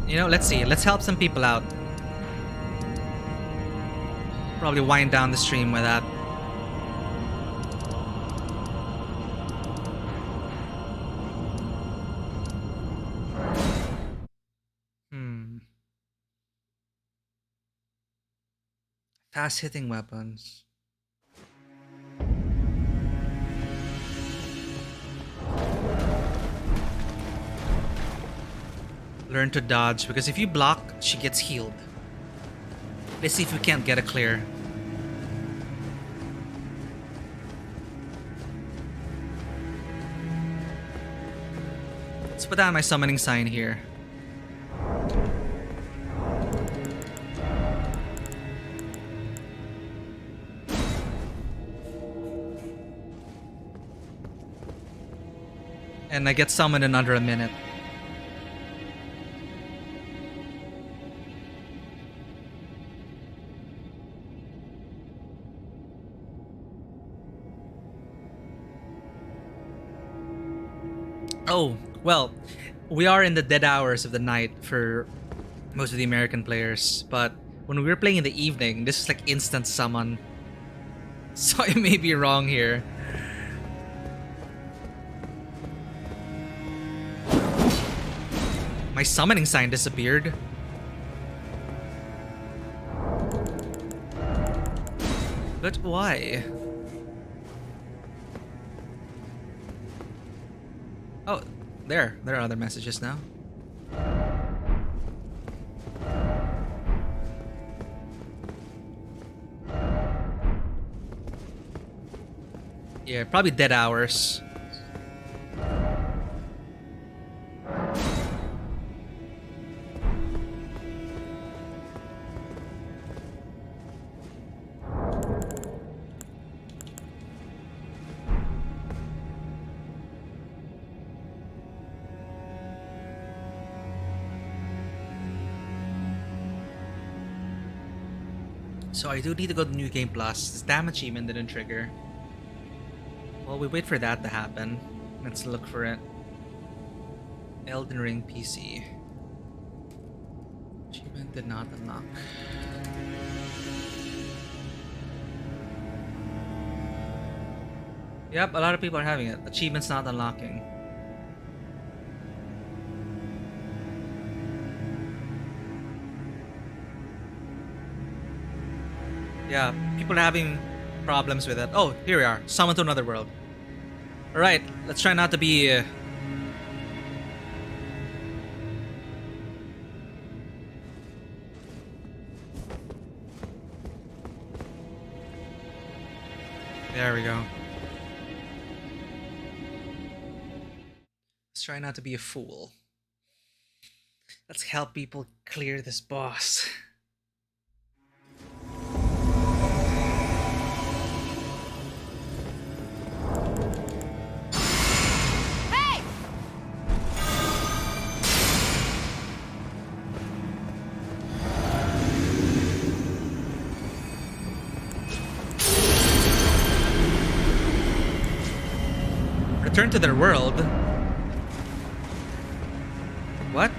You know, let's see. Let's help some people out. Probably wind down the stream with that. Fast-hitting weapons. Learn to dodge, because if you block, she gets healed. Let's see if we can't get a clear. Let's put down my summoning sign here. And I get summoned in under a minute. Oh, well, we are in the dead hours of the night for most of the American players, but when we were playing in the evening, this is like instant summon. So I may be wrong here. My summoning sign disappeared. But why? Oh, there are other messages now. Yeah, probably dead hours. So I do need to go to New Game Plus. This damn achievement didn't trigger. Well, we wait for that to happen. Let's look for it. Elden Ring PC. Achievement did not unlock. Yep, a lot of people are having it. Achievements not unlocking. Yeah, people are having problems with it. Oh, here we are. Summon to another world. Alright, let's try not to be... There we go. Let's try not to be a fool. Let's help people clear this boss. Return to their world? What?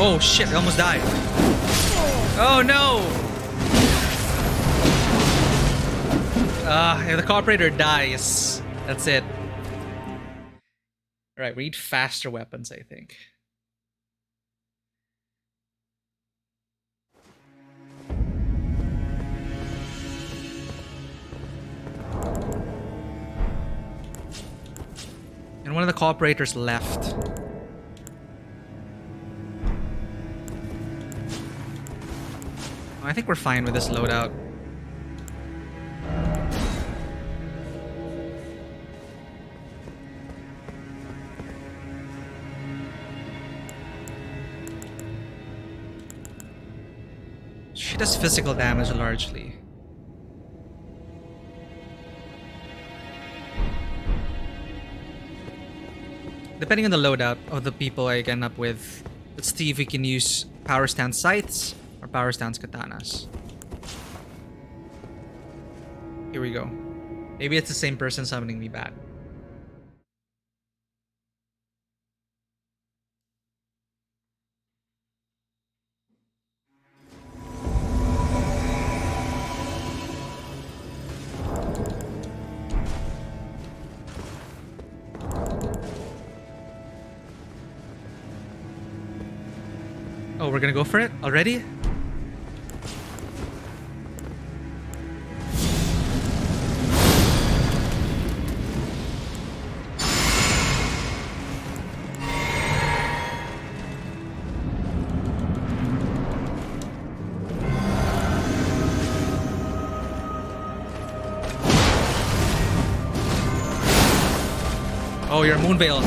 Oh shit, I almost died. Oh no! If the cooperator dies, that's it. Alright, we need faster weapons, I think. And one of the cooperators left. I think we're fine with this loadout. She does physical damage largely. Depending on the loadout of the people I end up with, let's see if we can use power stance scythes or power stance katanas. Here we go. Maybe it's the same person summoning me back. Oh, we're gonna go for it already? Oh, you're Moonveil.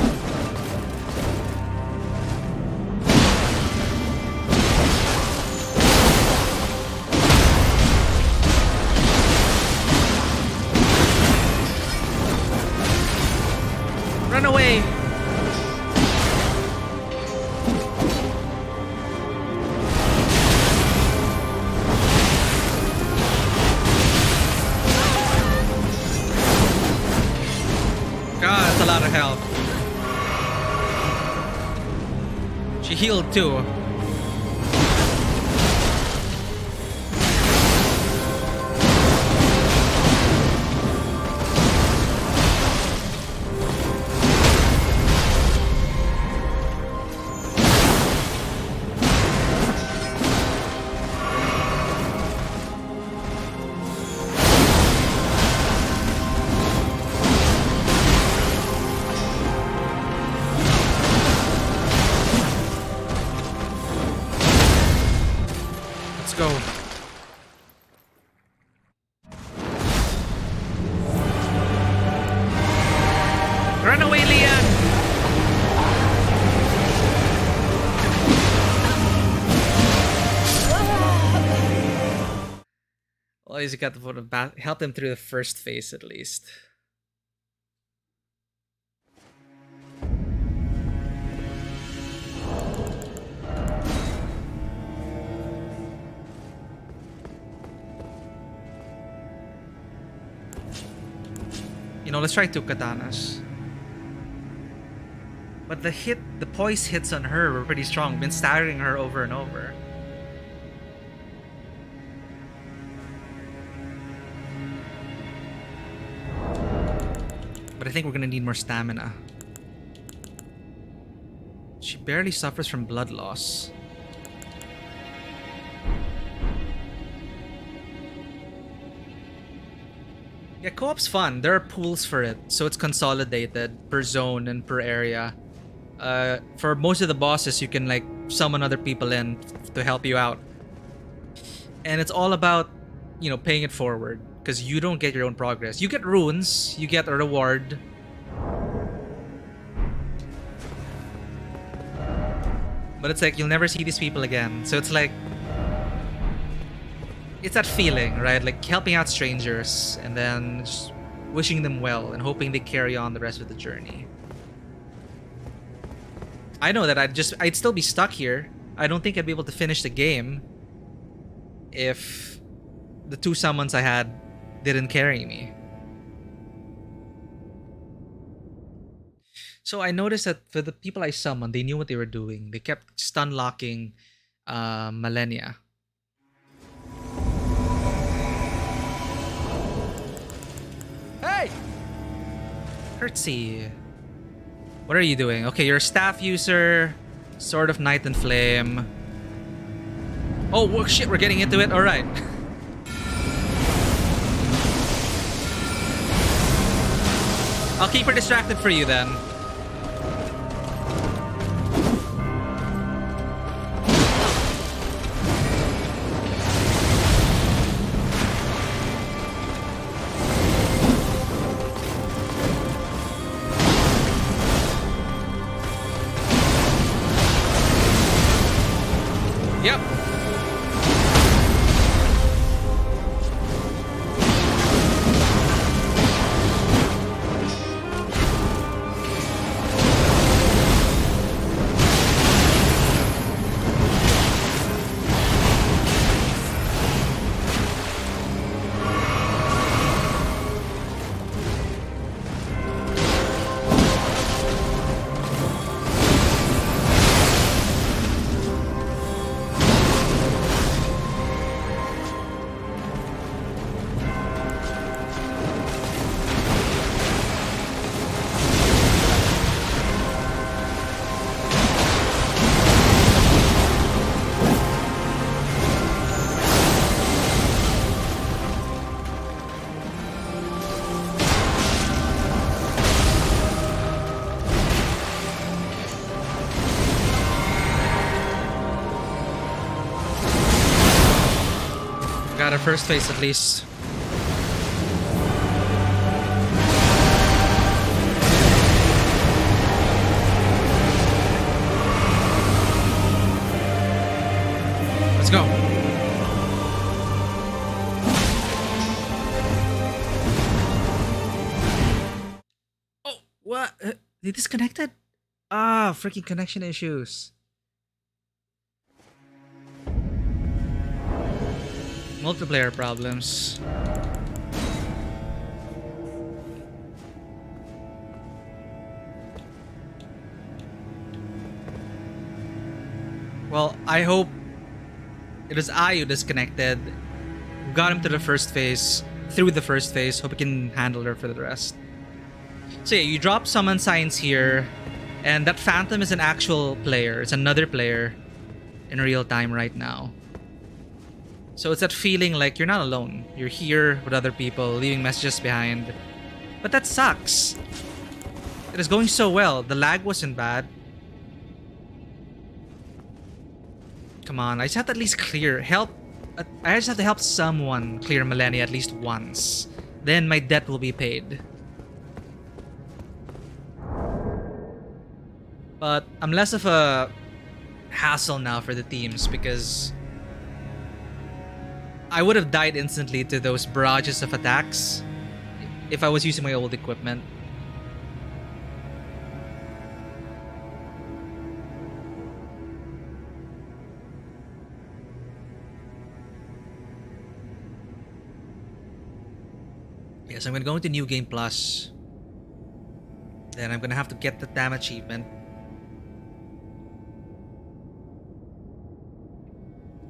Run away! God, that's a lot of health. She healed too. Go. Run away, Leon! Well, he's got to help him through the first phase at least. You know, let's try 2 katanas. But the poise hits on her were pretty strong. Been staggering her over and over. But I think we're gonna need more stamina. She barely suffers from blood loss. Yeah, co-op's fun. There are pools for it, so it's consolidated per zone and per area. For most of the bosses, you can like summon other people in to help you out. And it's all about, you know, paying it forward, because you don't get your own progress. You get runes, you get a reward. But it's like, you'll never see these people again. So it's like, it's that feeling, right? Like helping out strangers and then just wishing them well and hoping they carry on the rest of the journey. I know that I'd still be stuck here. I don't think I'd be able to finish the game if the 2 summons I had didn't carry me. So I noticed that for the people I summoned, they knew what they were doing. They kept stun locking Malenia. Hey! Curtsy. What are you doing? Okay, you're a staff user. Sword of Night and Flame. Oh, well, shit, we're getting into it. Alright. I'll keep her distracted for you then. Yep. Got a first face at least. Let's go. Oh, what? They disconnected? Ah, freaking connection issues. Multiplayer problems. Well, I hope it was I who disconnected. Got him to the first phase, through the first phase. Hope we can handle her for the rest. So yeah, you drop summon signs here, and that phantom is an actual player. It's another player in real time right now. So it's that feeling like you're not alone. You're here with other people, leaving messages behind. But that sucks. It is going so well. The lag wasn't bad. Come on, I just have to at least clear. I just have to help someone clear Millennia at least once. Then my debt will be paid. But I'm less of a hassle now for the teams because I would have died instantly to those barrages of attacks if I was using my old equipment. Yes, I'm gonna go into New Game Plus. Then I'm gonna have to get the damn achievement.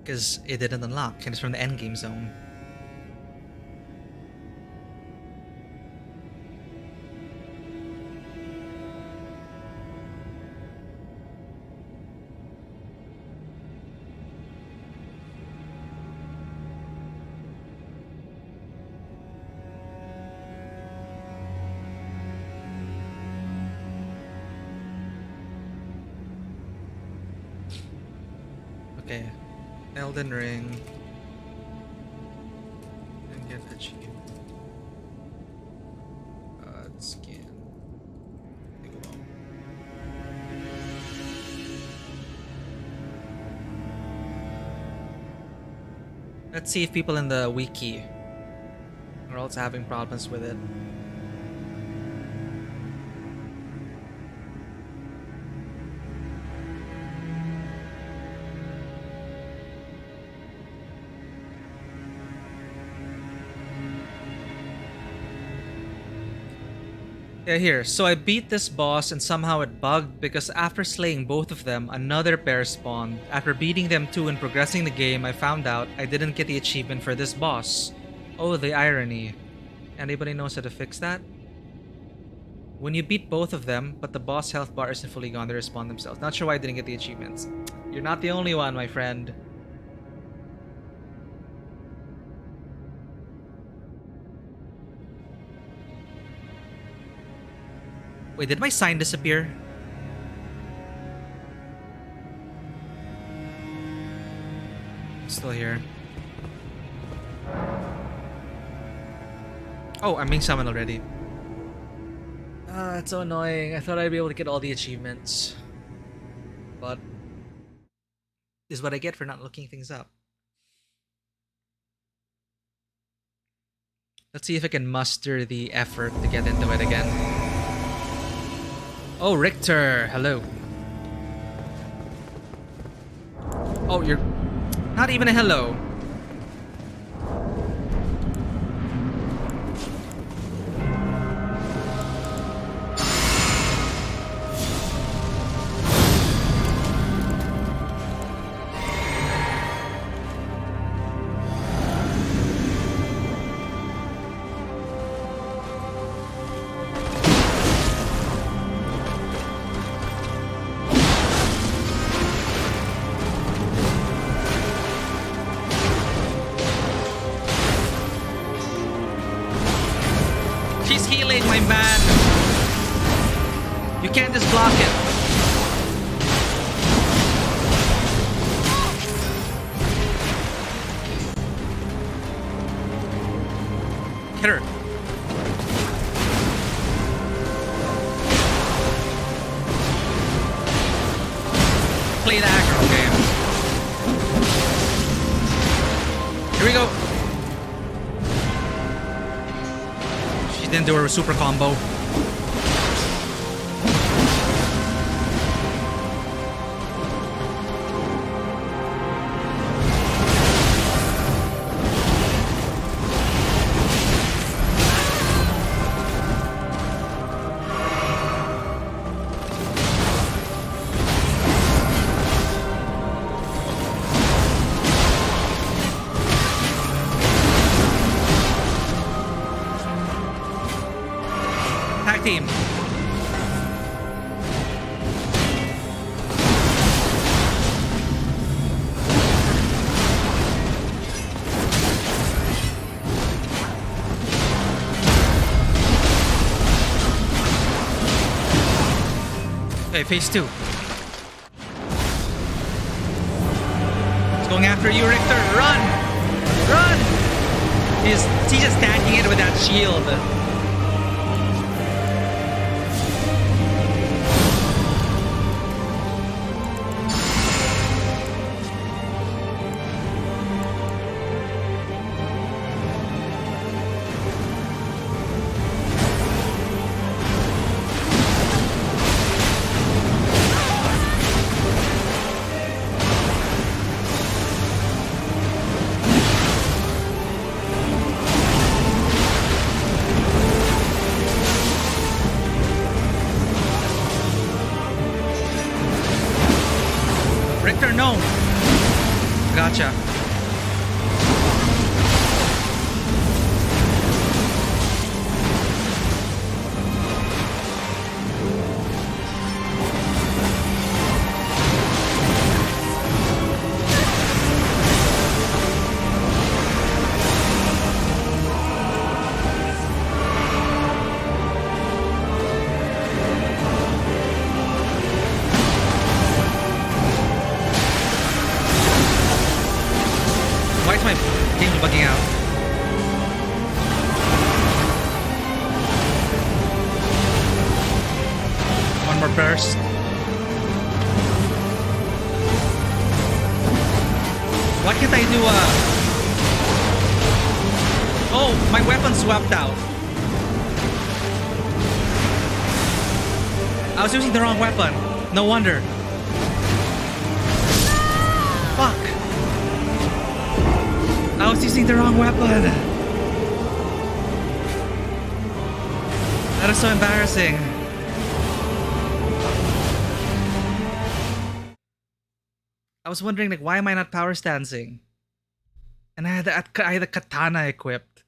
Because it didn't unlock, and it's from the endgame zone. Okay. Elden Ring. And get achieved. Skin. Let's see if people in the wiki are also having problems with it. Yeah, here. So I beat this boss and somehow it bugged because after slaying both of them, another pair spawned. After beating them too and progressing the game, I found out I didn't get the achievement for this boss. Oh, the irony. Anybody knows how to fix that? When you beat both of them, but the boss health bar isn't fully gone, they respawn themselves. Not sure why I didn't get the achievements. You're not the only one, my friend. Wait, did my sign disappear? Still here. Oh, I'm being summoned already. That's so annoying. I thought I'd be able to get all the achievements. But this is what I get for not looking things up. Let's see if I can muster the effort to get into it again. Oh, Richter, hello. Oh, you're not even a hello. She's healing, my man. You can't just block it. Hit her. Play the aggro game. Here we go. She didn't do her super combo. Tag team. Okay, phase 2. It's going after you, Richter. Run! Run! He's just tanking it with that shield. Richter, no! Gotcha. Why is my game bugging out? One more burst. Why can't I do a... Oh, my weapon swapped out. I was using the wrong weapon. No wonder. Fuck. I was using the wrong weapon. That is so embarrassing. I was wondering, like, why am I not power stancing? And I had the katana equipped.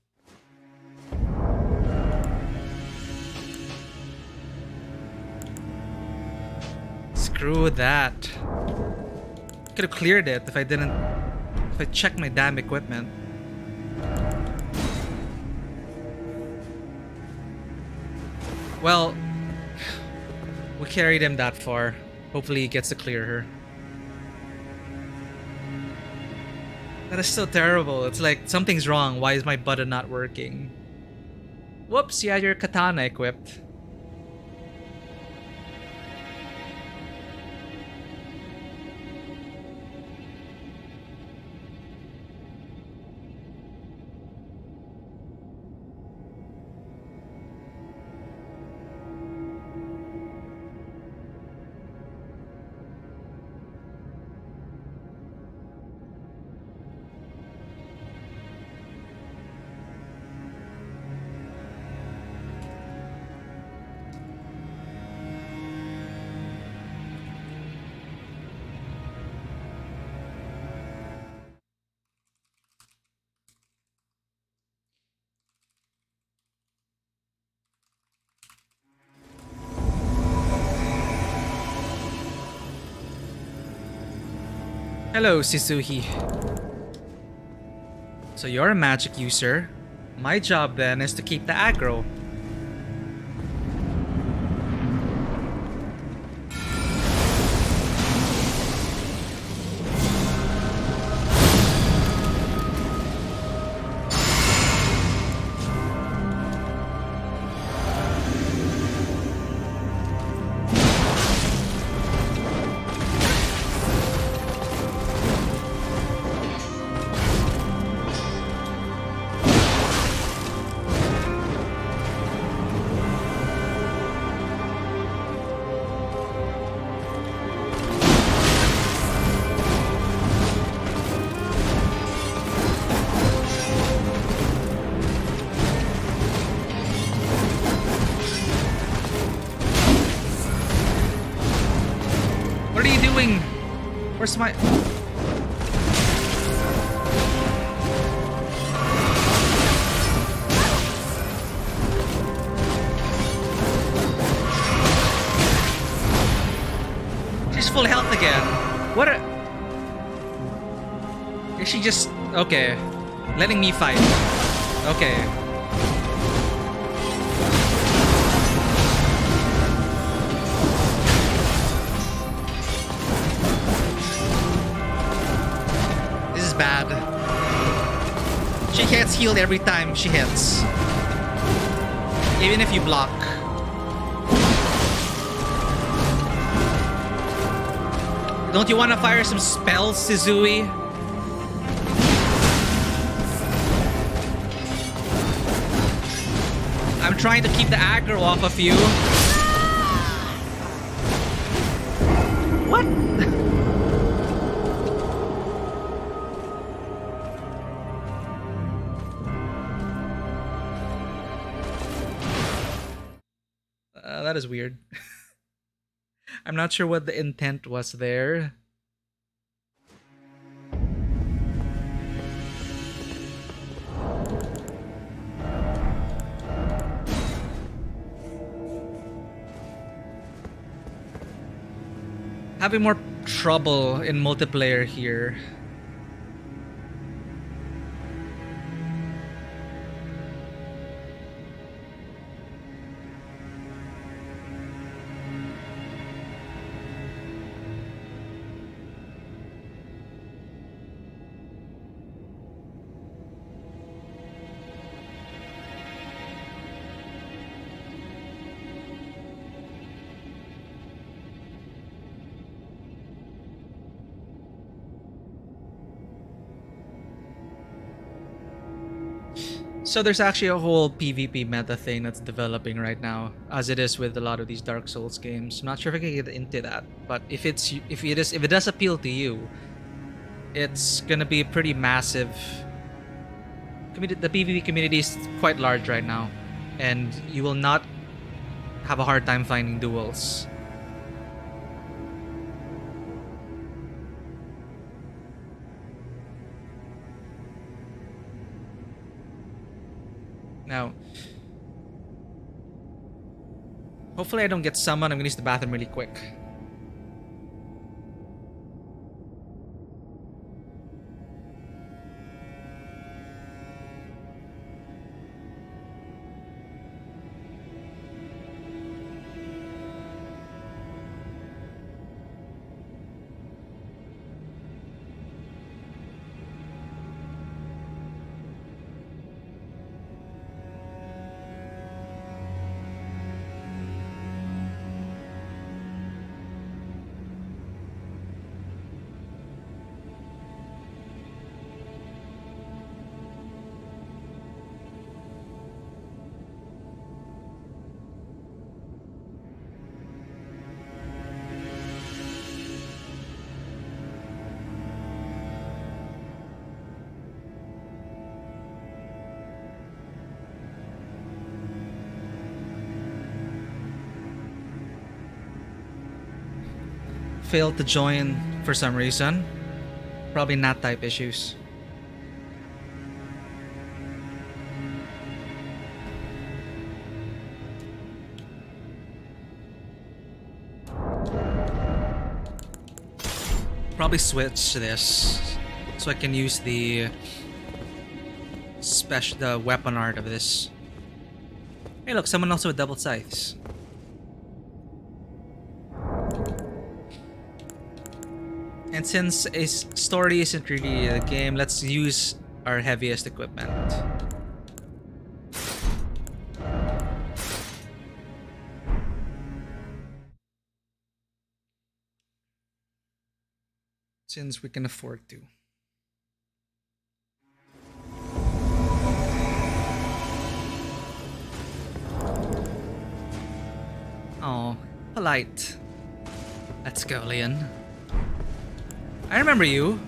Screw that. Could have cleared it if I checked my damn equipment. Well, we carried him that far. Hopefully he gets to clear her. That is so terrible. It's like something's wrong. Why is my button not working? Whoops, you had your katana equipped. Hello, Shizuhi. So you're a magic user. My job then is to keep the aggro. Where's my... She's full health again. What a... Is she just... Okay. Letting me fight. Okay. Bad. She gets healed every time she hits. Even if you block. Don't you want to fire some spells, Shizui? I'm trying to keep the aggro off of you. What? That is weird. I'm not sure what the intent was there. Having more trouble in multiplayer here. So there's actually a whole PvP meta thing that's developing right now, as it is with a lot of these Dark Souls games. I'm not sure if I can get into that, but if it does appeal to you, it's gonna be a pretty massive. The PvP community is quite large right now, and you will not have a hard time finding duels. Now, hopefully I don't get summoned. I'm gonna use the bathroom really quick. failed to join for some reason. Probably NAT type issues. Probably switch to this so I can use the weapon art of this. Hey look, someone also with double scythes. And since a story isn't really a game, let's use our heaviest equipment. Since we can afford to. Oh, polite. Let's go, Leon. I remember you.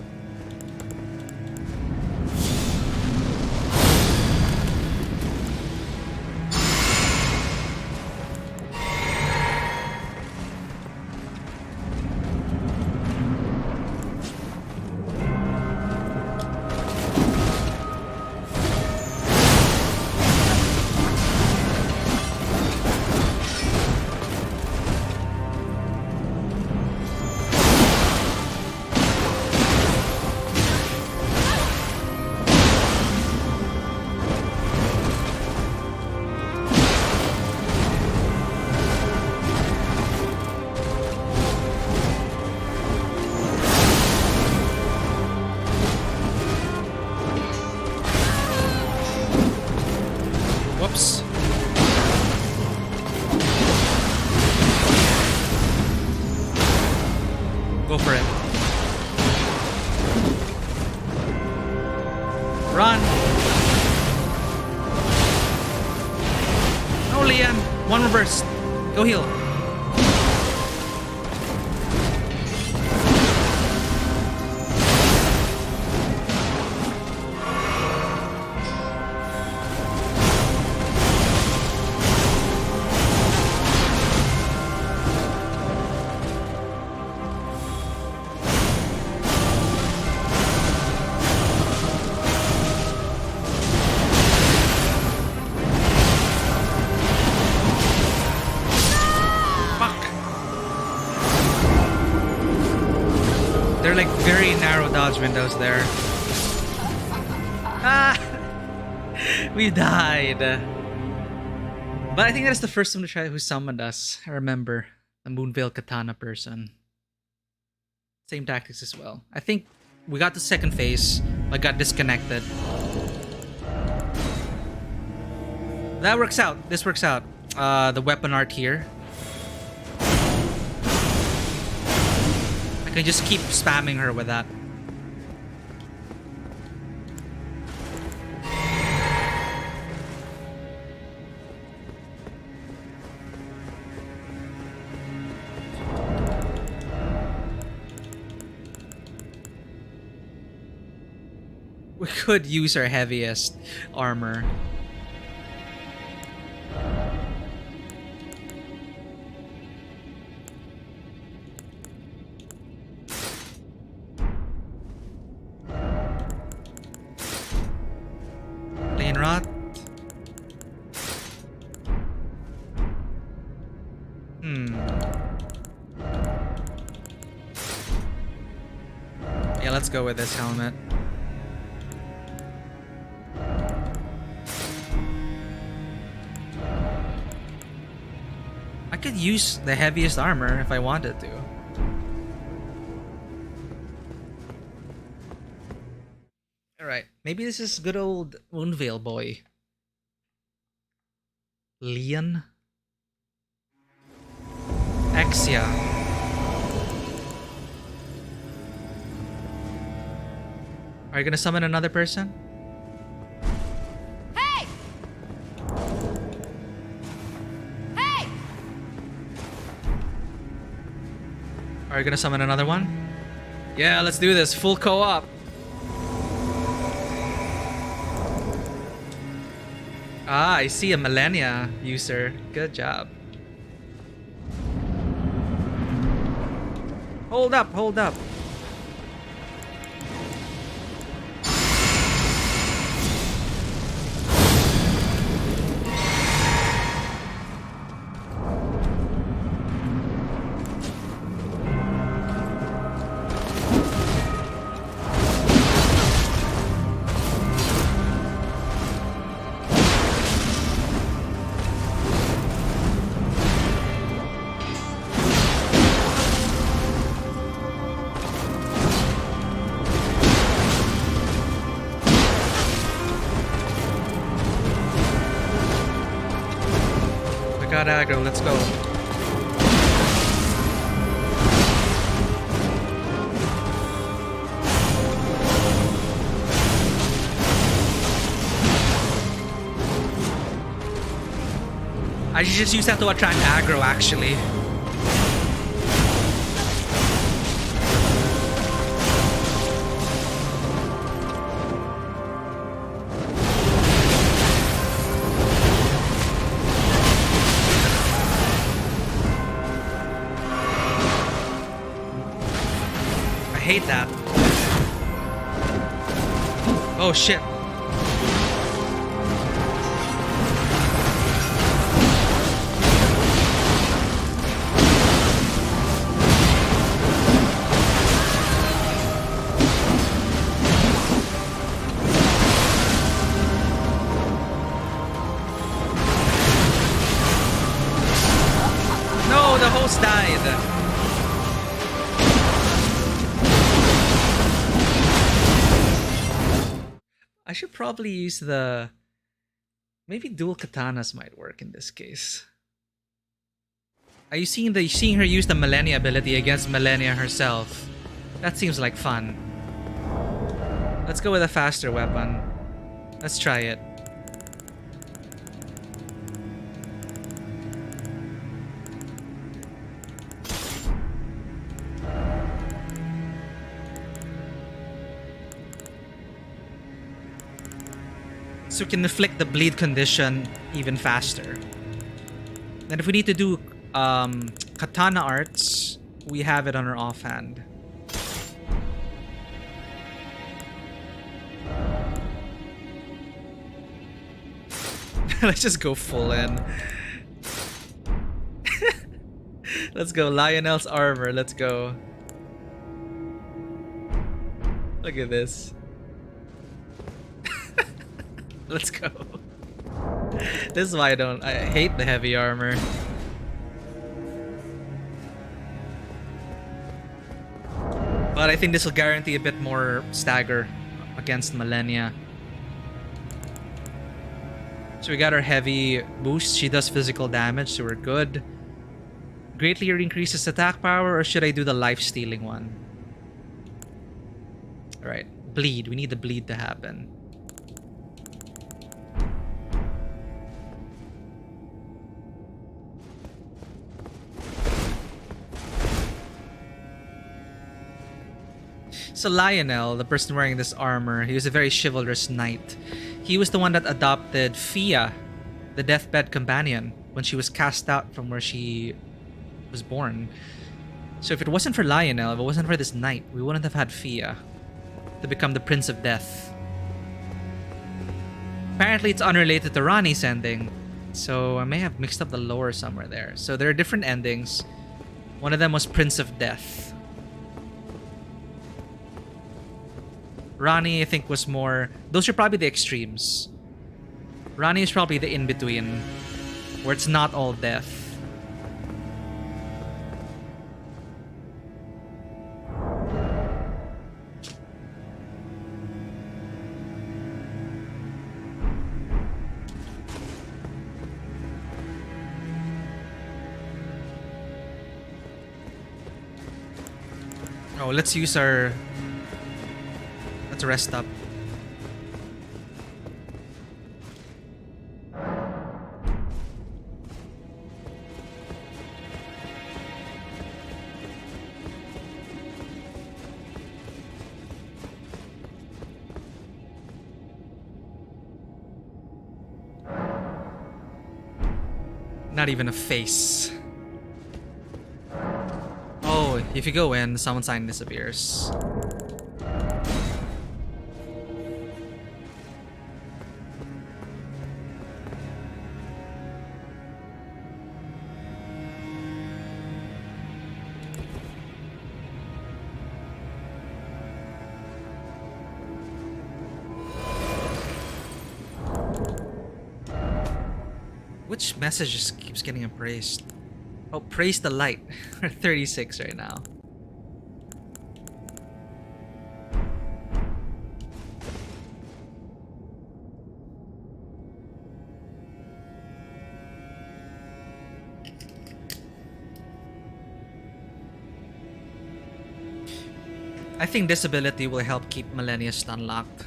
Whoops. Go for it. Run. No, Leon. One reverse. Go heal. They're like very narrow dodge windows there. Ah! We died. But I think that's the first one to try who summoned us. I remember. The Moonveil Katana person. Same tactics as well. I think we got the second phase, but got disconnected. That works out. This works out. The weapon art here. I can just keep spamming her with that. We could use our heaviest armor. Plane rot. Yeah, let's go with this helmet. I could use the heaviest armor if I wanted to. Alright, maybe this is good old Moonveil boy. Leon? Exia. Are you gonna summon another person? Hey! Hey! Are you gonna summon another one? Yeah, let's do this. Full co-op. Ah, I see a Millennia user. Good job. Hold up, hold up. Got aggro, let's go. I should just use that to attract aggro, actually. I hate that. Oh shit. No, the host died. I should probably use the... Maybe dual katanas might work in this case. Are you seeing her use the Millennia ability against Millennia herself? That seems like fun. Let's go with a faster weapon. Let's try it. So we can inflict the bleed condition even faster. Then if we need to do katana arts, we have it on our offhand. Let's just go full in. Let's go, Lionel's armor, let's go. Look at this. Let's go. This is why I hate the heavy armor. But I think this will guarantee a bit more stagger against Millennia. So we got our heavy boost. She does physical damage, so we're good. Greatly increases attack power, or should I do the life stealing one? Alright, bleed. We need the bleed to happen. So Lionel, the person wearing this armor, he was a very chivalrous knight. He was the one that adopted Fia, the deathbed companion, when she was cast out from where she was born. So if it wasn't for Lionel, if it wasn't for this knight, we wouldn't have had Fia to become the Prince of Death. Apparently it's unrelated to Ronnie's ending, so I may have mixed up the lore somewhere there. So there are different endings. One of them was Prince of Death. Ronnie, I think, was more... Those are probably the extremes. Ronnie is probably the in-between, where it's not all death. Oh, let's use our... Let's rest up. Not even a face. Oh, if you go in, summon sign disappears. Which message just keeps getting appraised? Oh, praise the light. We're 36 right now. I think this ability will help keep Millennia stun locked.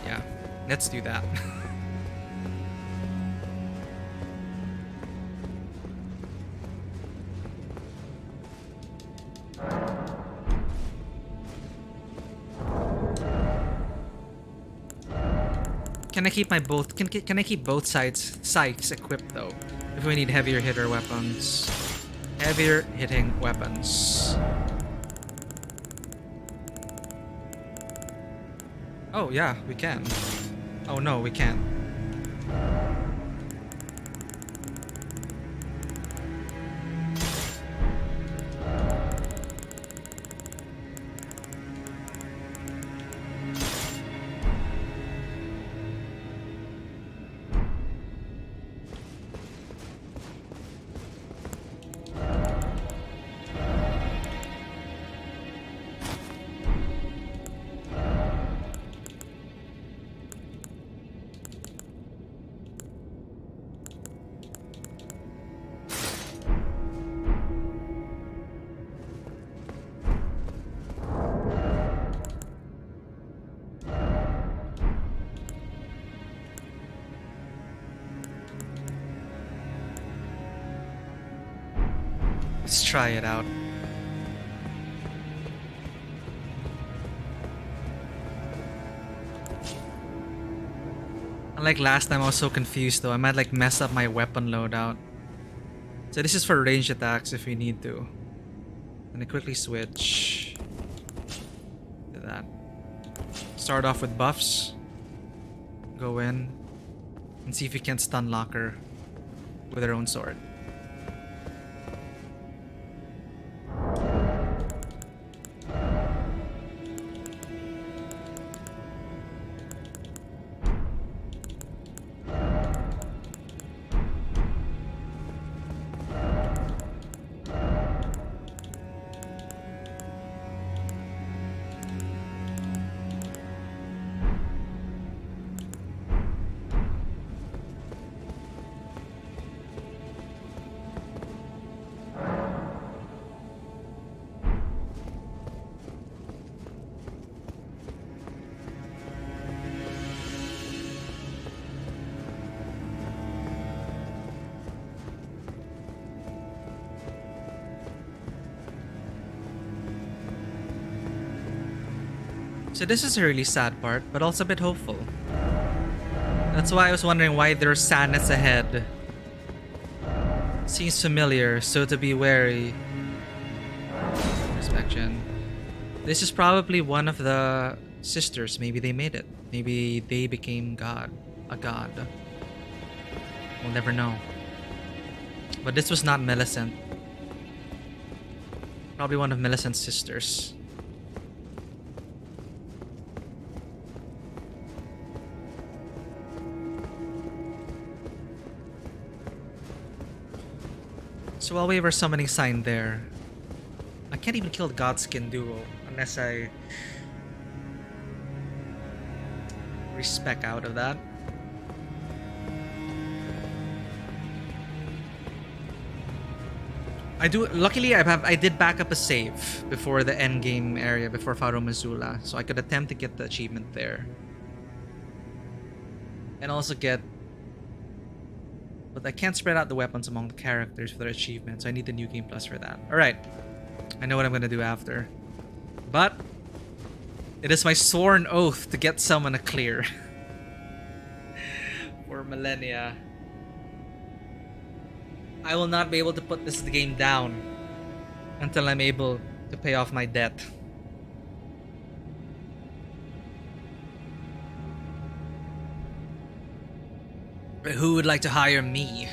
Yeah, let's do that. Can I keep my both? Can I keep both sights equipped though? If we need heavier hitter weapons, heavier hitting weapons. Oh yeah, we can. Oh no, we can't. Let's try it out. Unlike last time, I was so confused though. I might like mess up my weapon loadout. So this is for ranged attacks if we need to. And I quickly switch to that. Start off with buffs. Go in and see if we can stun lock her with her own sword. So this is a really sad part, but also a bit hopeful. That's why I was wondering why there's sadness ahead. Seems familiar, so to be wary. Inspection. This is probably one of the sisters. Maybe they made it. Maybe they became a god. We'll never know. But this was not Millicent. Probably one of Millicent's sisters. So while we were summoning sign there, I can't even kill the Godskin duo unless I respec out of that. Luckily I did back up a save before the end game area, before Faro Missoula, so I could attempt to get the achievement there. And also get, but I can't spread out the weapons among the characters for their achievements, so I need the New Game Plus for that. Alright, I know what I'm gonna do after. But it is my sworn oath to get someone a clear. millennia, I will not be able to put this game down until I'm able to pay off my debt. Who would like to hire me?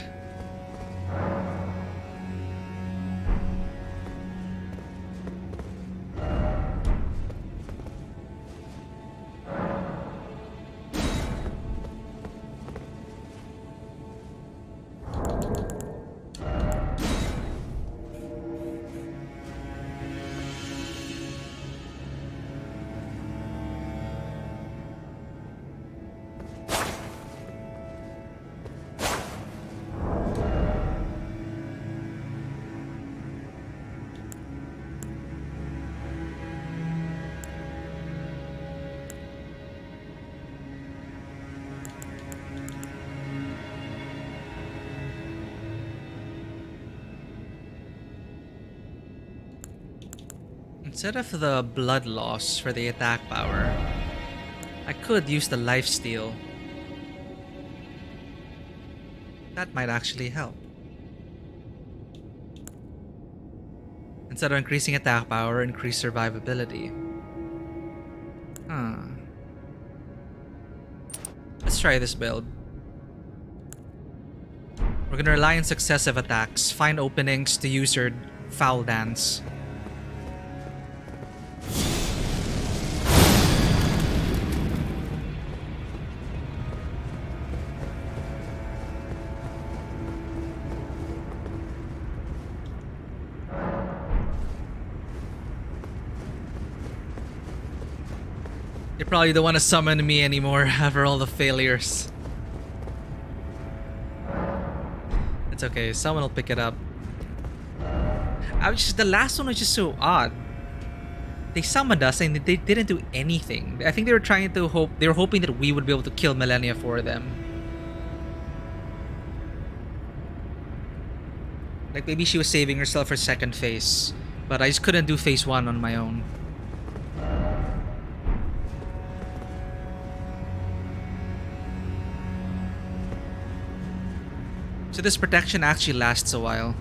Instead of the blood loss for the attack power, I could use the lifesteal. That might actually help. Instead of increasing attack power, increase survivability. Huh. Let's try this build. We're gonna rely on successive attacks, find openings to use your foul dance. They probably don't want to summon me anymore after all the failures. It's okay, someone will pick it up. The last one was just so odd. They summoned us and they didn't do anything. I think they were trying to they were hoping that we would be able to kill Millennia for them. Like maybe she was saving herself for second phase, but I just couldn't do phase 1 on my own. So this protection actually lasts a while.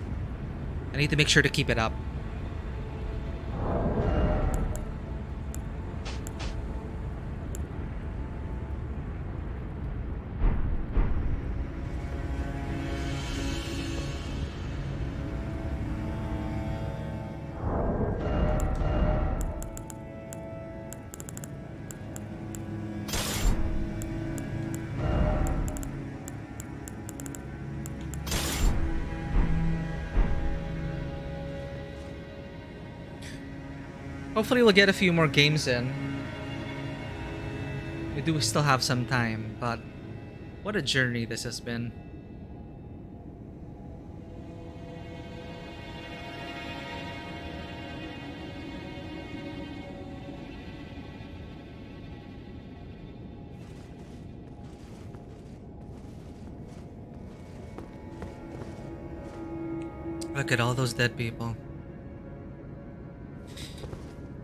I need to make sure to keep it up. Hopefully we'll get a few more games in. We do still have some time, but what a journey this has been. Look at all those dead people.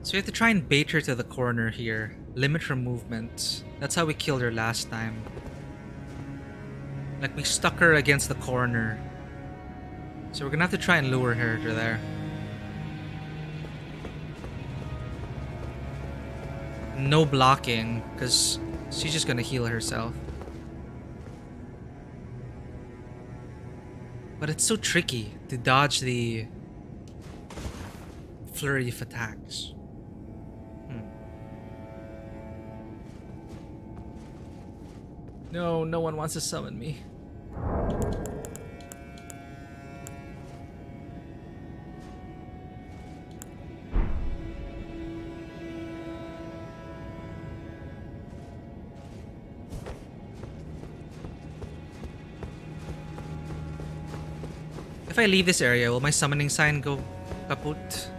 So we have to try and bait her to the corner here. Limit her movement. That's how we killed her last time. Like we stuck her against the corner. So we're gonna have to try and lure her to there. No blocking, because she's just gonna heal herself. But it's so tricky to dodge the flurry of attacks. No, no one wants to summon me. If I leave this area, will my summoning sign go kaput?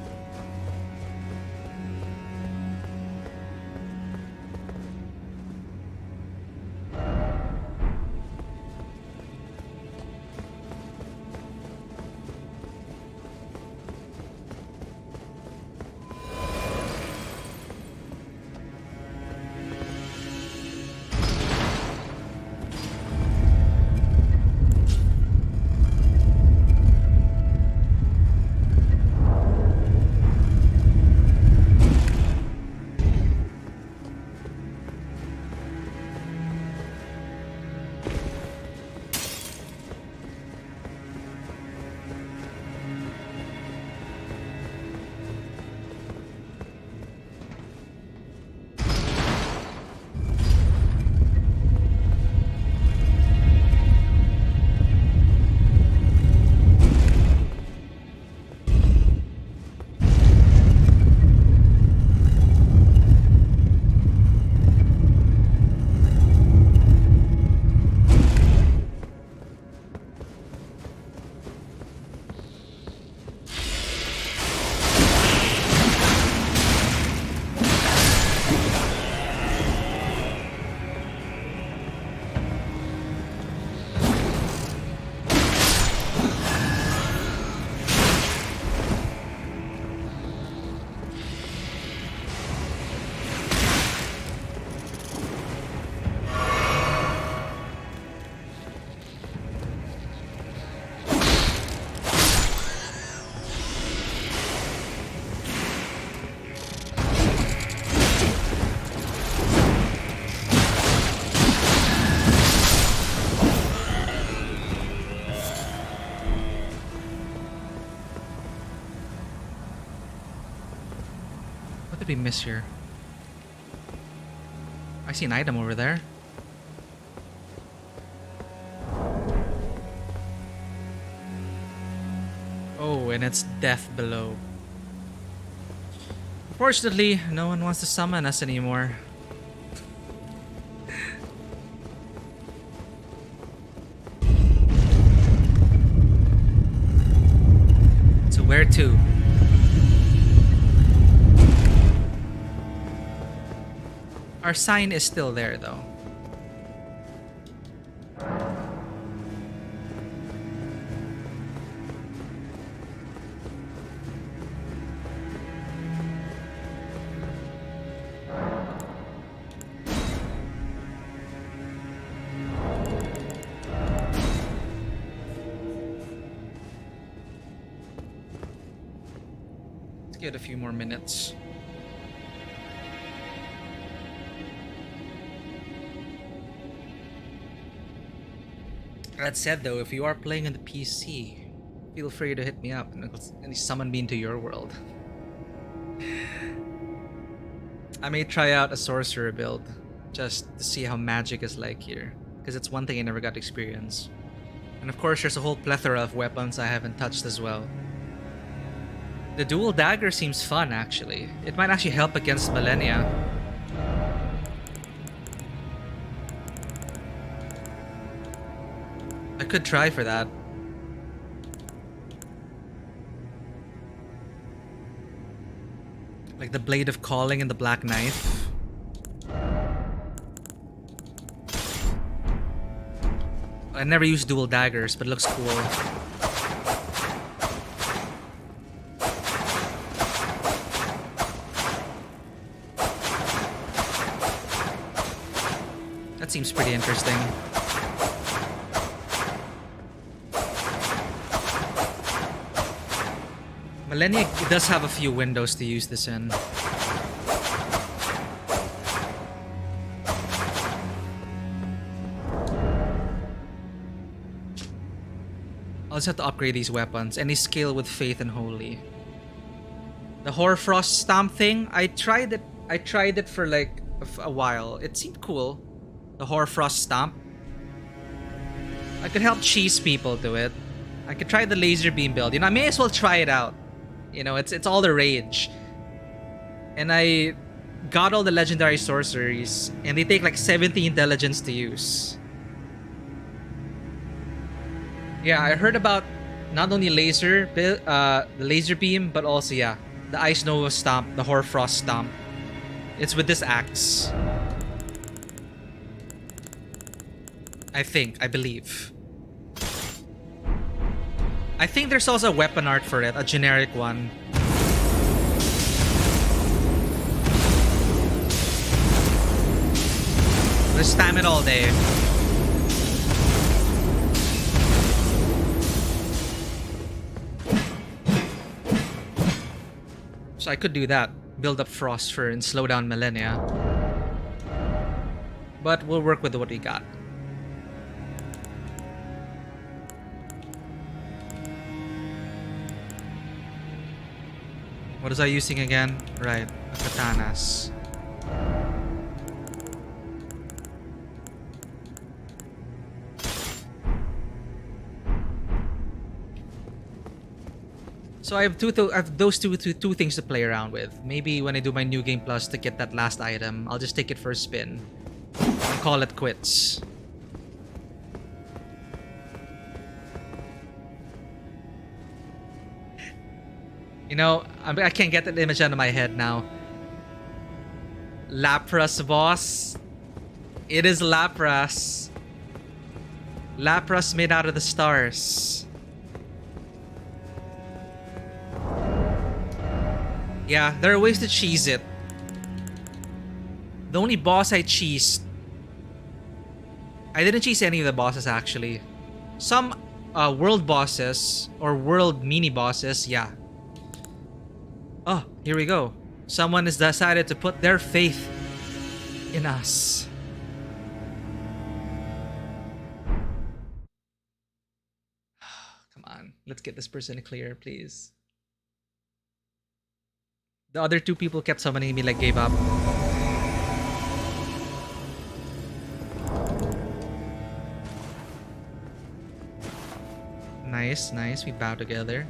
did we miss here? I see an item over there. Oh, and it's death below. Fortunately, no one wants to summon us anymore. So where to? Our sign is still there though. Let's give it a few more minutes. That said though, if you are playing on the PC, feel free to hit me up and summon me into your world. I may try out a sorcerer build just to see how magic is like here, because it's one thing I never got to experience. And of course there's a whole plethora of weapons I haven't touched as well. The dual dagger seems fun actually. It might actually help against Millennia. I could try for that. Like the Blade of Calling and the Black Knife. I never used dual daggers, but it looks cool. That seems pretty interesting. Millennia does have a few windows to use this in. I'll just have to upgrade these weapons. Any scale with Faith and Holy. The Hoarfrost Stomp thing, I tried it for like a while. It seemed cool. The Hoarfrost Stomp. I could help cheese people do it. I could try the laser beam build. You know, I may as well try it out. You know, it's all the rage. And I got all the legendary sorceries, and they take like 70 intelligence to use. Yeah, I heard about not only the laser beam, but also, yeah, the Ice Nova Stomp, the Hoarfrost Stomp. It's with this axe. I believe. I think there's also a weapon art for it, a generic one. Let's spam it all day. So I could do that. Build up Frost for and slow down Millennia. But we'll work with what we got. What was I using again? Right, katanas. So I have those two things to play around with. Maybe when I do my New Game Plus to get that last item, I'll just take it for a spin and call it quits. You know, I can't get that image out of my head now. Lapras boss. It is Lapras. Lapras made out of the stars. Yeah, there are ways to cheese it. The only boss I cheesed... I didn't cheese any of the bosses actually. Some world bosses or world mini bosses, yeah. Oh, here we go. Someone has decided to put their faith in us. Come on, let's get this person clear, please. The other two people kept summoning me, like gave up. Nice, nice. We bow together.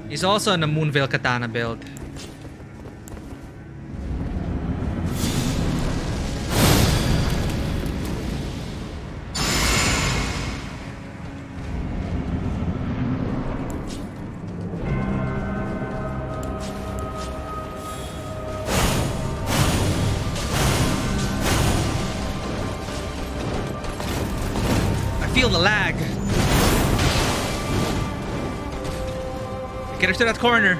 He's also on the Moonveil Katana build. Feel the lag. Get her to that corner.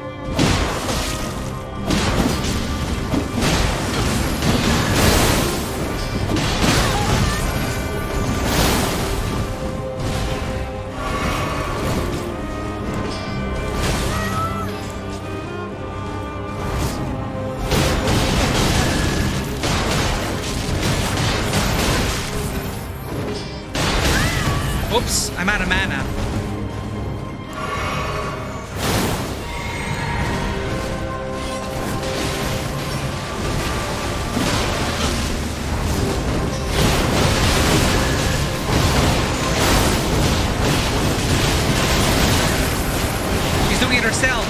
Oops, I'm out of mana. She's doing it herself.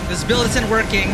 This build isn't working.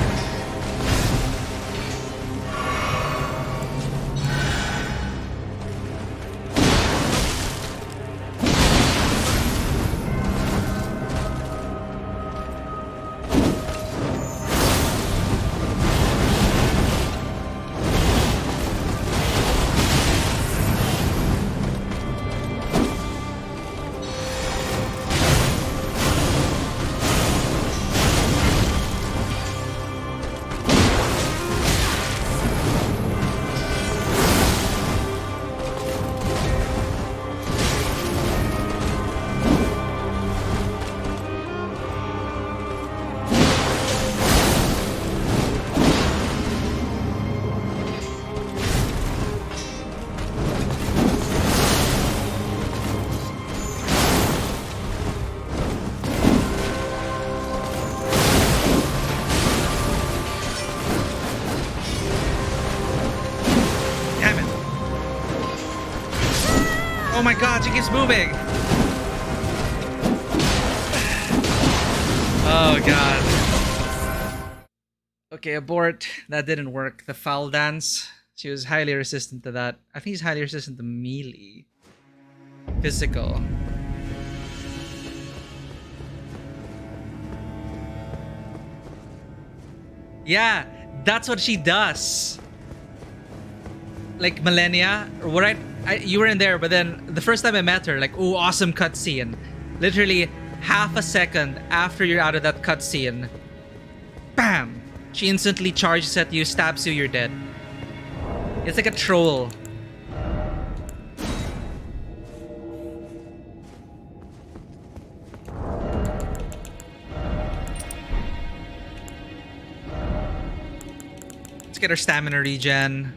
Oh my god, she keeps moving! Oh god. Okay, abort. That didn't work. The foul dance. She was highly resistant to that. I think he's highly resistant to melee. Physical. Yeah, that's what she does. Like millennia, right? You were in there, but then the first time I met her, like, oh, awesome cutscene. Literally half a second after you're out of that cutscene, bam! She instantly charges at you, stabs you, you're dead. It's like a troll. Let's get her stamina regen.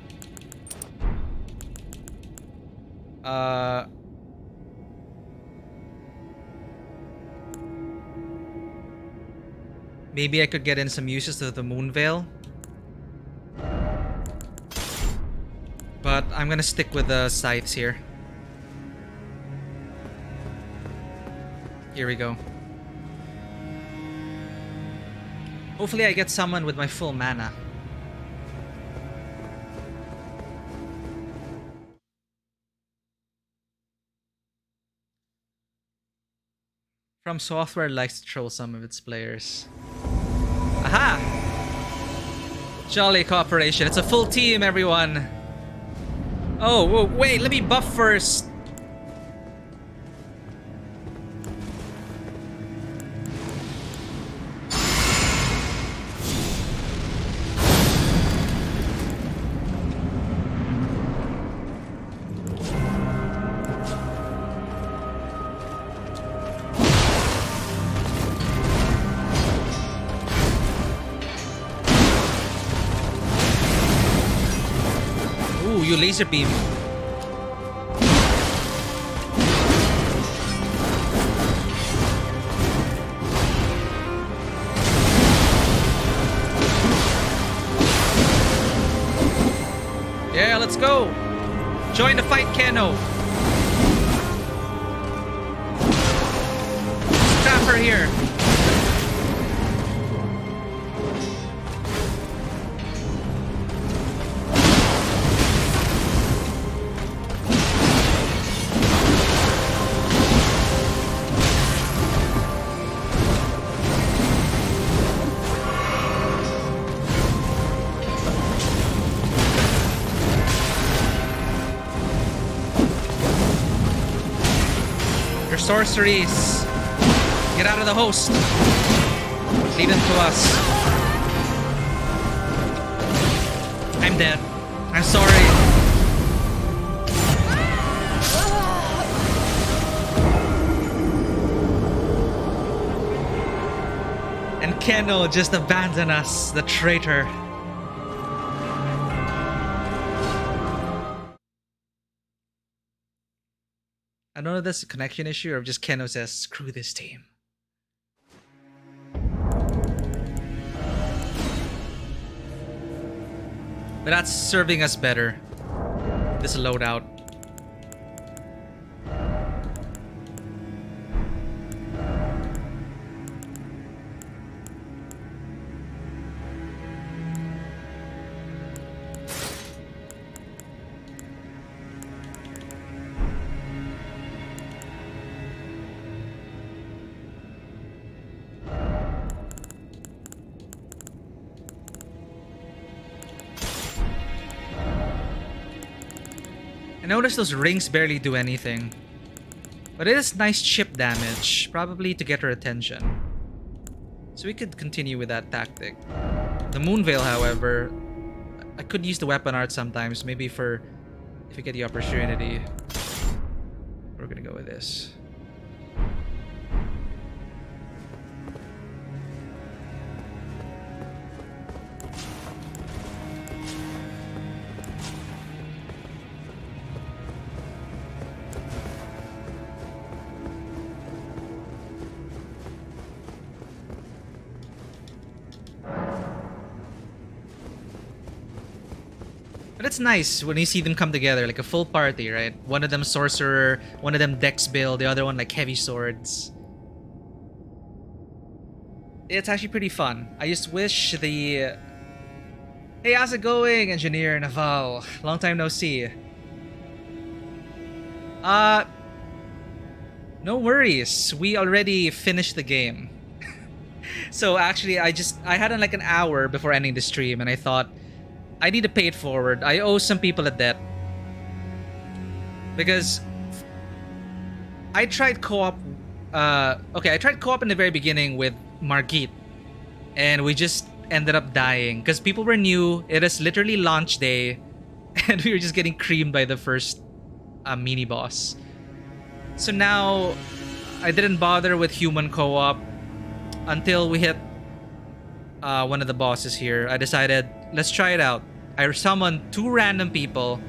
Maybe I could get in some uses of the Moonveil. But I'm gonna stick with the scythes here. Here we go. Hopefully I get someone with my full mana. From Software likes to troll some of its players. Aha! Jolly cooperation. It's a full team, everyone. Oh, whoa, wait, let me buff first. Ooh, you laser beam. Yeah, let's go. Join the fight, Keno. Trap her here. Sorceries. Get out of the host. Leave them to us. I'm dead. I'm sorry. And Keno just abandoned us, the traitor. I don't know if that's a connection issue or if just Keno says, screw this team. But that's serving us better. This loadout. I noticed those rings barely do anything. But it is nice chip damage, probably to get her attention. So we could continue with that tactic. The Moonveil, however, I could use the weapon art sometimes, maybe if we get the opportunity. We're gonna go with this. But it's nice when you see them come together, like a full party, right? One of them sorcerer, one of them dex build, the other one like heavy swords. It's actually pretty fun. I just wish the... Hey, how's it going, Engineer Naval? Long time no see. No worries. We already finished the game. So actually, I had like an hour before ending the stream, and I thought, I need to pay it forward. I owe some people a debt. Because I tried co-op. I tried co-op in the very beginning with Margit, and we just ended up dying because people were new. It is literally launch day, and we were just getting creamed by the first mini boss. So now I didn't bother with human co-op until we hit one of the bosses here. I decided, let's try it out. I summoned 2 random people,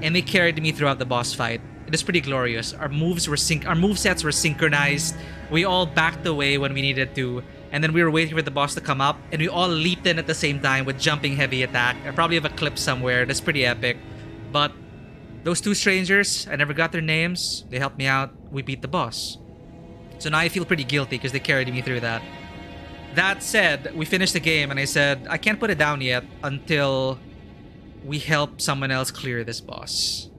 and they carried me throughout the boss fight. It is pretty glorious. Our movesets were synchronized. We all backed away when we needed to, and then we were waiting for the boss to come up, and we all leaped in at the same time with jumping heavy attack. I probably have a clip somewhere. That's pretty epic. But those 2 strangers, I never got their names. They helped me out. We beat the boss. So now I feel pretty guilty because they carried me through that. That said, we finished the game, and I said, I can't put it down yet until we help someone else clear this boss.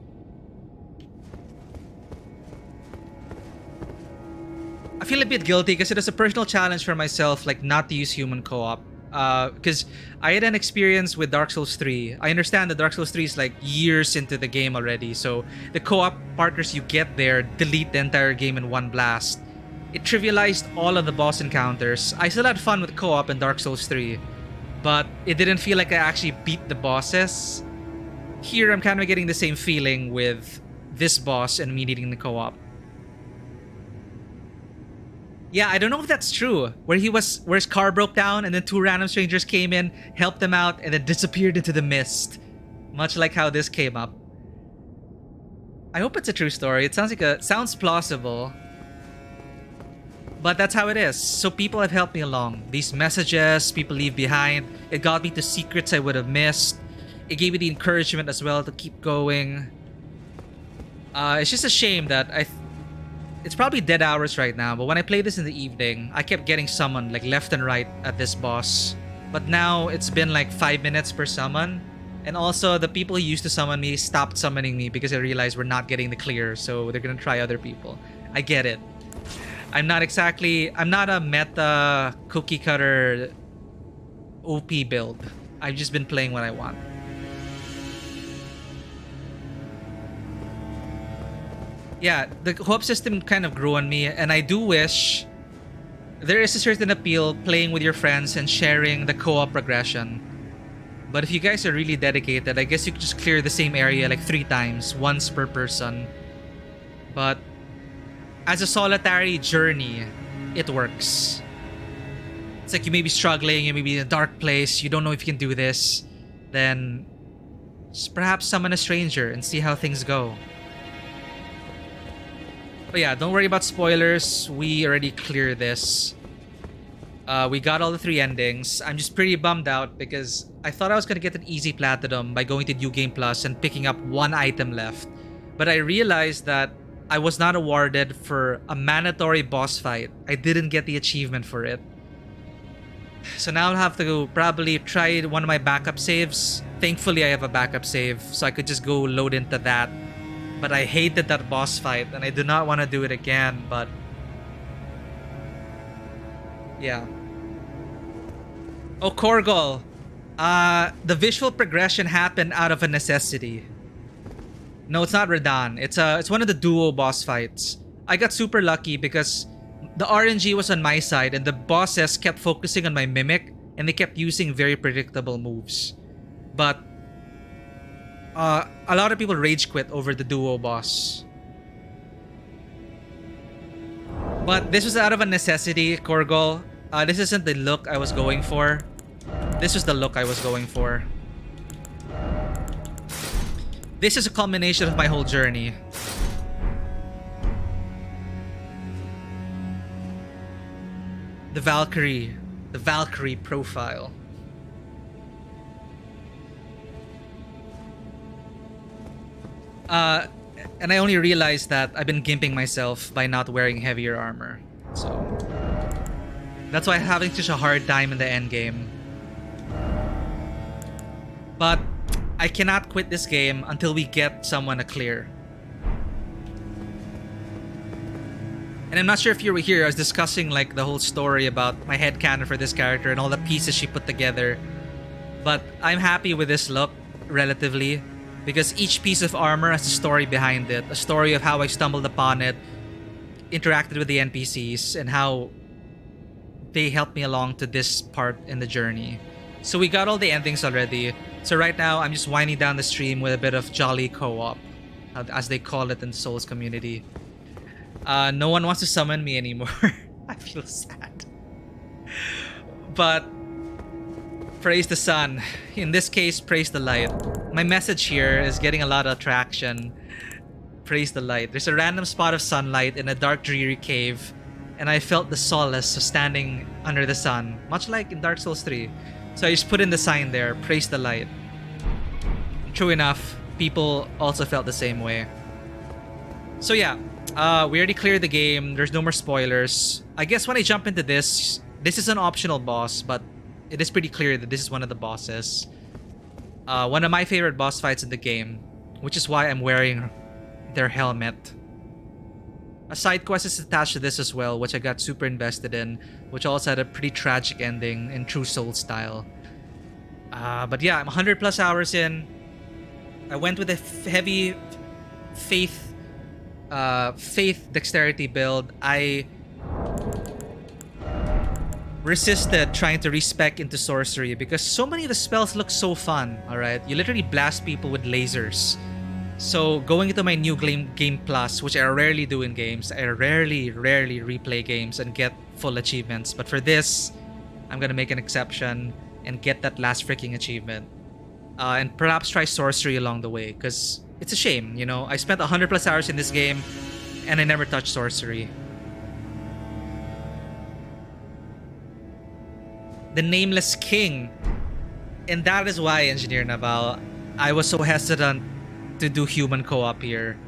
I feel a bit guilty because it is a personal challenge for myself, like not to use human co-op. Because I had an experience with Dark Souls 3. I understand that Dark Souls 3 is like years into the game already, so the co-op partners you get there delete the entire game in one blast. It trivialized all of the boss encounters. I still had fun with co-op in Dark Souls 3, but it didn't feel like I actually beat the bosses. Here, I'm kind of getting the same feeling with this boss and me needing the co-op. Yeah, I don't know if that's true. Where his car broke down and then 2 random strangers came in, helped him out, and then disappeared into the mist. Much like how this came up. I hope it's a true story. It sounds plausible. But that's how it is. So people have helped me along. These messages people leave behind. It got me to secrets I would have missed. It gave me the encouragement as well to keep going. It's just a shame that it's probably dead hours right now, but when I played this in the evening, I kept getting summoned like left and right at this boss. But now it's been like 5 minutes per summon. And also the people who used to summon me stopped summoning me because I realized we're not getting the clear, so they're gonna try other people. I get it. I'm not a meta cookie cutter OP build. I've just been playing what I want. Yeah, the co-op system kind of grew on me, and I do wish there is a certain appeal playing with your friends and sharing the co-op progression. But if you guys are really dedicated, I guess you could just clear the same area like 3 times, once per person. But as a solitary journey, it works. It's like you may be struggling, you may be in a dark place, you don't know if you can do this. Then just perhaps summon a stranger and see how things go. But yeah, don't worry about spoilers. We already cleared this. We got all the 3 endings. I'm just pretty bummed out because I thought I was going to get an easy platinum by going to New Game Plus and picking up 1 item left. But I realized that I was not awarded for a mandatory boss fight. I didn't get the achievement for it. So now I'll have to probably try one of my backup saves. Thankfully, I have a backup save, so I could just go load into that. But I hated that boss fight, and I do not want to do it again, but yeah. Oh, Korgol. The visual progression happened out of a necessity. No, it's not Radan. It's one of the duo boss fights. I got super lucky because the RNG was on my side and the bosses kept focusing on my mimic and they kept using very predictable moves. But a lot of people rage quit over the duo boss. But this was out of a necessity, Korgol. This isn't the look I was going for. This was the look I was going for. This is a culmination of my whole journey. The Valkyrie profile. And I only realized that I've been gimping myself by not wearing heavier armor. So that's why I'm having such a hard time in the end game. But I cannot quit this game until we get someone a clear. And I'm not sure if you were here, I was discussing like the whole story about my headcanon for this character and all the pieces she put together. But I'm happy with this look, relatively, because each piece of armor has a story behind it. A story of how I stumbled upon it, interacted with the NPCs, and how they helped me along to this part in the journey. So we got all the endings already. So right now, I'm just winding down the stream with a bit of jolly co-op, as they call it in the Souls community. No one wants to summon me anymore. I feel sad. But praise the sun. In this case, praise the light. My message here is getting a lot of traction. Praise the light. There's a random spot of sunlight in a dark, dreary cave, and I felt the solace of standing under the sun, much like in Dark Souls 3. So I just put in the sign there, praise the light. True enough, people also felt the same way. So yeah, we already cleared the game. There's no more spoilers. I guess when I jump into this is an optional boss, but it is pretty clear that this is one of the bosses. One of my favorite boss fights in the game, which is why I'm wearing their helmet. A side quest is attached to this as well, which I got super invested in, which also had a pretty tragic ending in true Souls style. But yeah, I'm 100 plus hours in. I went with a heavy faith dexterity build. I resisted trying to respec into sorcery because so many of the spells look so fun, alright? You literally blast people with lasers. So going into my new game plus, which I rarely do in games, I rarely replay games and get full achievements. But for this, I'm gonna make an exception and get that last freaking achievement. and perhaps try sorcery along the way, because it's a shame, you know. I spent 100 plus hours in this game and I never touched sorcery. The Nameless King. And that is why, Engineer Naval, I was so hesitant to do human co-op here.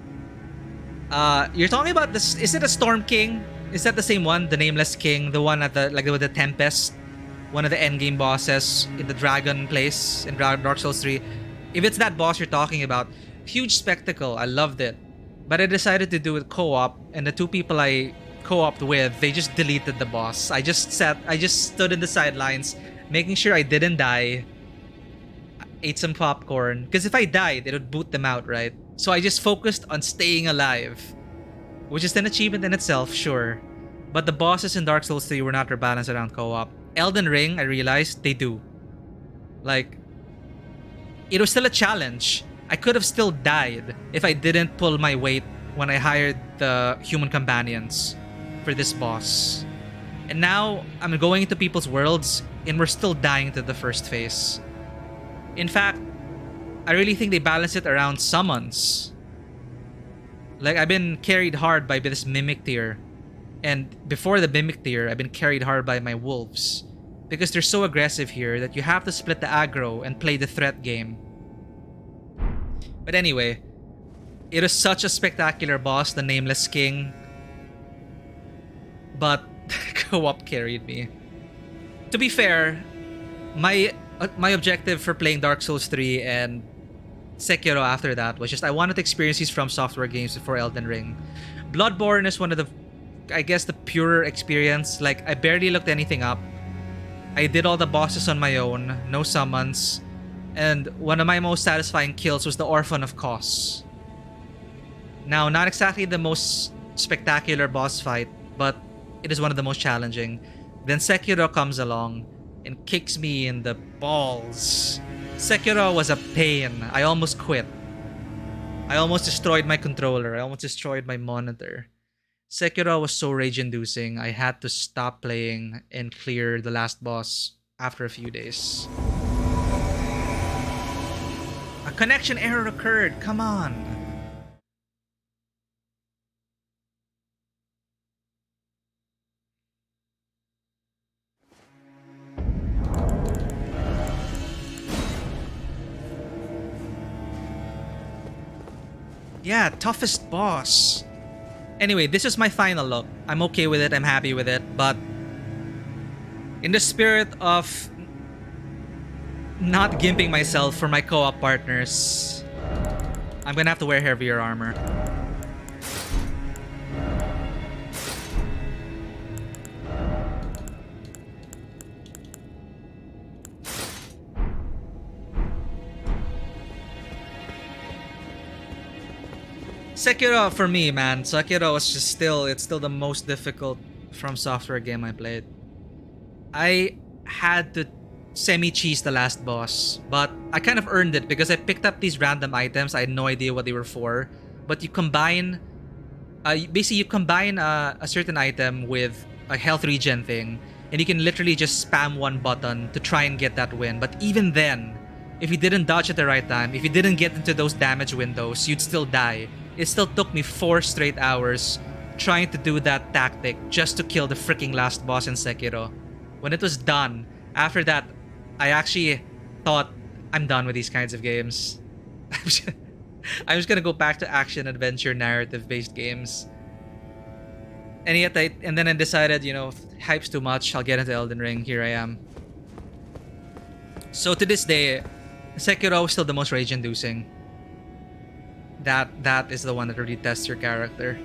You're talking about this, is it a Storm King? Is that the same one? The Nameless King, the one at the, like, with the Tempest, one of the endgame bosses in the dragon place in Dark Souls 3. If it's that boss you're talking about, huge spectacle. I loved it. But I decided to do it co-op, and the two people I co-opted with, they just deleted the boss. I just stood in the sidelines, making sure I didn't die. Ate some popcorn, because if I died, it would boot them out, right? So I just focused on staying alive, which is an achievement in itself, sure. But the bosses in Dark Souls 3 were not balanced around co-op. Elden Ring, I realized, they do. Like, it was still a challenge. I could have still died if I didn't pull my weight when I hired the human companions for this boss. And now, I'm going into people's worlds, and we're still dying to the first phase. In fact, I really think they balance it around summons. Like, I've been carried hard by this Mimic tier. And before the Mimic tier, I've been carried hard by my wolves. Because they're so aggressive here that you have to split the aggro and play the threat game. But anyway, it was such a spectacular boss, the Nameless King. But co-op carried me. To be fair, my objective for playing Dark Souls 3 and Sekiro after that was just I wanted to experience these From Software games before Elden Ring. Bloodborne is one of the, I guess, the purer experience. Like, I barely looked anything up. I did all the bosses on my own, no summons. And one of my most satisfying kills was the Orphan of Kos. Now, not exactly the most spectacular boss fight, but it is one of the most challenging. Then Sekiro comes along and kicks me in the balls. Sekiro was a pain. I almost quit. I almost destroyed my controller. I almost destroyed my monitor. Sekiro was so rage-inducing, I had to stop playing and clear the last boss after a few days. A connection error occurred, come on! Yeah, toughest boss. Anyway, this is my final look. I'm okay with it, I'm happy with it, but in the spirit of not gimping myself for my co-op partners, I'm gonna have to wear heavier armor. Sekiro for me, man. Sekiro was just it's still the most difficult From Software game I played. I had to semi-cheese the last boss, but I kind of earned it because I picked up these random items. I had no idea what they were for, but you combine, basically you combine a certain item with a health regen thing, and you can literally just spam one button to try and get that win. But even then, if you didn't dodge at the right time, if you didn't get into those damage windows, you'd still die. It still took me 4 straight hours trying to do that tactic just to kill the freaking last boss in Sekiro. When it was done, after that, I actually thought, I'm done with these kinds of games. I'm just gonna go back to action, adventure, narrative-based games. And then I decided, you know, hype's too much, I'll get into Elden Ring, here I am. So to this day, Sekiro is still the most rage-inducing. That is the one that really tests your character.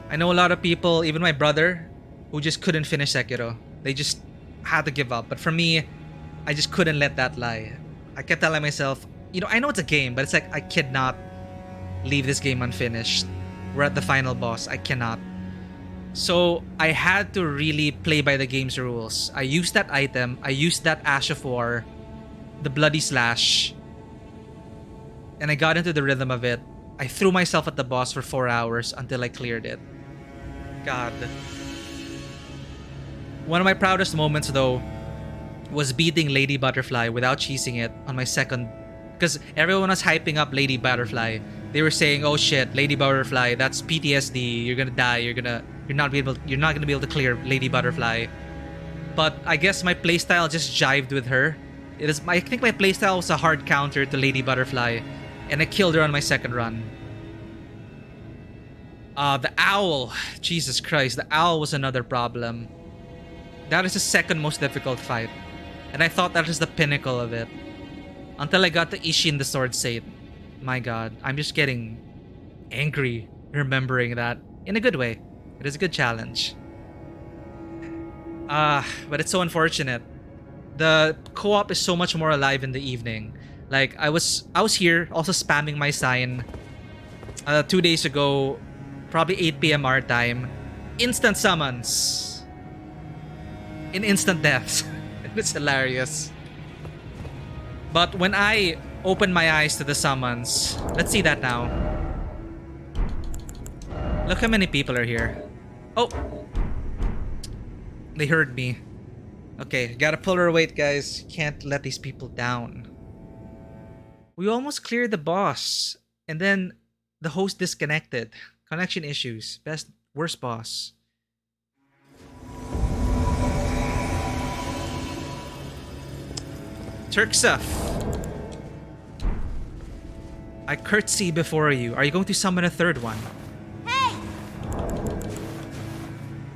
I know a lot of people, even my brother, who just couldn't finish Sekiro. They just had to give up. But for me, I just couldn't let that lie. I kept telling myself, you know, I know it's a game, but it's like I cannot leave this game unfinished. We're at the final boss. I cannot. So I had to really play by the game's rules. I used that item. I used that Ash of War, the Bloody Slash, and I got into the rhythm of it. I threw myself at the boss for 4 hours until I cleared it. God. One of my proudest moments, though, was beating Lady Butterfly without cheesing it on my second, because everyone was hyping up Lady Butterfly. They were saying, "Oh shit, Lady Butterfly, that's PTSD. You're gonna die. You're not gonna be able to clear Lady Butterfly." But I guess my playstyle just jived with her. I think my playstyle was a hard counter to Lady Butterfly, and I killed her on my second run. The owl, Jesus Christ, the owl was another problem. That is the second most difficult fight, and I thought that was the pinnacle of it. Until I got to Ishin the Sword Saint. My god, I'm just getting angry remembering that. In a good way. It is a good challenge. But it's so unfortunate. The co-op is so much more alive in the evening. Like, I was here also spamming my sign 2 days ago, probably 8 p.m. our time. Instant summons. In instant deaths. It's hilarious. But when I open my eyes to the summons, let's see that now. Look how many people are here. Oh! They heard me. Okay, gotta pull her weight, guys. Can't let these people down. We almost cleared the boss. And then the host disconnected. Connection issues. Worst boss. Turksuf. I curtsy before you. Are you going to summon a third one? Hey!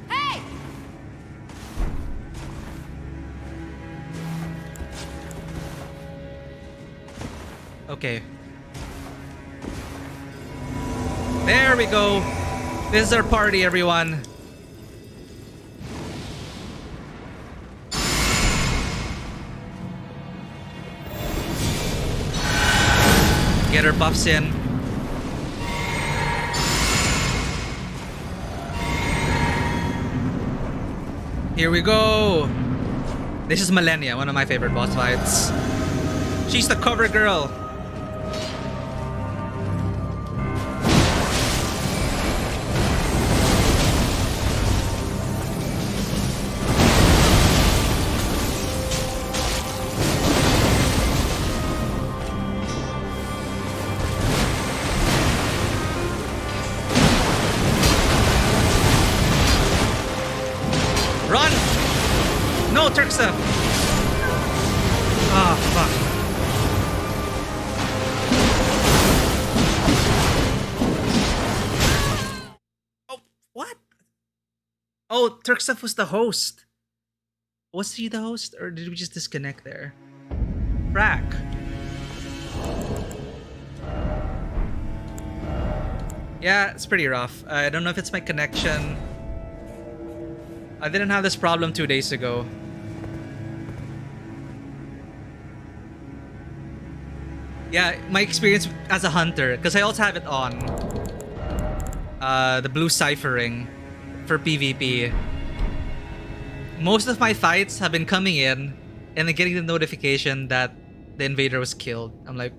Hey! Okay. There we go. This is our party, everyone. Get her buffs in. Here we go. This is Millennia, one of my favorite boss fights. She's the cover girl. Run! No, Turksa! Ah, fuck. Oh, what? Oh, Turksef was the host. Was he the host, or did we just disconnect there? Frack. Yeah, it's pretty rough. I don't know if it's my connection. I didn't have this problem 2 days ago. Yeah, my experience as a hunter, because I also have it on. The blue ciphering for PvP. Most of my fights have been coming in and then getting the notification that the invader was killed. I'm like,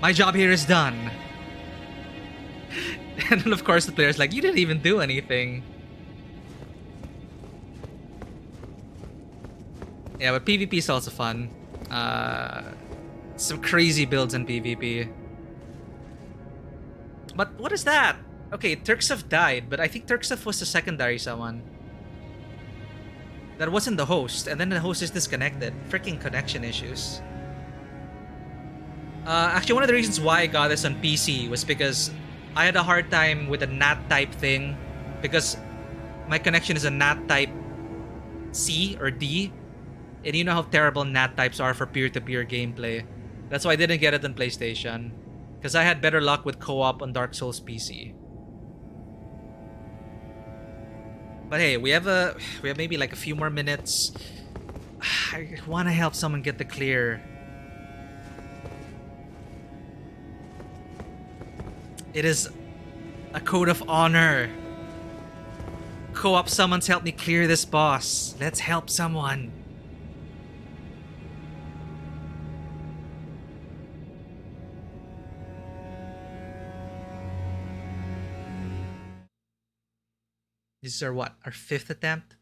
my job here is done. And then of course the player's like, you didn't even do anything. Yeah, but PvP is also fun. Some crazy builds in PvP. But what is that? Okay, Turksef died, but I think Turksef was the secondary someone. That wasn't the host, and then the host is disconnected. Freaking connection issues. Actually, one of the reasons why I got this on PC was because I had a hard time with the NAT type thing, because my connection is a NAT type C or D, and you know how terrible NAT types are for peer-to-peer gameplay. That's why I didn't get it on PlayStation, because I had better luck with co-op on Dark Souls PC. But hey, we have maybe like a few more minutes. I want to help someone get the clear. It is a code of honor. Co-op summons help me clear this boss. Let's help someone. This is our what? Our 5th attempt?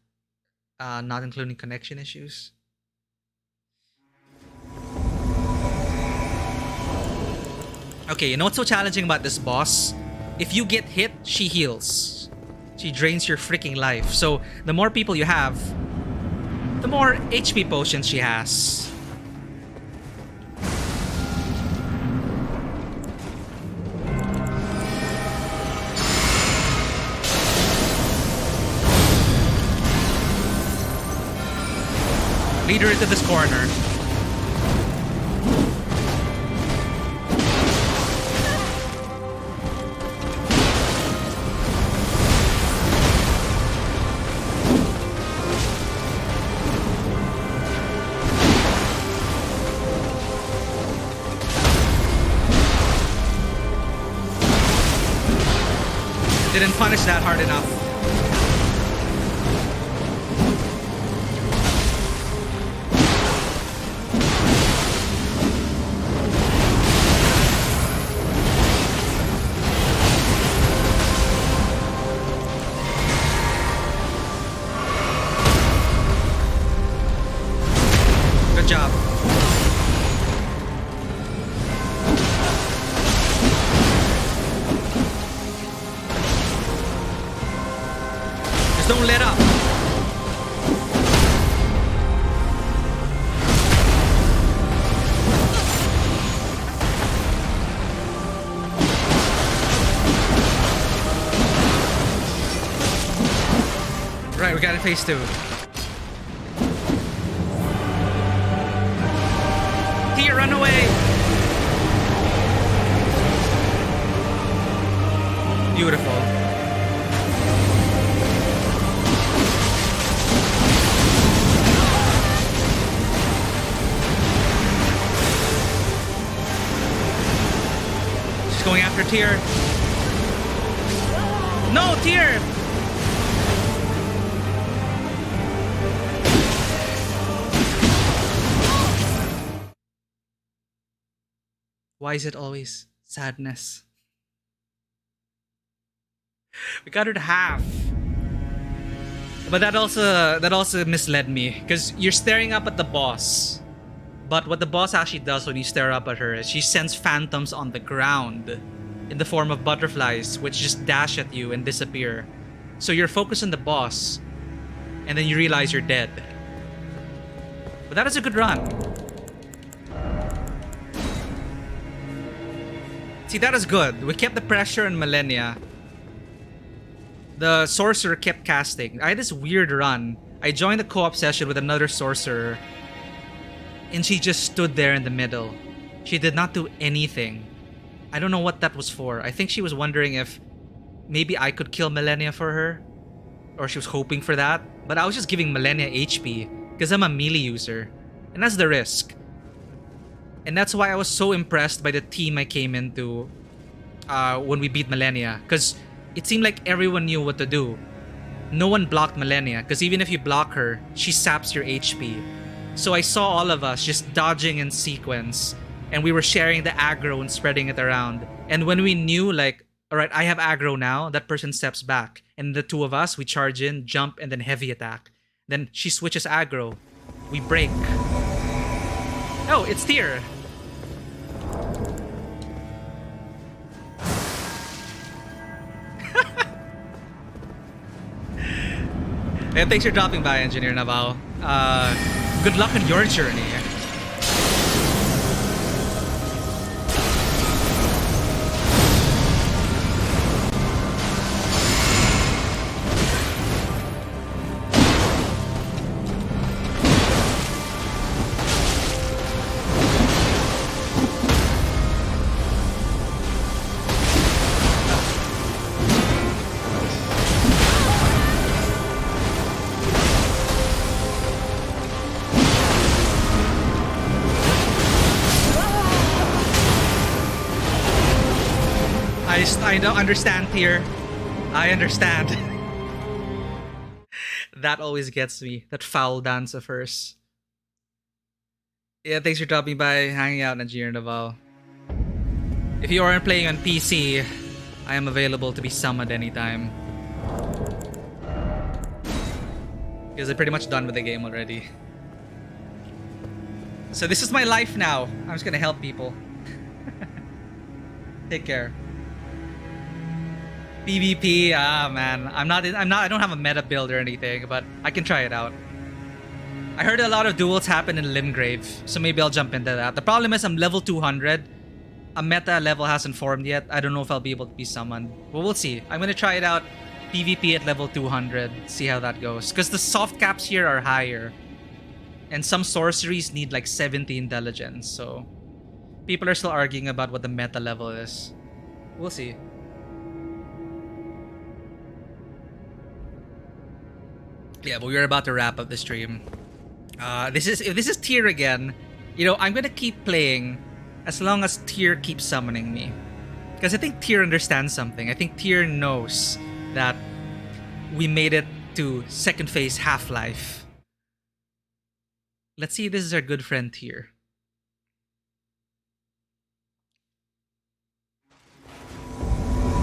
not including connection issues. Okay, you know what's so challenging about this boss? If you get hit, she heals. She drains your freaking life. So the more people you have, the more HP potions she has. Lead her into this corner. Didn't punish that hard enough. Good job. Just don't let up. Right, we got it phase 2. Tia, run away! Beautiful. She's going after Tyr. No, Tyr! Why is it always sadness? We got her to half. But that also misled me, because you're staring up at the boss. But what the boss actually does when you stare up at her is she sends phantoms on the ground in the form of butterflies, which just dash at you and disappear. So you're focused on the boss, and then you realize you're dead. But that is a good run. See, that is good. We kept the pressure on Millennia. The sorcerer kept casting. I had this weird run. I joined the co-op session with another sorcerer, and she just stood there in the middle. She did not do anything. I don't know what that was for. I think she was wondering if maybe I could kill Millennia for her, or she was hoping for that. But I was just giving Millennia HP because I'm a melee user, and that's the risk. And that's why I was so impressed by the team I came into when we beat Millennia, because it seemed like everyone knew what to do. No one blocked Millennia, because even if you block her, she saps your HP. So I saw all of us just dodging in sequence, and we were sharing the aggro and spreading it around. And when we knew, like, alright, I have aggro now, that person steps back. And the two of us, we charge in, jump, and then heavy attack. Then she switches aggro. We break. Oh, it's Tyr. And thanks for dropping by, Engineer Naval. Good luck on your journey. I don't understand here. I understand. That always gets me. That foul dance of hers. Yeah, thanks for dropping by, hanging out, Engineer Naval. If you aren't playing on PC, I am available to be summoned anytime. Because I'm pretty much done with the game already. So this is my life now. I'm just gonna help people. Take care. PvP, man. I don't have a meta build or anything, but I can try it out. I heard a lot of duels happen in Limgrave, so maybe I'll jump into that. The problem is I'm level 200. A meta level hasn't formed yet. I don't know if I'll be able to be summoned. But we'll see. I'm gonna try it out. PvP at level 200. See how that goes. Because the soft caps here are higher. And some sorceries need like 70 intelligence. So people are still arguing about what the meta level is. We'll see. Yeah, but we're about to wrap up the stream. If this is Tyr again, you know, I'm gonna keep playing as long as Tyr keeps summoning me. Because I think Tyr understands something. I think Tyr knows that we made it to second phase Half-Life. Let's see if this is our good friend Tyr.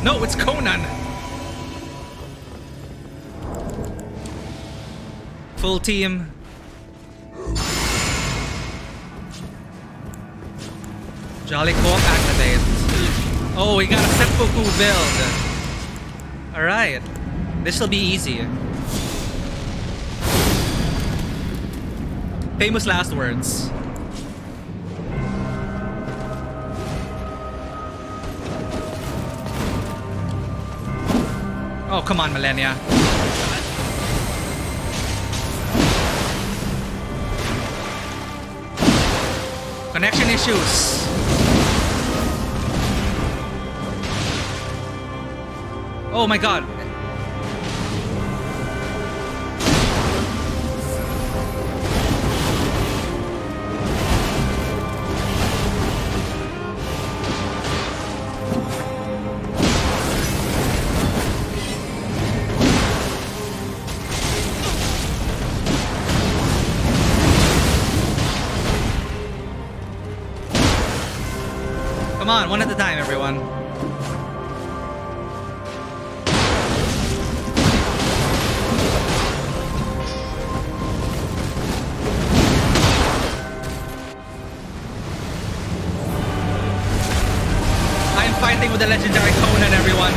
No, it's Conan! Full team. Jolly Co-op activate. Oh, we got a seppuku build. Alright. This'll be easy. Famous last words. Oh, come on, Millennia. Connection issues. Oh my god. Come on, one at a time, everyone. I'm fighting with the legendary Conan, everyone.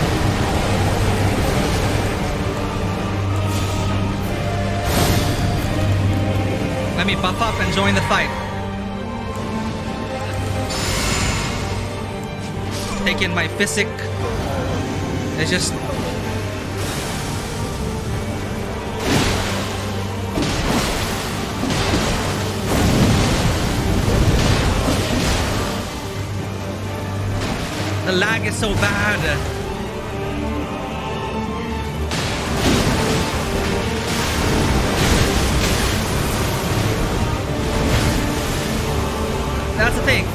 Let me buff up and join the fight. Take in my physic. It's just... the lag is so bad. That's the thing.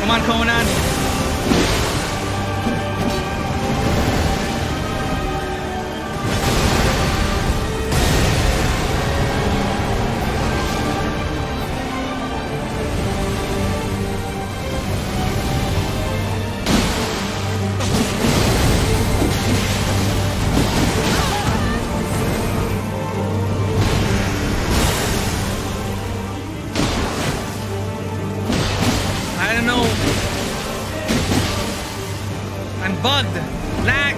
Come on, Conan. I don't know. I'm bugged. Lag.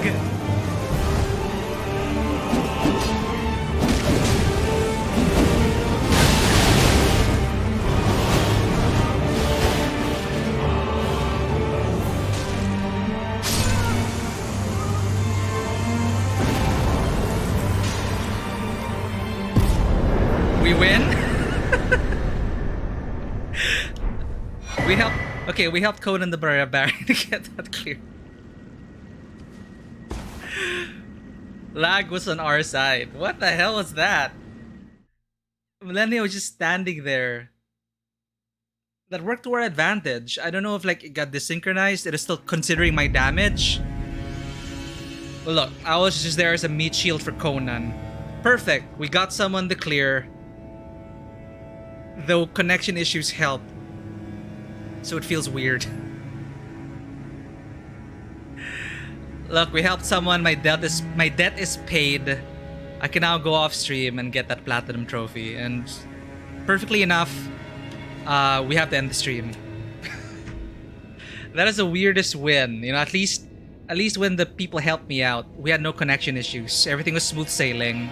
We win? We helped. Okay, we helped Conan the Barbarian to get that clear. Lag was on our side. What the hell was that? Millennia was just standing there. that worked to our advantage. I don't know if like it got desynchronized. It is still considering my damage. But look, I was just there as a meat shield for Conan. Perfect. We got someone to clear. Though connection issues help. So it feels weird. Look, we helped someone. My debt is paid. I can now go off stream and get that platinum trophy. And perfectly enough, we have to end the stream. That is the weirdest win. You know, at least when the people helped me out, we had no connection issues. Everything was smooth sailing.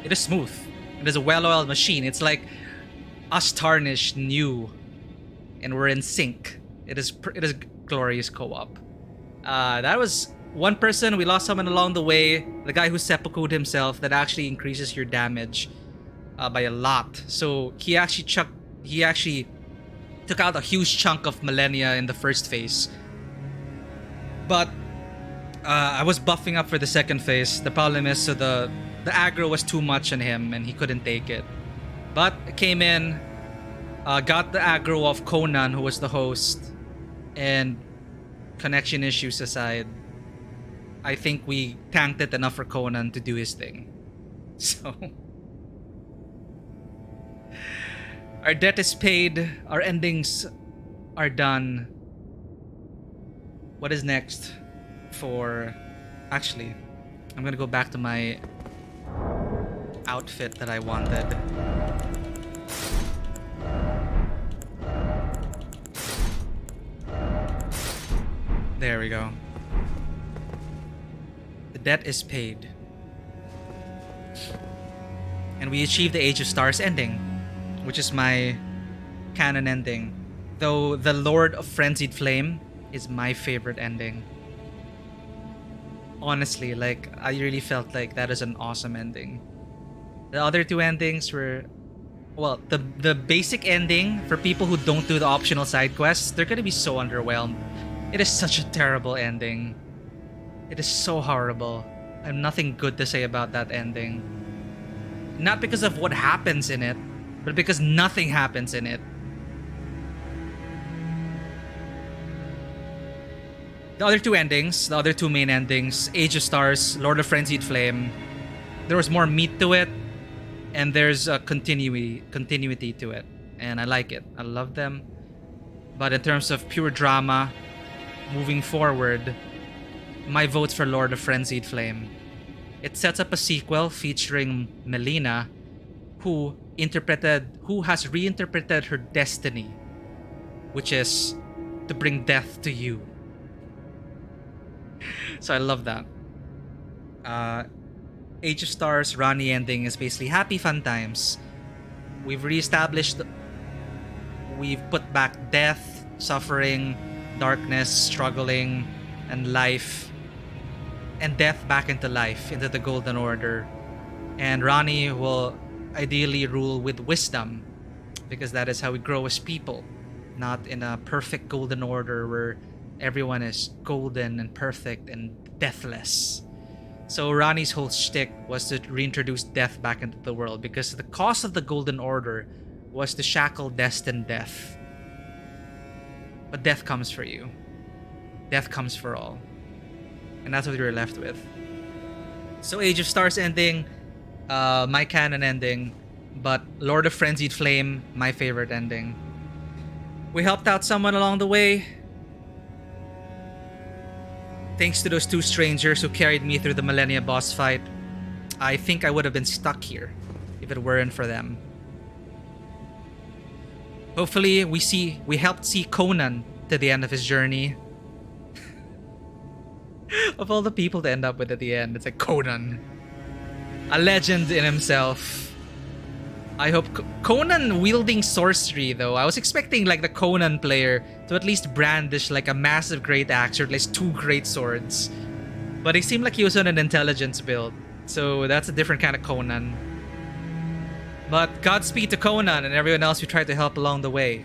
It is smooth. It is a well-oiled machine. It's like us Tarnished new, and we're in sync. It is glorious co-op. That was one person. We lost someone along the way. The guy who seppuku'd himself. That actually increases your damage by a lot. So he actually took out a huge chunk of millennia in the first phase. But I was buffing up for the second phase. The problem is, so the aggro was too much on him and he couldn't take it. But I came in, got the aggro of Conan, who was the host, and connection issues aside, I think we tanked it enough for Conan to do his thing. So our debt is paid, our endings are done. What is next for... Actually, I'm gonna go back to my outfit that I wanted. There we go. The debt is paid. And we achieved the Age of Stars ending, which is my canon ending. Though the Lord of Frenzied Flame is my favorite ending. Honestly, like, I really felt like that is an awesome ending. The other two endings were... Well, the basic ending, for people who don't do the optional side quests, they're gonna be so underwhelmed. It is such a terrible ending. It is so horrible. I have nothing good to say about that ending. Not because of what happens in it, but because nothing happens in it. The other two endings, the other two main endings, Age of Stars, Lord of Frenzied Flame, there was more meat to it, and there's a continuity to it. And I like it. I love them. But in terms of pure drama, moving forward, my vote's for Lord of Frenzied Flame. It sets up a sequel featuring Melina, who has reinterpreted her destiny, which is to bring death to you. So I love that. Age of Stars Rani ending is basically happy fun times. We've put back death, suffering, darkness, struggling, and life, and death back into life, into the Golden Order. And Rani will ideally rule with wisdom, because that is how we grow as people, not in a perfect Golden Order where everyone is golden and perfect and deathless. So Rani's whole shtick was to reintroduce death back into the world, because the cost of the Golden Order was to shackle destined death. But death comes for you. Death comes for all. And that's what we were left with. So Age of Stars ending, my canon ending, but Lord of Frenzied Flame, my favorite ending. We helped out someone along the way. Thanks to those two strangers who carried me through the Millennia boss fight. I think I would have been stuck here if it weren't for them. Hopefully we helped see Conan to the end of his journey. Of all the people to end up with at the end, it's like Conan. A legend in himself. I hope Conan wielding sorcery, though. I was expecting like the Conan player to at least brandish like a massive great axe or at least two great swords. But he seemed like he was on an intelligence build. So that's a different kind of Conan. But Godspeed to Conan and everyone else who tried to help along the way.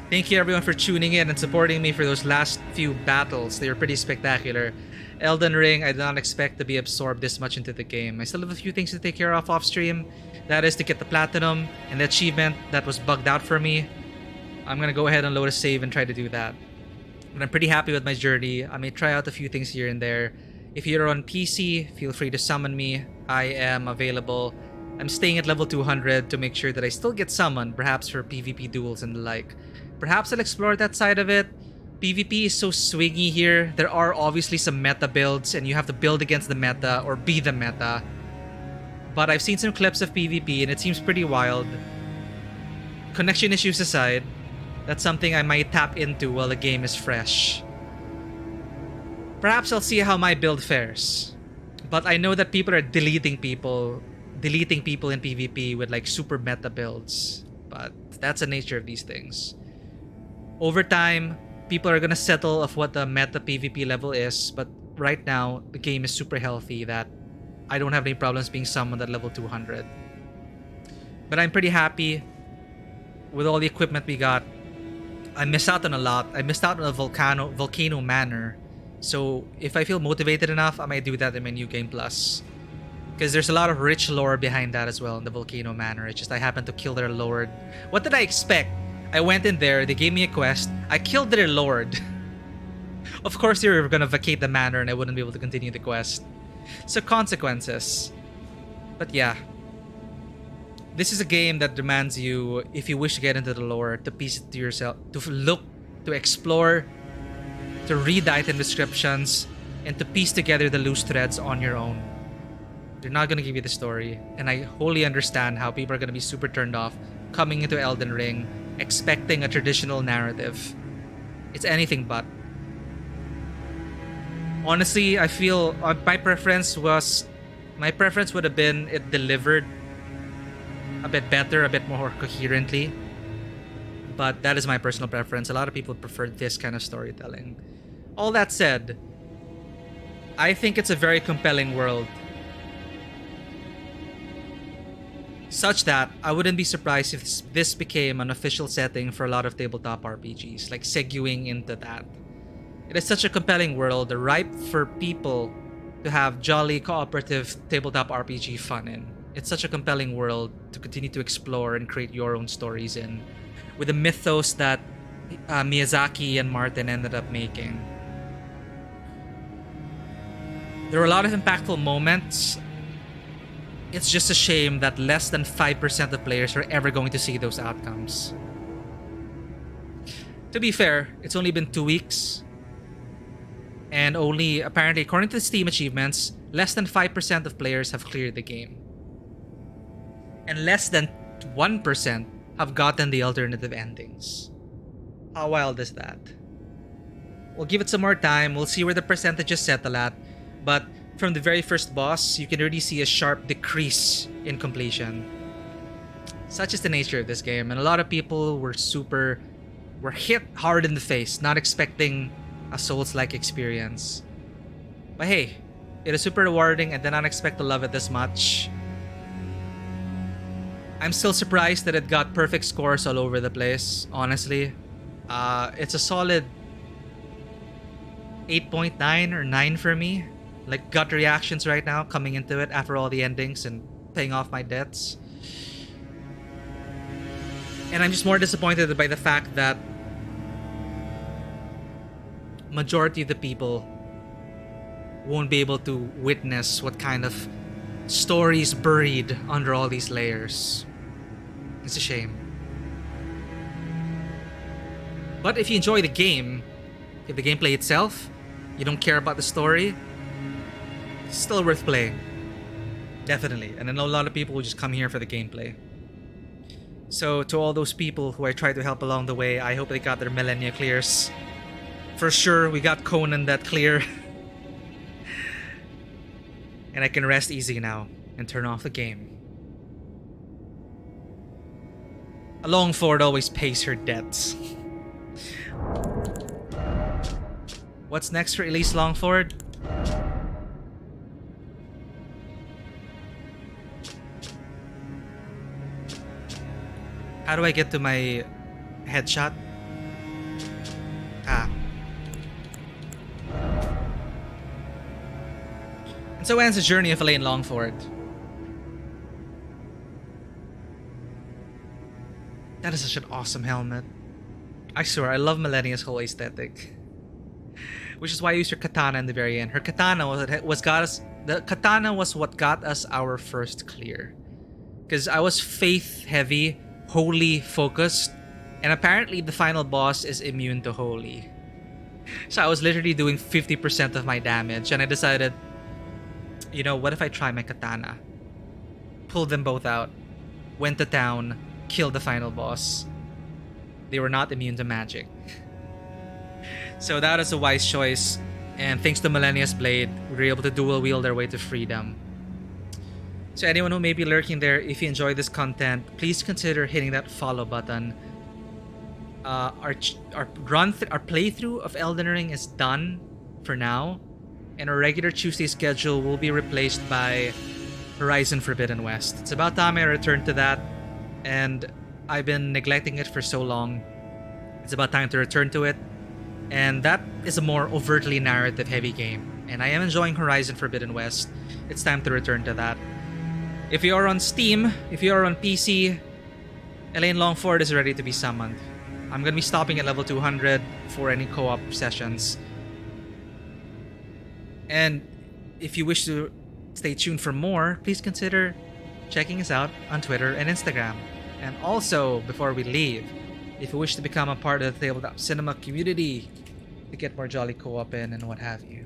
Thank you everyone for tuning in and supporting me for those last few battles. They were pretty spectacular. Elden Ring, I did not expect to be absorbed this much into the game. I still have a few things to take care of off stream. That is to get the platinum and the achievement that was bugged out for me. I'm gonna go ahead and load a save and try to do that. But I'm pretty happy with my journey. I may try out a few things here and there. If you're on PC, feel free to summon me. I am available. I'm staying at level 200 to make sure that I still get summoned, perhaps for PvP duels and the like. Perhaps I'll explore that side of it. PvP is so swingy here. There are obviously some meta builds, and you have to build against the meta or be the meta. But I've seen some clips of PvP, and it seems pretty wild. Connection issues aside, that's something I might tap into while the game is fresh. Perhaps I'll see how my build fares. But I know that people are deleting people in PvP with like super meta builds. But that's the nature of these things. Over time, people are gonna settle of what the meta PvP level is, but right now, the game is super healthy that I don't have any problems being summoned at level 200. But I'm pretty happy with all the equipment we got. I missed out on a lot. I missed out on a volcano manor. So if I feel motivated enough, I might do that in my new game plus. Because there's a lot of rich lore behind that as well in the volcano manor. It's just I happened to kill their lord. What did I expect? I went in there, they gave me a quest, I killed their lord. Of course they were gonna vacate the manor and I wouldn't be able to continue the quest. So consequences. But yeah. This is a game that demands you, if you wish to get into the lore, to piece it to yourself, to look, to explore, to read the item descriptions, and to piece together the loose threads on your own. They're not going to give you the story, and I wholly understand how people are going to be super turned off coming into Elden Ring, expecting a traditional narrative. It's anything but. Honestly, I feel my preference would have been it delivered a bit better, a bit more coherently. But that is my personal preference. A lot of people prefer this kind of storytelling. All that said, I think it's a very compelling world. Such that I wouldn't be surprised if this became an official setting for a lot of tabletop RPGs, like segueing into that. It is such a compelling world, ripe for people to have jolly cooperative tabletop RPG fun in. It's such a compelling world to continue to explore and create your own stories in, with the mythos that Miyazaki and Martin ended up making. There were a lot of impactful moments. It's just a shame that less than 5% of players are ever going to see those outcomes. To be fair, it's only been 2 weeks. And only, apparently, according to the Steam achievements, less than 5% of players have cleared the game. And less than 1% have gotten the alternative endings. How wild is that? We'll give it some more time. We'll see where the percentages settle at. But from the very first boss, you can already see a sharp decrease in completion. Such is the nature of this game. And a lot of people were hit hard in the face, not expecting a Souls-like experience. But hey, it is super rewarding and did not expect to love it this much. I'm still surprised that it got perfect scores all over the place, honestly. It's a solid 8.9 or 9 for me. Like gut reactions right now coming into it after all the endings and paying off my debts. And I'm just more disappointed by the fact that majority of the people won't be able to witness what kind of stories buried under all these layers. It's a shame. But if you enjoy the game, if the gameplay itself, you don't care about the story, it's still worth playing. Definitely. And I know a lot of people will just come here for the gameplay. So to all those people who I tried to help along the way, I hope they got their Millennia clears. For sure, we got Conan that clear. And I can rest easy now and turn off the game. A Longford always pays her debts. What's next for Elise Longford? How do I get to my headshot? Ah. And so ends the journey of Elaine Longford. That is such an awesome helmet. I swear, I love Millennia's whole aesthetic. Which is why I used her katana in the very end. Her katana was got us. The katana was what got us our first clear. Because I was faith heavy, holy focused, and apparently the final boss is immune to holy. So I was literally doing 50% of my damage, and I decided, you know, what if I try my katana? Pulled them both out, went to town, killed the final boss. They were not immune to magic. So that is a wise choice, and thanks to Millennia's Blade, we were able to dual wield our way to freedom. So anyone who may be lurking there, if you enjoy this content, please consider hitting that follow button. Our playthrough of Elden Ring is done for now, and our regular Tuesday schedule will be replaced by Horizon Forbidden West. It's about time I return to that, and I've been neglecting it for so long. It's about time to return to it, and that is a more overtly narrative heavy game, and I am enjoying Horizon Forbidden West. It's time to return to that. If you are on Steam, if you are on PC, Elaine Longford is ready to be summoned. I'm going to be stopping at level 200 for any co-op sessions. And if you wish to stay tuned for more, please consider checking us out on Twitter and Instagram. And also, before we leave, if you wish to become a part of the Tabletop Cinema community to get more jolly co-op in and what have you,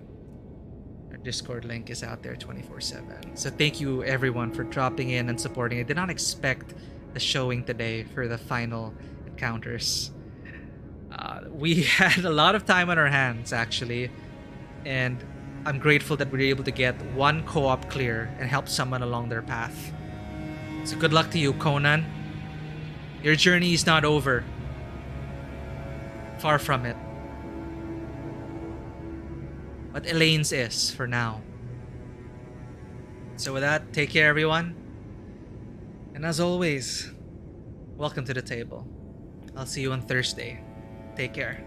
our Discord link is out there 24/7. So thank you everyone for dropping in and supporting. I did not expect the showing today for the final encounters. We had a lot of time on our hands actually, and I'm grateful that we were able to get one co-op clear and help someone along their path. So good luck to you, Conan. Your journey is not over. Far from it. But Elaine's is, for now. So with that, take care everyone. And as always, welcome to the table. I'll see you on Thursday. Take care.